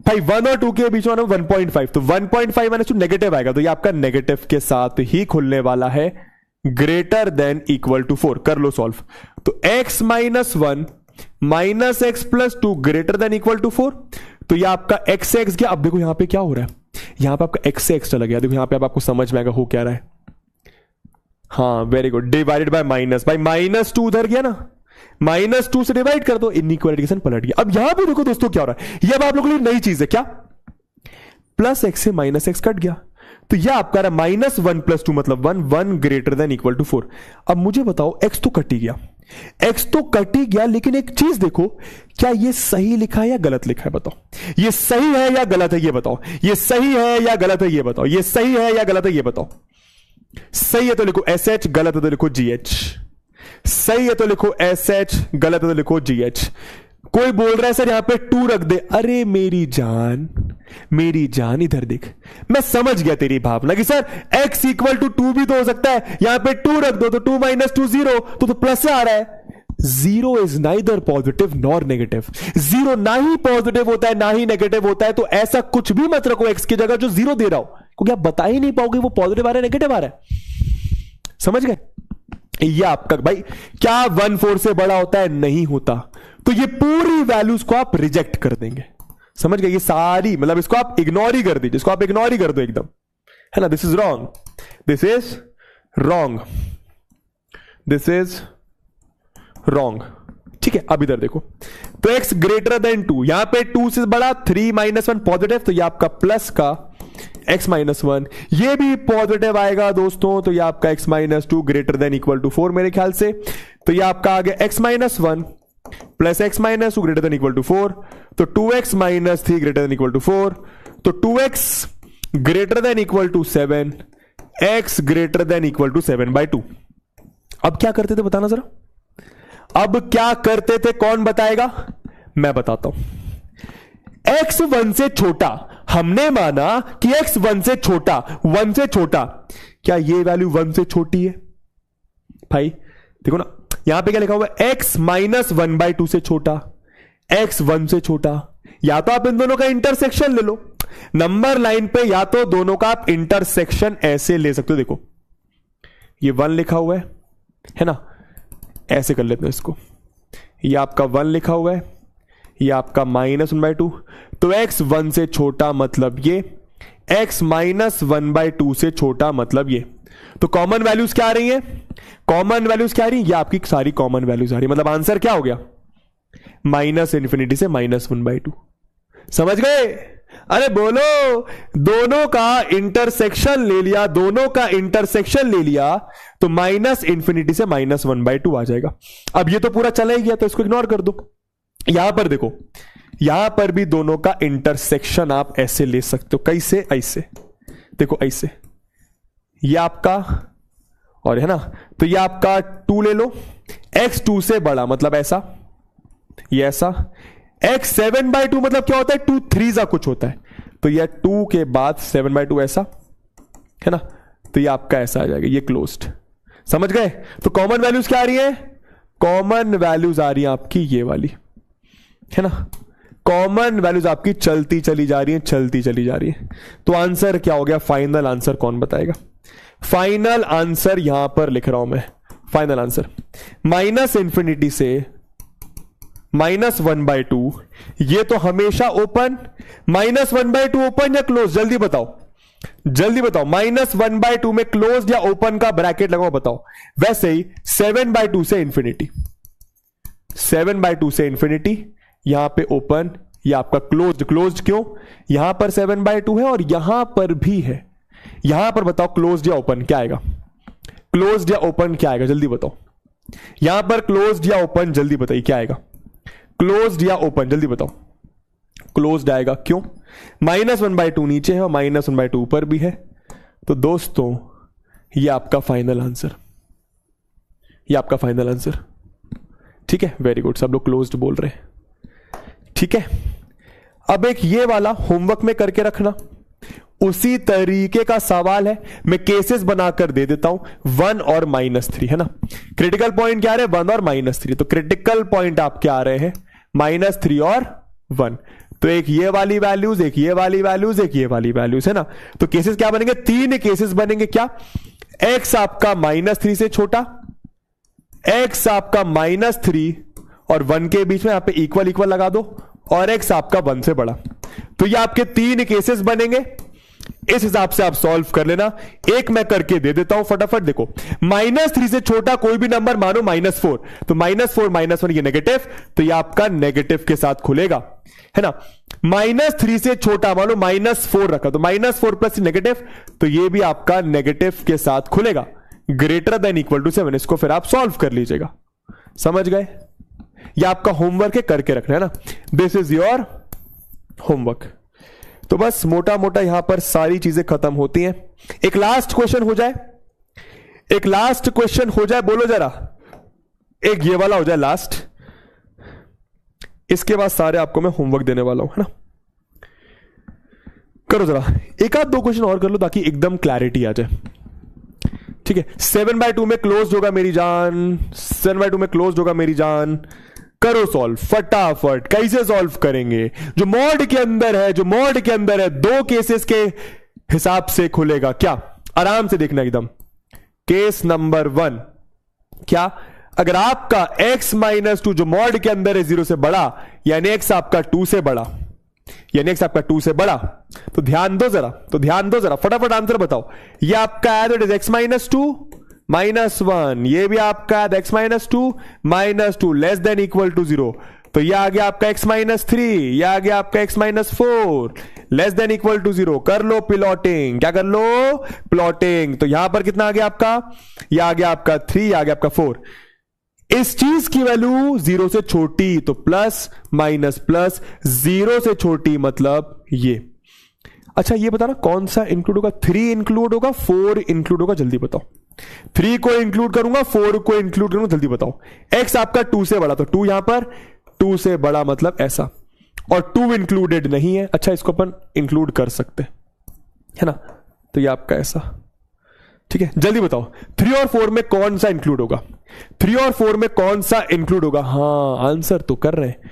भाई। 1 और 2 के बीच में 1.5, तो 1.5 -2 नेगेटिव आएगा, तो ये आपका नेगेटिव के साथ ही खुलने वाला है, ग्रेटर देन इक्वल टू 4। कर लो सॉल्व, तो x-1 -x+2 greater than equal to 4, तो ये आपका x से x गया। अब देखो यहां पे क्या हो रहा है, यहां पे आपका x से x चला गया, देखो यहां पे अब आपको समझ में आएगा हो क्या रहा है। हाँ very good, divided by minus, भाई -2 उधर गया ना, -2 से डिवाइड कर दो, इनइक्वालिटी पलट गया। अब यहां पे देखो दोस्तों क्या हो रहा है, ये अब आप लोगों के लिए नई चीज है, क्या प्लस x से माइनस x कट गया, तो यह आपका रहा -1+2 मतलब 1 ग्रेटर देन इक्वल टू 4। अब मुझे बताओ x तो कट ही गया, x तो कट ही गया, लेकिन एक चीज देखो, क्या ये सही लिखा है या गलत लिखा है, बताओ ये सही है या गलत है, ये बताओ ये सही है या गलत है, ये बताओ ये सही है या गलत है, ये बताओ। सही है तो लिखो SH, गलत है तो लिखो GH, सही है तो लिखो SH, गलत है तो लिखो GH। कोई बोल रहा है सर यहां पे 2 रख दे, अरे मेरी जान इधर देख, मैं समझ गया तेरी भावना कि सर x = 2 भी तो हो सकता है, यहां पे 2 रख दो, तो 2 - 2 0, तो प्लस से आ रहा है। 0 is neither positive nor negative, 0 ना ही पॉजिटिव होता है ना ही नेगेटिव होता है, तो ऐसा कुछ भी मत रखो x की जगह जो 0 दे रहा हो, क्योंकि आप बता ही नहीं पाओगे वो पॉजिटिव आ रहा है नेगेटिव आ रहा है। समझ गए? ये आपका भाई क्या 1/4 से बड़ा होता है, नहीं होता, तो ये पूरी वैल्यूज को आप रिजेक्ट कर देंगे। समझ गए? ये सारी मतलब इसको आप इग्नोर ही कर दीजिए, इसको आप इग्नोर ही कर दो एकदम, है ना। This is wrong, this is wrong, this is wrong, ठीक है। अब इधर देखो, तो x ग्रेटर देन 2, यहां पे 2 से बड़ा 3 - 1 पॉजिटिव, तो ये आपका प्लस का x-1, ये भी पॉजिटिव आएगा दोस्तों, तो ये आपका x-2 greater than equal to 4 मेरे ख्याल से, तो ये आपका आ गया x-1 plus x-2 greater than equal to 4, तो 2x - 3 greater than equal to 4, तो 2x greater than equal to 7, x greater than equal to 7/2। अब क्या करते थे बताना जरा, अब क्या करते थे कौन बताएगा, मैं बताता हूं। x 1 से छोटा, हमने माना कि x 1 से छोटा, 1 से छोटा, क्या ये वैल्यू 1 से छोटी है भाई? देखो ना यहां पे क्या लिखा हुआ है, x -1/2 से छोटा, x 1 से छोटा, या तो आप इन दोनों का इंटरसेक्शन ले लो, नंबर लाइन पे या तो दोनों का आप इंटरसेक्शन ऐसे ले सकते हो। देखो ये 1 लिखा हुआ है ना, ऐसे कर लेते हैं इसको, ये आपका 1 लिखा हुआ है, ये आपका -1/2, तो x 1 से छोटा मतलब ये, x -1/2 से छोटा मतलब ये, तो कॉमन वैल्यूज क्या आ रही है, कॉमन वैल्यूज क्या आ रही है, ये आपकी सारी कॉमन वैल्यूज आ रही है, मतलब आंसर क्या हो गया, -∞ से -1/2। समझ गए? अरे बोलो, दोनों का इंटरसेक्शन ले लिया, दोनों का इंटरसेक्शन ले लिया, तो -∞ से -1/2 आ जाएगा। अब ये तो पूरा चला ही गया, तो इसको इग्नोर कर दो। यहां पर देखो, यहां पर भी दोनों का इंटरसेक्शन आप ऐसे ले सकते हो, कैसे, ऐसे देखो, ऐसे, ये आपका और है ना, तो ये आपका 2 ले लो, x 2 से बड़ा मतलब ऐसा, ये ऐसा, x 7/2 मतलब क्या होता है, 2 3 सा कुछ होता है, तो यह 2 के बाद 7/2 ऐसा है ना, तो ये आपका ऐसा आ जाएगा, ये क्लोज्ड। समझ गए? तो कॉमन वैल्यूज क्या आ रही है, कॉमन वैल्यूज आ रही है आपकी ये वाली, है ना, कॉमन वैल्यूज आपकी चलती चली जा रही है, चलती चली जा रही है। तो आंसर क्या हो गया, फाइनल आंसर कौन बताएगा? फाइनल आंसर यहां पर लिख रहा हूं मैं, फाइनल आंसर -∞ से -1/2, ये तो हमेशा ओपन, -1/2 ओपन या क्लोज, जल्दी बताओ, जल्दी बताओ, -1/2 में क्लोज या ओपन का ब्रैकेट लगाओ, बताओ। वैसे ही 7/2 से इंफिनिटी, 7/2 से इंफिनिटी, यहां पे ओपन, ये आपका क्लोज्ड। क्लोज्ड क्यों, यहां पर 7/2 है और यहां पर भी है, यहां पर बताओ क्लोज्ड या ओपन क्या आएगा, क्लोज्ड या ओपन क्या आएगा, जल्दी बताओ। यहां पर क्लोज्ड या ओपन, जल्दी बताइए क्या आएगा, क्लोज्ड या ओपन, जल्दी बताओ। क्लोज्ड आएगा, क्यों, -1/2 नीचे है और -1/2 ऊपर भी है। तो दोस्तों ये आपका फाइनल आंसर, ये आपका फाइनल आंसर, ठीक है, वेरी गुड, सब लोग क्लोज्ड बोल रहे हैं, ठीक है। अब एक ये वाला होमवर्क में करके रखना, उसी तरीके का सवाल है, मैं केसेस बनाकर दे देता हूं, 1 और -3, है ना। क्रिटिकल पॉइंट क्या आ रहे हैं, 1 और -3, तो क्रिटिकल पॉइंट आपके आ रहे हैं -3 और 1, तो एक ये वाली वैल्यूज, एक ये वाली वैल्यूज, एक ये वाली वैल्यूज, है ना। तो केसेस क्या बनेंगे, 3 केसेस बनेंगे, क्या, x आपका -3 से छोटा, x आपका -3 और 1 के बीच में यहां पे इक्वल इक्वल लगा दो, और x आपका 1 से बड़ा। तो ये आपके 3 केसेस बनेंगे, इस हिसाब से आप सॉल्व कर लेना। एक मैं करके दे देता हूं फटाफट, देखो, -3 से छोटा कोई भी नंबर मानो -4, तो -4 -1 ये नेगेटिव, तो ये आपका नेगेटिव के साथ खुलेगा, है ना। -3 से छोटा मानो -4 रखा, तो -4 प्लस नेगेटिव, तो ये भी आपका नेगेटिव के साथ खुलेगा। ग्रेटर देन इक्वल टू 7, इसको फिर आप सॉल्व कर लीजिएगा। समझ गए? ये आपका होमवर्क है, करके रखना है ना, दिस इज योर होमवर्क। तो बस मोटा मोटा यहां पर सारी चीजें खत्म होती हैं। एक लास्ट क्वेश्चन हो जाए, एक लास्ट क्वेश्चन हो जाए, बोलो जरा, एक ये वाला हो जाए लास्ट, इसके बाद सारे आपको मैं होमवर्क देने वाला हूं, है ना। करो जरा, एक आध 2 क्वेश्चन और कर लो ताकि एकदम क्लैरिटी आ जाए, ठीक है। 7/2 में क्लोज होगा मेरी जान, 7/2 में क्लोज होगा मेरी जान, करो सॉल्व फटाफट। कैसे सॉल्व करेंगे, जो मॉड के अंदर है, जो मॉड के अंदर है, 2 केसेस के हिसाब से खुलेगा, क्या, आराम से देखना एकदम। केस नंबर 1, क्या, अगर आपका x -2 जो मॉड के अंदर है 0 से बड़ा, यानी x आपका 2 से बड़ा, यानी x आपका 2 से बड़ा, तो ध्यान दो जरा, तो ध्यान दो जरा, फटाफट आंसर बताओ। ये आपका है तो x -2 -1, ये भी आपका x -2 less than equal to 0, तो ये आ गया आपका x -3, ये आ गया आपका x -4 less than equal to 0। कर लो प्लॉटिंग, क्या कर लो, प्लॉटिंग। तो यहां पर कितना आ गया आपका, ये आ गया आपका 3, ये आ गया आपका 4। इस चीज की वैल्यू 0 से छोटी, तो प्लस माइनस प्लस, 0 से छोटी मतलब ये। अच्छा ये बताना कौन सा इंक्लूड होगा, 3 इंक्लूड होगा, 4 इंक्लूड होगा, जल्दी बताओ। 3 को इंक्लूड करूंगा, 4 को इंक्लूड करूंगा, जल्दी बताओ। x आपका 2 से बड़ा, तो 2 यहां पर 2 से बड़ा मतलब ऐसा, और 2 इंक्लूडेड नहीं है। अच्छा इसको अपन इंक्लूड कर सकते है ना, तो ये आपका ऐसा, ठीक है। जल्दी बताओ 3 और 4 में कौन सा इंक्लूड होगा, 3 और 4 में कौन सा इंक्लूड होगा। हाँ आंसर तो कर रहे हैं।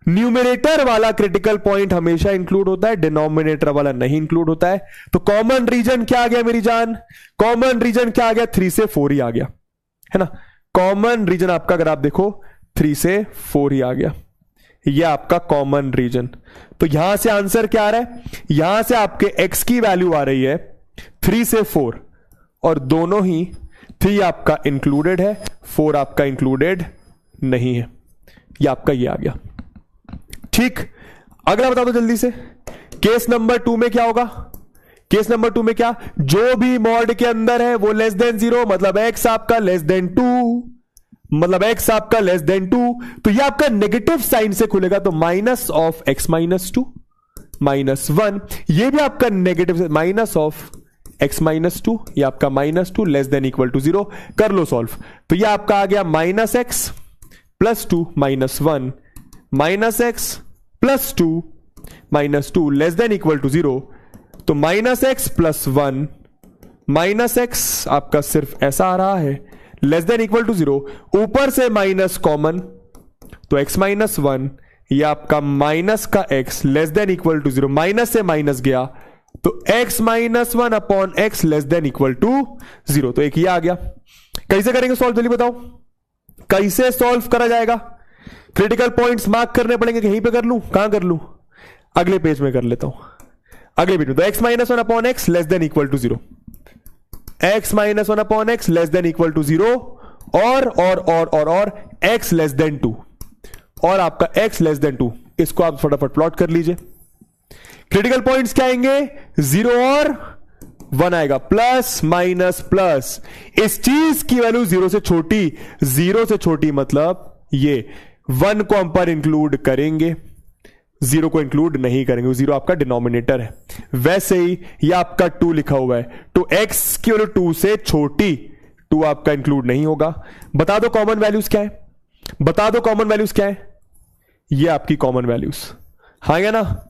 न्यूमरेटर वाला क्रिटिकल पॉइंट हमेशा इंक्लूड होता है, डिनोमिनेटर वाला नहीं इंक्लूड होता है। तो कॉमन रीजन क्या आ गया मेरी जान, कॉमन रीजन क्या आ गया, 3 से 4 ही आ गया, है ना। कॉमन रीजन आपका अगर आप देखो 3 से 4 ही आ गया, ये आपका कॉमन रीजन। तो यहां से आंसर क्या आ रहा है, यहां से आपके x की वैल्यू आ रही है 3 से 4, और दोनों ही 3 आपका इंक्लूडेड है, 4 आपका इंक्लूडेड नहीं है। ये आपका ये आ गया, ठीक। अगला बता दो जल्दी से, केस नंबर 2 में क्या होगा, केस नंबर 2 में क्या, जो भी मॉड के अंदर है वो लेस देन 0, मतलब x आपका लेस देन 2, मतलब x आपका लेस देन 2, तो ये आपका नेगेटिव साइन से खुलेगा, तो माइनस ऑफ x -2 -1, ये भी आपका नेगेटिव, माइनस ऑफ x -2, ये आपका -2 लेस देन इक्वल टू 0। कर लो सॉल्व, तो ये आपका आ गया -x +2 -1 minus x plus two less than equal to 0, तो minus x plus 1, minus x आपका सिर्फ ऐसा आ रहा है, लेस देन इक्वल टू 0, ऊपर से माइनस कॉमन, तो x माइनस 1, ये आपका माइनस का x less than equal to 0, minus से माइनस गया, तो x minus 1 upon x less than equal to 0, तो एक ये आ गया। कैसे करेंगे सॉल्व, जल्दी बताओ कैसे सॉल्व करा जाएगा। क्रिटिकल पॉइंट्स मार्क करने पड़ेंगे, कहीं पे कर लूं, कहां कर लूं, अगले पेज में कर लेता हूं, अगले पेज में। तो x minus 1 upon x less than equal to 0, x minus 1 upon x less than equal to 0, और x लेस देन 2, और आपका x लेस देन 2, इसको आप फटाफट प्लॉट कर लीजिए। क्रिटिकल पॉइंट्स क्या आएंगे, 0 और 1 आएगा, प्लस माइनस प्लस, इस चीज की वैल्यू 0 से छोटी, 0 से छोटी मतलब ये 1 को हम पर इंक्लूड करेंगे, 0 को इंक्लूड नहीं करेंगे, 0 आपका डिनोमिनेटर है। वैसे ही ये आपका 2 लिखा हुआ है, तो x की वैल्यू 2 से छोटी, 2 आपका इंक्लूड नहीं होगा। बता दो कॉमन वैल्यूज क्या है, बता दो कॉमन वैल्यूज क्या है, ये आपकी कॉमन वैल्यूज, हाँ या ना,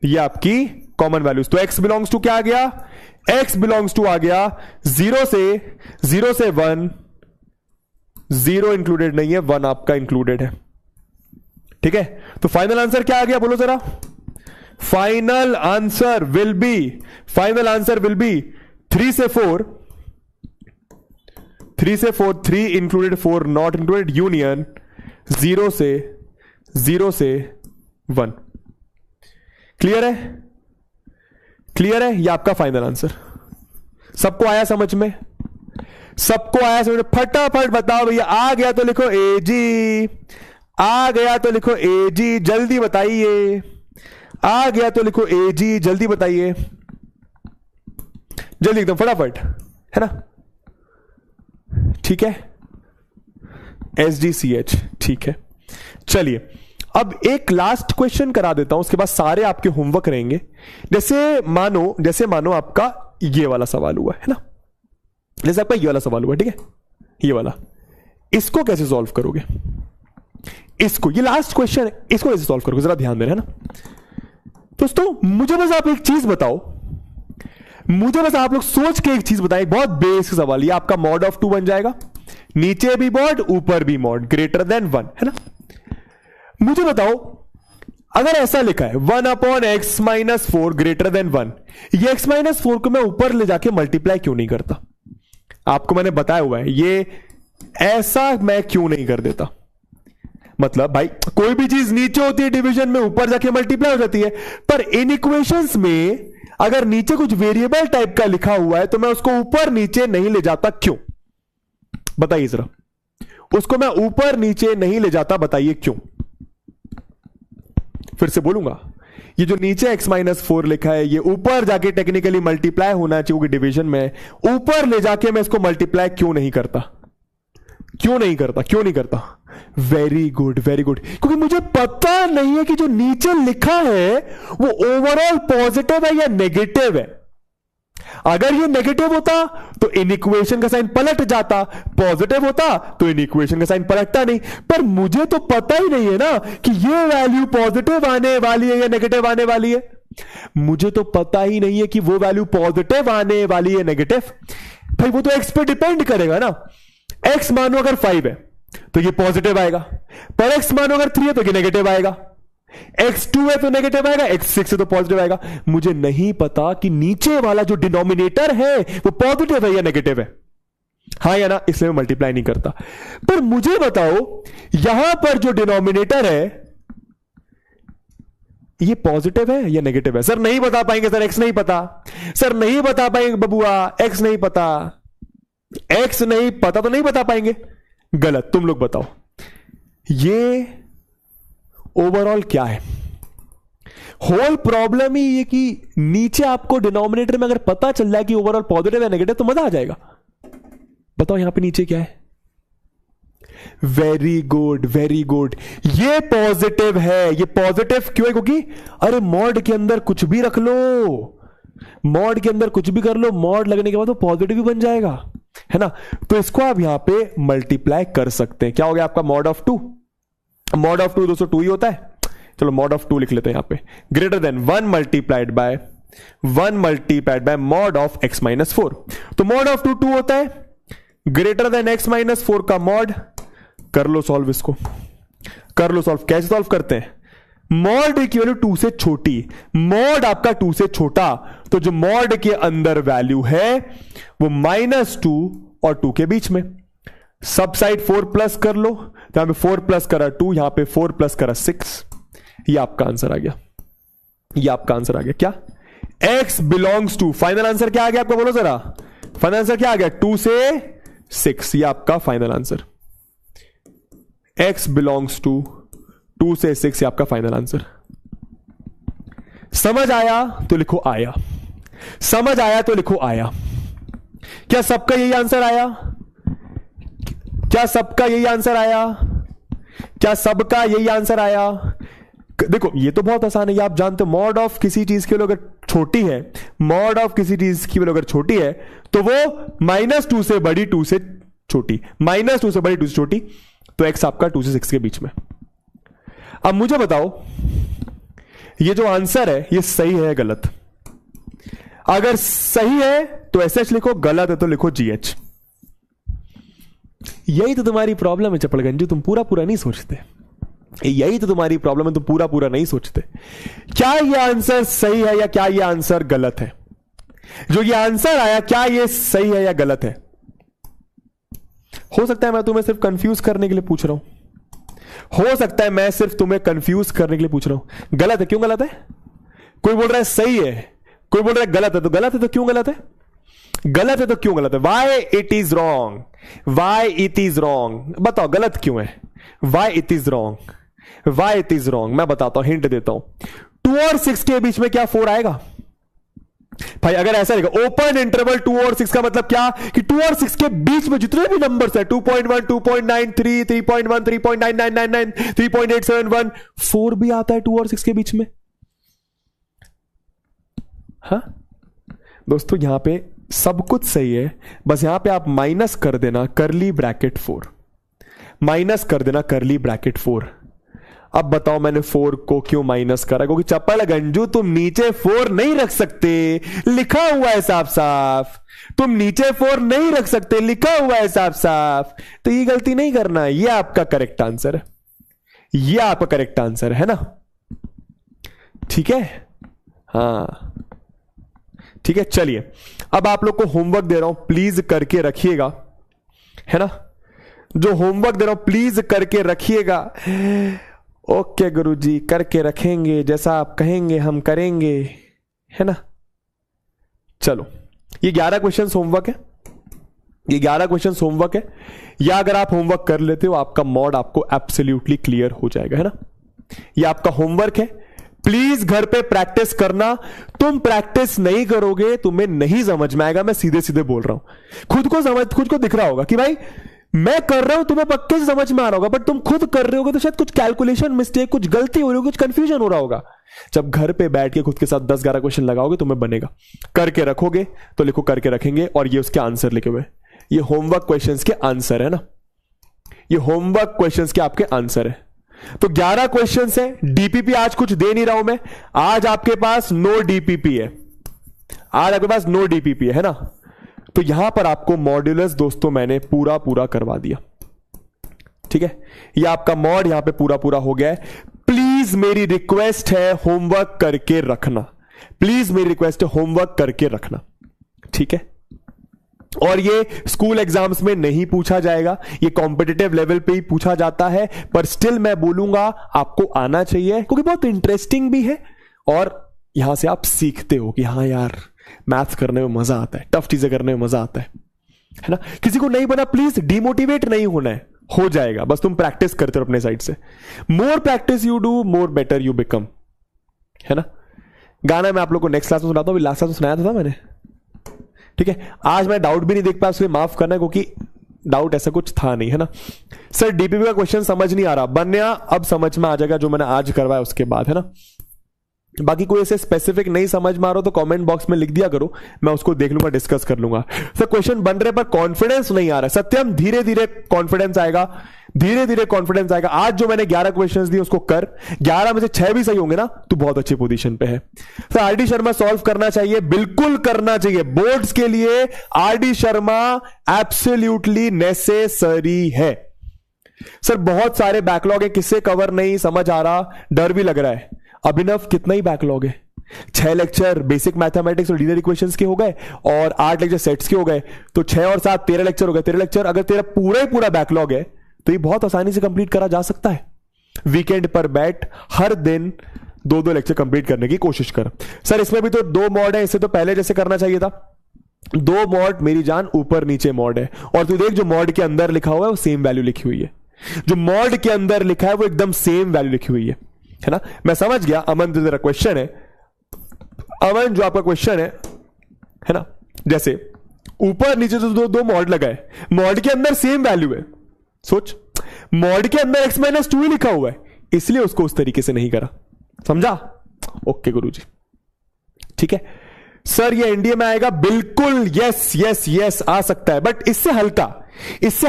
ये आपकी कॉमन वैल्यूज। तो x बिलोंग्स टू क्या आ गया, x बिलोंग्स टू आ गया 0 से 1, 0 इंक्लूडेड नहीं है, 1 आपका इंक्लूडेड है, ठीक है। तो फाइनल आंसर क्या आ गया, बोलो जरा। फाइनल आंसर विल बी 3 से 4, 3 इंक्लूडेड, 4 नॉट इंक्लूडेड, यूनियन 0 से 1। क्लियर है, क्लियर है, ये आपका फाइनल आंसर। सबको आया समझ में, सबको आया समझ में, फटाफट बताओ भैया। आ गया तो लिखो एजी, आ गया तो लिखो एजी, जल्दी बताइए, आ गया तो लिखो एजी, जल्दी बताइए, जल्दी एकदम फटाफट, है ना, ठीक है, SDCH, ठीक है। चलिए अब एक लास्ट क्वेश्चन करा देता हूं, उसके बाद सारे आपके होमवर्क रहेंगे। जैसे मानो आपका ये वाला सवाल हुआ है ना, जैसे आपका ये वाला सवाल हुआ, ठीक है, ये वाला, इसको कैसे सॉल्व करोगे, इसको, ये लास्ट क्वेश्चन है, इसको कैसे सॉल्व करोगे, जरा ध्यान देना, है ना दोस्तों। मुझे बस आप एक चीज बताओ, मुझे बस आप लोग सोच के एक चीज बताएं, बहुत बेसिक सवाल, ये आपका मॉड ऑफ 2 बन जाएगा, नीचे भी मॉड ऊपर भी मॉड, ग्रेटर देन 1, है ना। मुझे बताओ अगर ऐसा लिखा है 1 upon x minus 4 greater than 1, ये x माइनस 4 को मैं ऊपर ले जाके मल्टीप्लाई क्यों नहीं करता, आपको मैंने बताया हुआ है, ये ऐसा मैं क्यों नहीं कर देता। मतलब भाई कोई भी चीज नीचे होती है डिवीजन में, ऊपर जाके मल्टीप्लाई हो जाती है, पर इन इक्वेशंस में अगर नीचे कुछ वेरिएबल टाइप का लिखा हुआ है तो मैं उसको ऊपर नीचे नहीं ले जाता, क्यों बताइए जरा, उसको मैं ऊपर नीचे नहीं ले जाता, बताइए क्यों। फिर से बोलूंगा, ये जो नीचे x माइनस 4 लिखा है, ये ऊपर जाके टेक्निकली मल्टीप्लाई होना चाहिए डिवीजन में, ऊपर ले जाके मैं इसको मल्टीप्लाई क्यों नहीं करता, क्यों नहीं करता, क्यों नहीं करता। वेरी गुड, वेरी गुड, क्योंकि मुझे पता नहीं है कि जो नीचे लिखा है वो ओवरऑल पॉजिटिव है या नेगेटिव है। अगर ये नेगेटिव होता तो इन इक्वेशन का साइन पलट जाता, पॉजिटिव होता तो इन इक्वेशन का साइन पलटता नहीं। पर मुझे तो पता ही नहीं है ना कि ये वैल्यू पॉजिटिव आने वाली है या नेगेटिव आने वाली है, मुझे तो पता ही नहीं है कि वो वैल्यू पॉजिटिव आने वाली है नेगेटिव। भाई वो तो एक्स पे डिपेंड करेगा ना, एक्स मानो अगर 5 है तो ये पॉजिटिव आएगा, पर एक्स मानो अगर 3 है तो ये नेगेटिव आएगा, x2 है तो नेगेटिव आएगा, x6 है तो पॉजिटिव आएगा। मुझे नहीं पता कि नीचे वाला जो डिनोमिनेटर है वो पॉजिटिव है या नेगेटिव है, हाँ या ना, इसलिए मैं मल्टीप्लाई नहीं करता। पर मुझे बताओ यहां पर जो डिनोमिनेटर है ये पॉजिटिव है या नेगेटिव है। सर नहीं बता पाएंगे, सर एक्स नहीं पता, सर नहीं बता पाएंगे बबुआ, एक्स नहीं पता, एक्स नहीं पता तो नहीं बता पाएंगे, गलत, तुम लोग बताओ ये ओवरऑल क्या है। होल प्रॉब्लम ही ये कि नीचे आपको डिनोमिनेटर में अगर पता चल जाए कि ओवरऑल पॉजिटिव है नेगेटिव तो मजा आ जाएगा। बताओ यहां पे नीचे क्या है, वेरी गुड, वेरी गुड, ये पॉजिटिव है। ये पॉजिटिव क्यों है, क्योंकि अरे मॉड के अंदर कुछ भी रख लो, मॉड के अंदर कुछ भी कर लो, मॉड लगने के बाद तो पॉजिटिव भी बन जाएगा, है ना। तो इसको आप यहां पे मल्टीप्लाई कर सकते हैं। क्या हो गया आपका मॉड ऑफ 2, मॉड ऑफ 2 दोस्तों 2 ही होता है। चलो मॉड ऑफ 2 लिख लेते हैं यहां पे, greater than 1 multiplied by mod of x minus 4। तो मॉड ऑफ 2 होता है, ग्रेटर देन x माइनस 4 का मॉड। कर लो सॉल्व, इसको कर लो सॉल्व। कैसे सॉल्व करते हैं? मॉड की वैल्यू 2 से छोटी, मॉड आपका 2 से छोटा, तो जो मॉड के अंदर वैल्यू है वो -2 और 2 के बीच में। सब साइड 4 प्लस कर लो, यहां पे 4 प्लस करा 2, यहां पे 4 प्लस करा 6। ये आपका आंसर आ गया, ये आपका आंसर आ गया। क्या? x belongs to, final answer क्या आ गया आपका? बोलो जरा, फाइनल आंसर क्या आ गया? 2 से 6। ये आपका final answer, x belongs to 2 से 6, ये आपका फाइनल आंसर। समझ आया तो लिखो आया, समझ आया तो लिखो आया। क्या सबका यही आंसर आया? क्या सबका यही आंसर आया? क्या सबका यही आंसर आया? देखो ये तो बहुत आसान है, ये आप जानते हो। मॉड ऑफ किसी चीज की वैल्यू अगर छोटी है, मॉड ऑफ किसी चीज की वैल्यू अगर छोटी है तो वो -2 से बड़ी 2 से छोटी, -2 से बड़ी 2 से छोटी, तो x आपका 2 से 6 के बीच में। अब मुझे बताओ ये जो आंसर है ये सही है या गलत? अगर सही है तो SH लिखो, गलत है तो लिखो GH। यही तो तुम्हारी प्रॉब्लम है चपड़गंजू, तुम पूरा पूरा नहीं सोचते। यही तो तुम्हारी प्रॉब्लम है, तुम पूरा पूरा नहीं सोचते। क्या ये आंसर सही है या क्या ये आंसर गलत है? जो ये आंसर आया क्या ये सही है या गलत है? हो सकता है मैं तुम्हें सिर्फ कंफ्यूज करने के लिए पूछ रहा हूं, हो सकता है मैं सिर्फ तुम्हें कंफ्यूज करने के लिए पूछ रहा हूं। गलत है, क्यों गलत है? कोई बोल रहा है सही है, कोई बोल रहा है गलत है, तो गलत है तो क्यों गलत है? गलत है तो क्यों गलत है? Why it is wrong, why it is wrong, बताओ गलत क्यों है? Why it is wrong, why it is wrong. मैं बताता हूं, हिंट देता हूं। 2 और 6 के बीच में क्या 4 आएगा? भाई अगर ऐसा रहेगा ओपन इंटरवल 2 और 6 का मतलब क्या कि 2 और 6 के बीच में जितने भी नंबर्स है 2.1, 2.93, 3.1, 3.9999, 3.871, 4 भी आता है 2 और 6 के बीच में। हाँ दोस्तों यहां पे सब कुछ सही है, बस यहां पे आप माइनस कर देना करली ब्रैकेट 4, माइनस कर देना करली ब्रैकेट 4। अब बताओ मैंने 4 को क्यों माइनस करा? क्योंकि चप्पल गंजू तुम नीचे 4 नहीं रख सकते, लिखा हुआ है साफ साफ। तुम नीचे 4 नहीं रख सकते, लिखा हुआ है साफ साफ। तो ये गलती नहीं करना, ये आपका करेक्ट आंसर है, ये आपका करेक्ट आंसर है ना? ठीक है, हाँ ठीक है। चलिए अब आप लोग को होमवर्क दे रहा हूं, प्लीज करके रखिएगा, है ना? जो होमवर्क दे रहा हूं प्लीज करके रखिएगा। ओके गुरुजी, करके रखेंगे, जैसा आप कहेंगे हम करेंगे, है ना? चलो ये 11 क्वेश्चन होमवर्क है, ये 11 क्वेश्चन होमवर्क है। या अगर आप होमवर्क कर लेते हो आपका मॉड आपको एब्सोल्युटली क्लियर हो जाएगा, है ना? ये आपका होमवर्क है, प्लीज घर पे प्रैक्टिस करना। तुम प्रैक्टिस नहीं करोगे तुम्हें नहीं समझ में आएगा, मैं सीधे सीधे बोल रहा हूं। खुद को दिख रहा होगा कि भाई मैं कर रहा हूं, तुम्हें पक्के से समझ में आ रहा होगा, बट तुम खुद कर रहे होगे तो शायद कुछ कैलकुलेशन मिस्टेक, कुछ गलती हो रही होगी, कुछ कंफ्यूजन हो रहा होगा। जब घर पे बैठ के खुद के साथ 10-11 क्वेश्चन लगाओगे तुम्हें बनेगा। करके रखोगे तो लिखो करके रखेंगे, और ये उसके आंसर लिखे हुए, ये होमवर्क क्वेश्चंस के आंसर है ना, ये होमवर्क क्वेश्चंस के आपके आंसर है। तो 11 क्वेश्चंस है। डीपीपी आज कुछ दे नहीं रहा हूं मैं, आज आपके पास नो डीपीपी है, आज आपके पास नो डीपीपी है ना? तो यहां पर आपको मॉड्यूलस दोस्तों मैंने पूरा पूरा करवा दिया, ठीक है? ये आपका मॉड यहां पे पूरा पूरा हो गया है। प्लीज मेरी रिक्वेस्ट है होमवर्क करके रखना, प्लीज मेरी रिक्वेस्ट है होमवर्क करके रखना, ठीक है? और ये स्कूल एग्जाम्स में नहीं पूछा जाएगा, ये कॉम्पिटिटिव लेवल पे ही पूछा जाता है, पर स्टिल मैं बोलूंगा आपको आना चाहिए, क्योंकि बहुत इंटरेस्टिंग भी है और यहां से आप सीखते हो कि हाँ यार मैथ्स करने में मजा आता है, टफ चीजें करने में मजा आता है ना? किसी को नहीं बना प्लीज डिमोटिवेट नहीं होना है, हो जाएगा, बस तुम प्रैक्टिस करते हो अपने साइड से। More practice you do more better you become, है ना? गाना मैं आप लोग को नेक्स्ट क्लास में सुनाता हूं, लास्ट क्लास में सुनाया था मैंने, ठीक है? आज मैं डाउट भी नहीं देख पाया, उसके माफ करना, क्योंकि डाउट ऐसा कुछ था नहीं, है ना? सर डीपीपी का क्वेश्चन समझ नहीं आ रहा, बनया अब समझ में आ जाएगा जो मैंने आज करवाया उसके बाद, है ना? बाकी कोई ऐसे स्पेसिफिक नहीं समझ में आ रहा तो कमेंट बॉक्स में लिख दिया करो, मैं उसको देख लूंगा, डिस्कस कर लूंगा। सर क्वेश्चन बन रहे पर कॉन्फिडेंस नहीं आ रहा है। सत्यम धीरे धीरे कॉन्फिडेंस आएगा, धीरे धीरे कॉन्फिडेंस आएगा। आज जो मैंने 11 क्वेश्चंस दिए उसको कर, 11 में से 6 भी सही होंगे ना, तो बहुत अच्छी पोजीशन पे है। तो आरडी शर्मा सॉल्व करना चाहिए, बिल्कुल करना चाहिए। बोर्ड्स के लिए आरडी शर्मा एब्सोल्युटली नेसेसरी है। सर बहुत सारे बैकलॉग है, किससे कवर नहीं समझ आ रहा, डर भी लग रहा है। अभिनव कितना ही बैकलॉग है? 6 लेक्चर बेसिक मैथमेटिक्स और लीनियर इक्वेशंस के हो गए और 8 लेक्चर सेट्स के हो गए, तो 6 और 7 13 लेक्चर हो गए। 13 लेक्चर अगर तेरा पूरा ही पूरा बैकलॉग है तो ये बहुत आसानी से कंप्लीट करा जा सकता है। वीकेंड पर बैठ, हर दिन 2-2 लेक्चर कंप्लीट करने की कोशिश कर। सर इसमें भी तो 2 मॉड है, इससे तो पहले जैसे करना चाहिए था। 2 मॉड मेरी जान, ऊपर नीचे मॉड है, और तू देख जो मॉड के अंदर लिखा हुआ है वो सेम वैल्यू लिखी हुई है। जो मॉड के अंदर लिखा है वो एकदम सेम वैल्यू लिखी हुई है ना। मैं समझ गया अमन, जो तेरा क्वेश्चन है अमन, जो आपका क्वेश्चन है ना, जैसे ऊपर नीचे तो 2 मॉड लगाए, मॉड के अंदर सेम वैल्यू है। सोच, मॉड के अंदर x-2 ही लिखा हुआ है, इसलिए उसको उस तरीके से नहीं करा। समझा? ओके गुरुजी, ठीक है। सर ये एनडीए में आएगा, बिल्कुल यस यस यस आ सकता है, बट इससे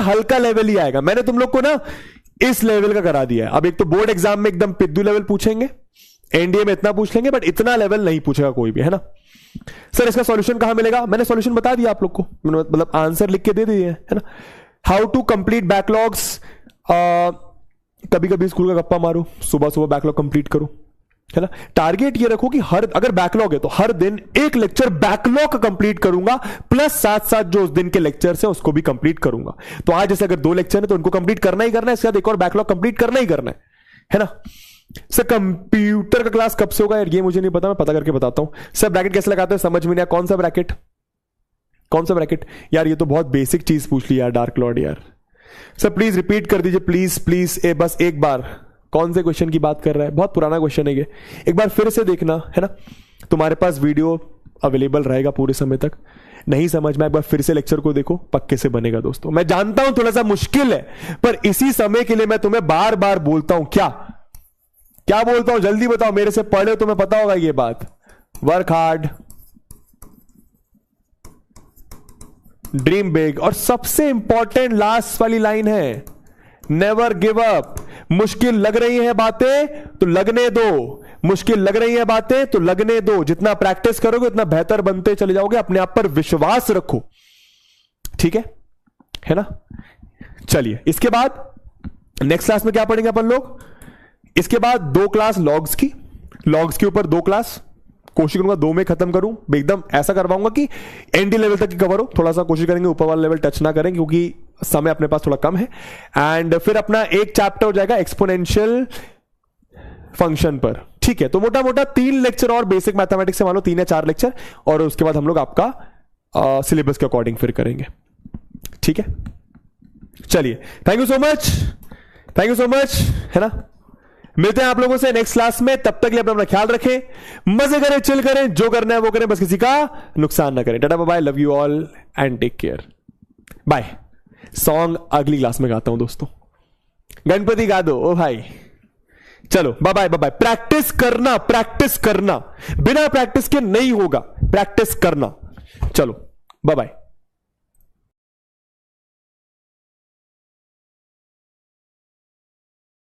हल्का लेवल ही आएगा। मैंने तुम लोग को ना इस लेवल का करा दिया है। अब एक तो बोर्ड एग्जाम में एकदम पिद्दू लेवल पूछेंगे, एनडीए में इतना पूछ लेंगे, बट इतना लेवल नहीं पूछेगा कोई भी, है ना। सर इसका सॉल्यूशन कहां मिलेगा? मैंने सॉल्यूशन बता दिया आप लोग को, मतलब आंसर लिख के दे दिए है ना। हाउ टू कंप्लीट बैकलॉग्स, कभी कभी स्कूल का गप्पा मारो, सुबह सुबह बैकलॉग कंप्लीट करो, है ना। टारगेट ये रखो कि अगर बैकलॉग है तो हर दिन 1 लेक्चर बैकलॉग कंप्लीट करूंगा, प्लस साथ साथ जो उस दिन के लेक्चर्स है उसको भी कंप्लीट करूंगा। तो आज जैसे अगर 2 लेक्चर है तो उनको कंप्लीट करना ही करना है, इसके बाद एक और बैकलॉग कंप्लीट करना ही करना है ना। सर कंप्यूटर का क्लास कब से होगा यार, ये मुझे नहीं पता, मैं पता करके बताता हूं। सर ब्रैकेट कैसे लगाते हैं समझ में नहीं आया, कौन सा ब्रैकेट यार, ये तो बहुत बेसिक चीज पूछ ली यार डार्क लॉर्ड यार। सर प्लीज रिपीट कर दीजिए, प्लीज बस एक बार। कौन से क्वेश्चन की बात कर रहा है? बहुत पुराना क्वेश्चन है ये, एक बार फिर से देखना, है ना। तुम्हारे पास वीडियो अवेलेबल रहेगा पूरे समय तक। नहीं समझ में एक बार फिर से लेक्चर को देखो, पक्के से बनेगा दोस्तों। मैं जानता हूं थोड़ा सा मुश्किल है, पर इसी समय के लिए मैं तुम्हें बार बार बोलता हूं। क्या बोलता हूं? जल्दी बताओ, मेरे से पढ़े हो तुम्हें पता होगा ये बात। वर्क हार्ड, ड्रीम बिग, और सबसे इंपॉर्टेंट लास्ट वाली लाइन है, नेवर गिव अप। मुश्किल लग रही है बातें तो लगने दो, जितना प्रैक्टिस करोगे उतना बेहतर बनते चले जाओगे। अपने आप पर विश्वास रखो, ठीक है ना। चलिए इसके बाद नेक्स्ट क्लास में क्या पढ़ेंगे अपन लोग? इसके बाद 2 क्लास लॉग्स के ऊपर 2 क्लास कोशिश करूंगा 2 में खत्म करूं, एकदम ऐसा करवाऊंगा कि एनडी लेवल तक ही कवर हो। थोड़ा सा कोशिश करेंगे ऊपर वाला लेवल टच ना करें, क्योंकि समय अपने पास थोड़ा कम है। एंड फिर अपना एक चैप्टर हो जाएगा एक्सपोनेंशियल फंक्शन पर, ठीक है। तो मोटा मोटा 3 लेक्चर और बेसिक मैथमेटिक्स से मान लो 3 या 4 लेक्चर, और उसके बाद हम लोग आपका सिलेबस के अकॉर्डिंग फिर करेंगे, ठीक है। चलिए थैंक यू सो मच, है ना। मिलते हैं आप लोगों से नेक्स्ट क्लास में, तब तक के लिए अपना ख्याल रखें, मजे करें, चिल करें, जो करना है वो करें, बस किसी का नुकसान ना करें। Tata bye, love you all and take care, bye. Song अगली क्लास में गाता हूं दोस्तों, गणपति गा दो ओ भाई। चलो बाय बाय। प्रैक्टिस करना, बिना प्रैक्टिस के नहीं होगा, प्रैक्टिस करना। चलो बाय बाय।